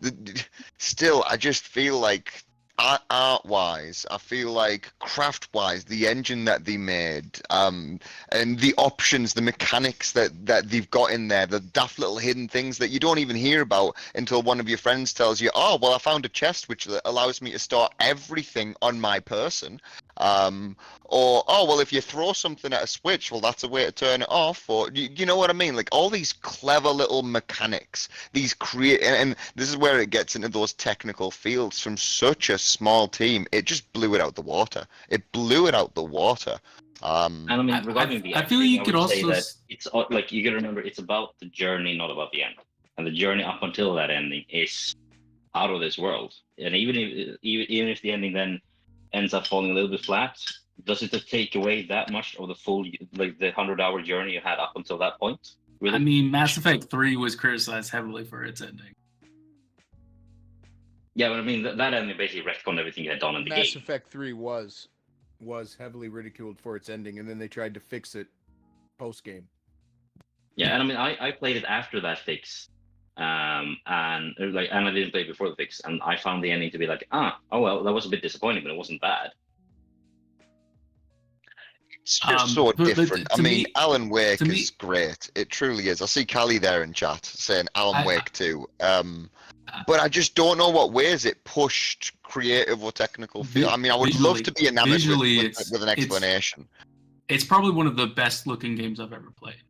still, I just feel like art-wise, I feel like craft-wise, the engine that they made, and the options, the mechanics that they've got in there, the daft little hidden things that you don't even hear about until one of your friends tells you, oh, well, I found a chest which allows me to store everything on my person. Or, oh, well, if you throw something at a switch, well, that's a way to turn it off. Or, you know what I mean? Like, all these clever little mechanics, and this is where it gets into those technical fields from such a small team. It just blew it out the water. And I mean, regarding I feel you could also say that it's like, you gotta remember, it's about the journey, not about the end. And the journey up until that ending is out of this world. And even if the ending then ends up falling a little bit flat, does it take away that much of the full, like, the 100-hour journey you had up until that point? Really? I mean, Mass Effect 3 was criticized heavily for its ending. Yeah, but I mean, that ending basically retconned everything you had done in the game. Mass Effect 3 was heavily ridiculed for its ending, and then they tried to fix it post-game. Yeah, and I mean, I played it after that fix, and I didn't play it before the fix, and I found the ending to be like, oh well, that was a bit disappointing, but it wasn't bad. It's just so different. I mean, Alan Wake is great. It truly is. I see Callie there in chat saying Alan Wake too. But I just don't know what ways it pushed creative or technical feel. I mean, I would love to be enamored with an explanation. It's probably one of the best looking games I've ever played.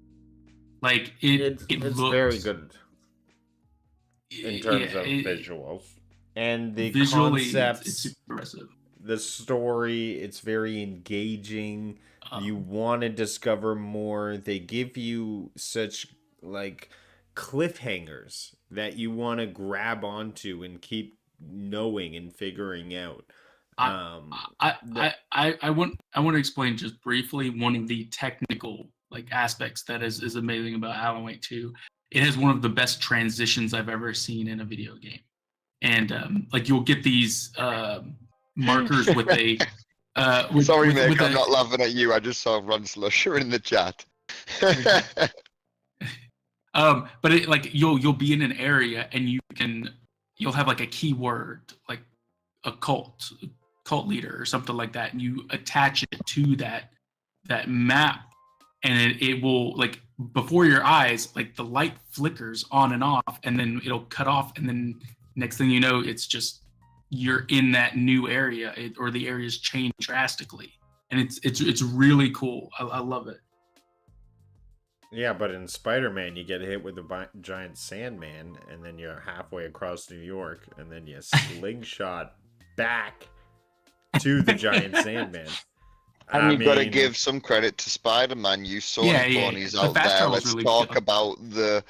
Like, it's looks very good in terms of visuals. And the concept, it's super impressive. the story. It's very engaging. You want to discover more. They give you such like cliffhangers that you want to grab onto and keep knowing and figuring out. I want to explain just briefly one of the technical like aspects that is amazing about Alan Wake 2. It has one of the best transitions I've ever seen in a video game. And like you'll get these markers with a Sorry, with, Mick, with I'm not laughing at you. I just saw Ron Slusher in the chat. But it, like you'll be in an area and you'll have like a keyword like a cult leader or something like that, and you attach it to that map, and it will like before your eyes like the light flickers on and off, and then it'll cut off, and then next thing you know it's just you're in that new area, or the area's changed drastically, and it's really cool. I love it. Yeah, but in Spider-Man, you get hit with a giant Sandman, and then you're halfway across New York, and then you slingshot back to the giant Sandman. And you've got to give some credit to Spider-Man. You Sony ponies out there. Let's really talk about the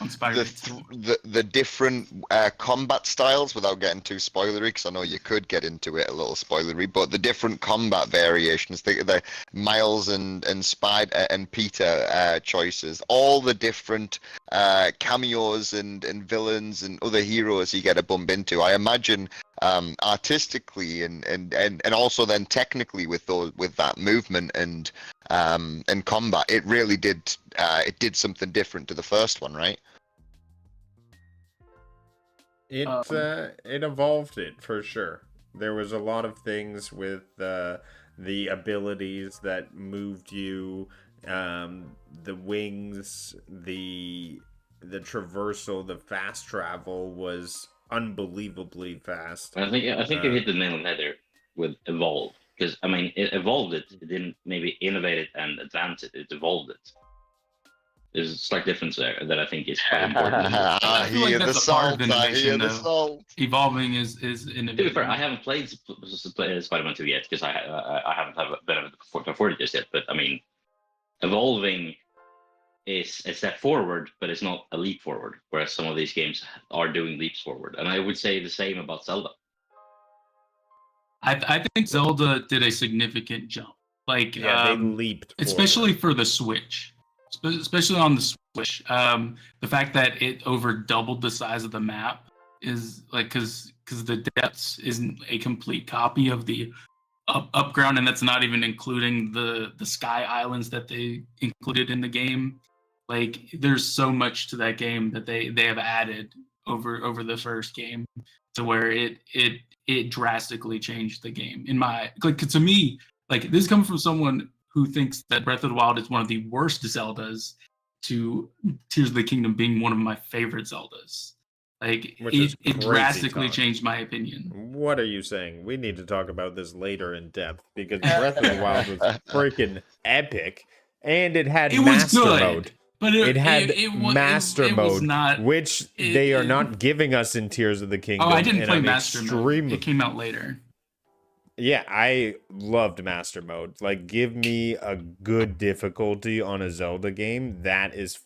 different combat styles without getting too spoilery, because I know you could get into it a little spoilery. But the different combat variations, the Miles and Spider and Peter choices, all the different cameos and villains and other heroes you get to bump into. I imagine artistically and also then technically with that movement and combat, it really did something different to the first one, right? It evolved it for sure. There was a lot of things with the abilities that moved you, the wings, the traversal, the fast travel was unbelievably fast. I think you hit the nail on the head there with evolve, because I mean it evolved it. It didn't maybe innovate it and advance it. It evolved it. There's a slight difference there that I think is quite important. I feel like that's a part of innovation, though. Evolving is innovative. To be fair, I haven't played Spider-Man 2 yet, because I haven't been able to afford it just yet. But I mean, evolving is a step forward, but it's not a leap forward, whereas some of these games are doing leaps forward. And I would say the same about Zelda. I think Zelda did a significant jump. Like, they leaped forward. Especially for the Switch. Especially on the Switch. The fact that it over doubled the size of the map is like, because the depths isn't a complete copy of the upground, and that's not even including the sky islands that they included in the game. Like, there's so much to that game that they have added over the first game, to where it drastically changed the game. To me, like, this comes from someone who thinks that Breath of the Wild is one of the worst Zeldas, to Tears of the Kingdom being one of my favorite Zeldas. Like, it drastically changed my opinion. What are you saying? We need to talk about this later in depth, because Breath of the Wild was freaking epic, and it had master mode. But it had master mode, which they are not giving us in Tears of the Kingdom. Oh, I didn't play master mode. It came out later. Yeah, I loved master mode. Like, give me a good difficulty on a Zelda game. That is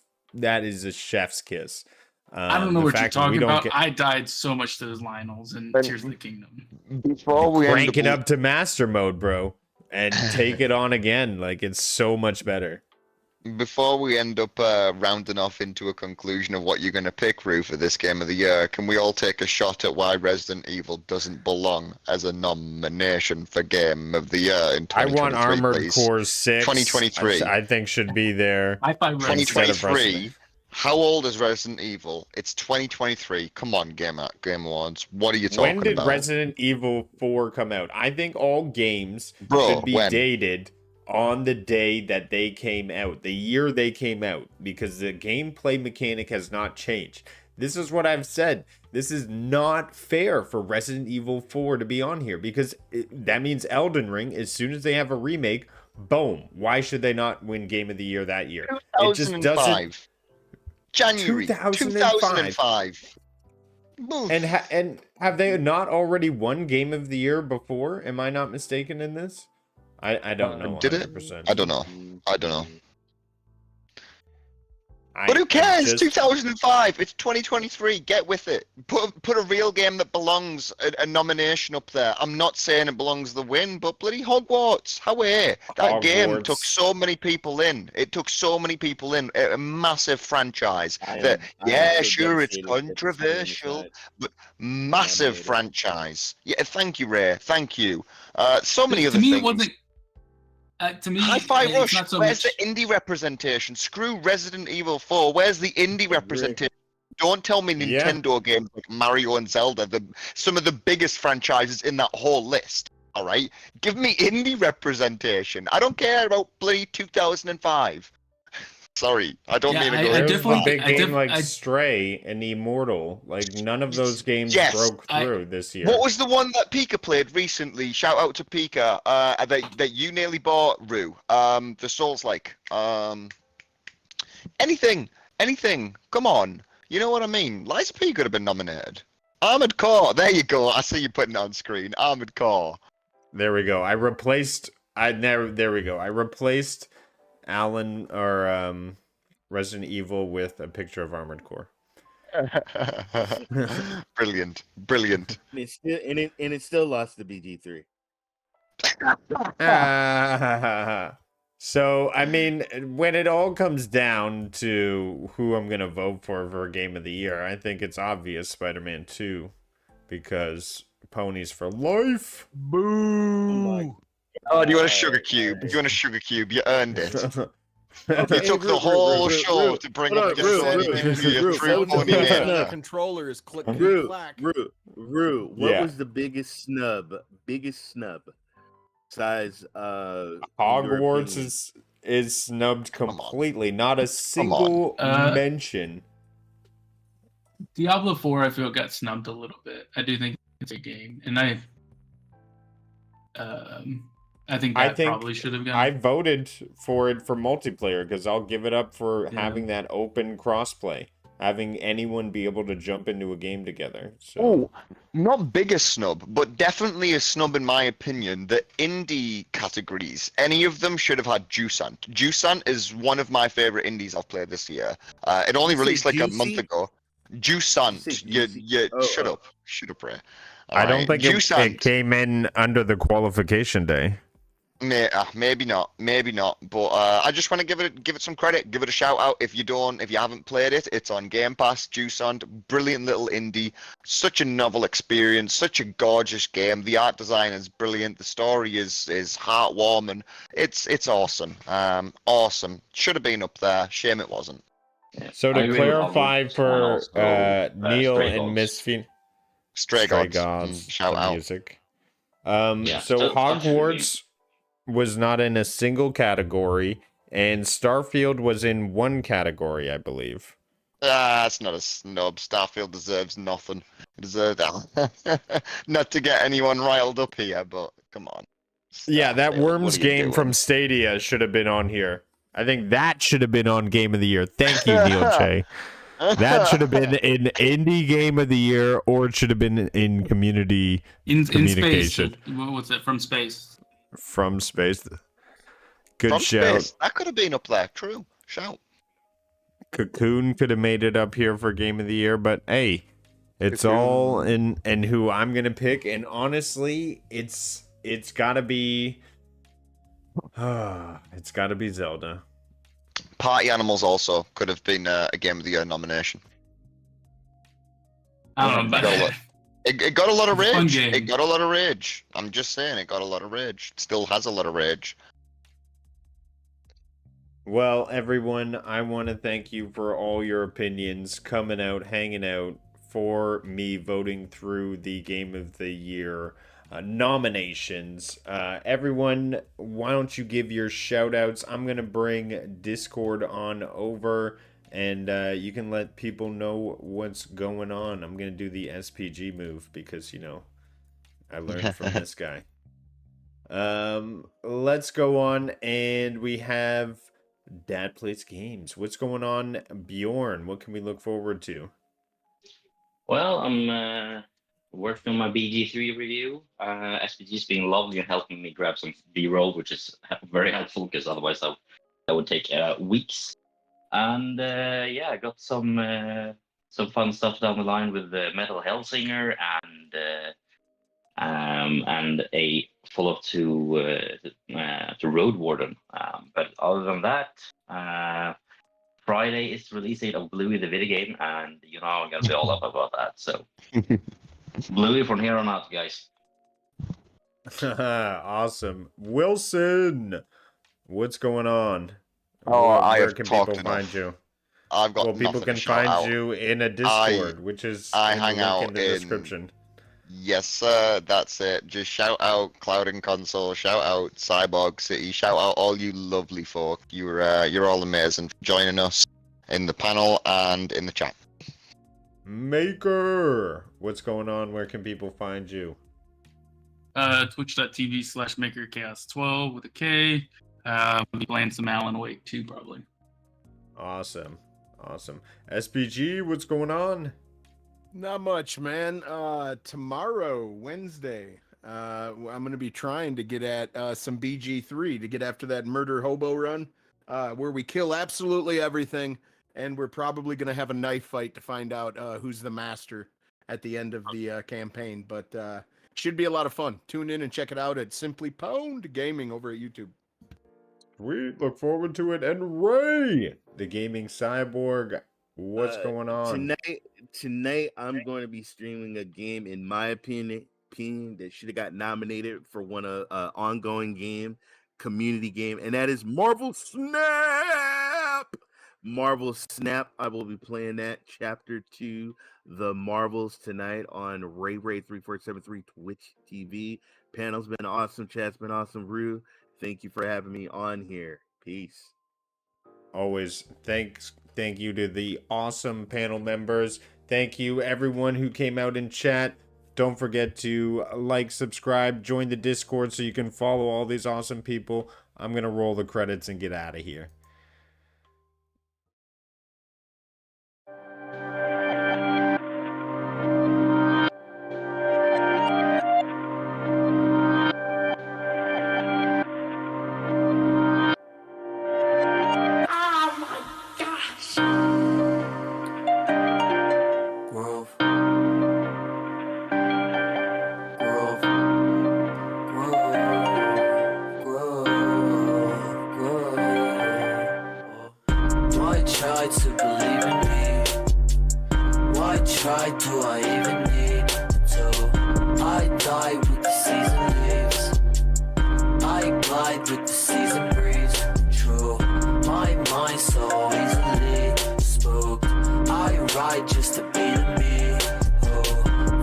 a chef's kiss. I don't know what you're talking about. I died so much to those Lionels in Tears of the Kingdom. Before we crank it up to master mode, bro, and take it on again. Like, it's so much better. Before we end up rounding off into a conclusion of what you're going to pick, Rue, for this game of the year, can we all take a shot at why Resident Evil doesn't belong as a nomination for Game of the Year in 2023? I want Armored Core 6. 2023. I think should be there. 2023. How old is Resident Evil? It's 2023. Come on, Game Awards. What are you talking about? When did Resident Evil 4 come out? I think all games should be dated on the day that they came out, the year they came out, because the gameplay mechanic has not changed. This is what I've said. This is not fair for Resident Evil 4 to be on here, because that means Elden Ring, as soon as they have a remake, boom. Why should they not win Game of the Year that year? It just doesn't. January 2005. And have they not already won Game of the Year before? Am I not mistaken in this? I don't know Did it? 100%. I don't know. I don't know. I, But who cares? just... 2005. It's 2023. Get with it. Put a real game that belongs a nomination up there. I'm not saying it belongs the win, but bloody Hogwarts. How that game took so many people in. It took so many people in. A massive franchise. Sure, it's controversial, but massive franchise. Yeah, thank you, Ray. Thank you. So many other things. It wasn't. To me, Hi-Fi Rush, not so where's much... the indie representation? Screw Resident Evil 4, where's the indie representation? Don't tell me Nintendo games like Mario and Zelda, some of the biggest franchises in that whole list, alright? Give me indie representation. I don't care about bloody 2005. Sorry, I don't mean to go. There was a big game like Stray and Immortal. Like, none of those games broke through this year. What was the one that Pika played recently? Shout out to Pika. That you nearly bought, Rue. The Souls-like. Anything. Come on. You know what I mean? Liza P could have been nominated. Armored Core. There you go. I see you putting it on screen. Armored Core. There we go. There we go. I replaced Alan or Resident Evil with a picture of Armored Core. Brilliant. And it still lost to BG3. So, I mean, when it all comes down to who I'm going to vote for Game of the Year, I think it's obvious Spider-Man 2, because ponies for life. Boo! Oh, do you want a sugar cube? You earned it. It took the whole show to bring up the controller is click clack. Rue, what was the biggest snub? Size Hogwarts is snubbed completely. Not a single mention. Diablo 4, I feel, got snubbed a little bit. I do think it's a game, and I think probably should have gone. I voted for it for multiplayer because I'll give it up for having that open crossplay, having anyone be able to jump into a game together. So. Oh, not biggest snub, but definitely a snub in my opinion. The indie categories, any of them should have had Jusant. Jusant is one of my favorite indies I've played this year. It only released like a month ago. Jusant, shut up, Ray. I don't think it came in under the qualification day. Maybe not, but I just want to give it some credit, give it a shout out. If you haven't played it, it's on Game Pass. Jusant, brilliant little indie, such a novel experience, such a gorgeous game. The art design is brilliant, the story is heartwarming. It's awesome, awesome. Should have been up there. Shame it wasn't. So to clarify for Neil and Miss Stray Gods, shout out. Music. So Hogwarts was not in a single category, and Starfield was in one category, I believe. That's not a snub. Starfield deserves nothing. It deserves not to get anyone riled up here, but come on. Yeah, that Worms game from Stadia should have been on here. I think that should have been on Game of the Year. Thank you, Neil Che. That should have been in Indie Game of the Year, or it should have been in Community Communication. In space. What was it? From Space. From Space. Good From shout. Space. That could have been up there. True. Shout. Cocoon could have made it up here for Game of the Year, but hey, it's Cocoon. All in who I'm gonna pick, and honestly, it's gotta be it's gotta be Zelda. Party Animals also could have been a Game of the Year nomination. It got a lot of rage. It got a lot of rage. I'm just saying, it got a lot of rage. It still has a lot of rage. Well, everyone, I want to thank you for all your opinions, coming out, hanging out, for me voting through the Game of the Year nominations. Everyone, why don't you give your shout outs? I'm going to bring Discord on over, and you can let people know what's going on. I'm going to do the SPG move because, I learned from this guy. Let's go on, and we have Dad Plays Games. What's going on, Bjorn? What can we look forward to? Well, I'm working on my BG3 review. SPG's been lovely and helping me grab some B-roll, which is very helpful because otherwise that would take weeks. And yeah, I got some fun stuff down the line with the Metal Hellsinger and a follow-up to Road Warden. But other than that, Friday is the release date of Bluey the video game, and you know I'm gonna be all up about that. So Bluey from here on out, guys. Awesome, Wilson. What's going on? Where can people find you? I've got. Well, people can find you in a Discord, which is I hang out in the description. Yes, sir. That's it. Just shout out Cloud&Console, shout out Cyborg City, shout out all you lovely folk. You're all amazing for joining us in the panel and in the chat. Maker, what's going on? Where can people find you? Twitch.tv/MakerChaos12 with a K. I'll be playing some Alan Wake too, probably. Awesome. SPG, what's going on? Not much, man. Tomorrow, Wednesday, I'm going to be trying to get at some BG3 to get after that murder hobo run, where we kill absolutely everything, and we're probably going to have a knife fight to find out who's the master at the end of the campaign. But should be a lot of fun. Tune in and check it out at Simply Pwned Gaming over at YouTube. Sweet, look forward to it. And Ray, the gaming cyborg, what's going on? Tonight, I'm going to be streaming a game, in my opinion, that should have got nominated for one ongoing game, community game, and that is Marvel Snap. Marvel Snap. I will be playing that Chapter 2, The Marvels, tonight on Ray3473 Twitch TV. Panel's been awesome. Chat's been awesome. Rue, thank you for having me on here. Peace. Always thank you to the awesome panel members. Thank you everyone who came out in chat. Don't forget to like, subscribe, join the Discord so you can follow all these awesome people. I'm gonna roll the credits and get out of here. Just to be me,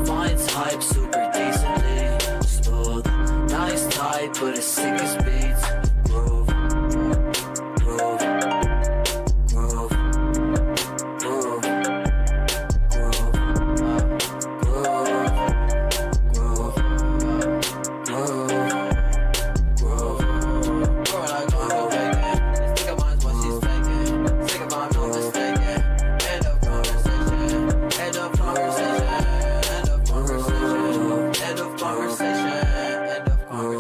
finds hype super decently smooth, nice type, but as sick as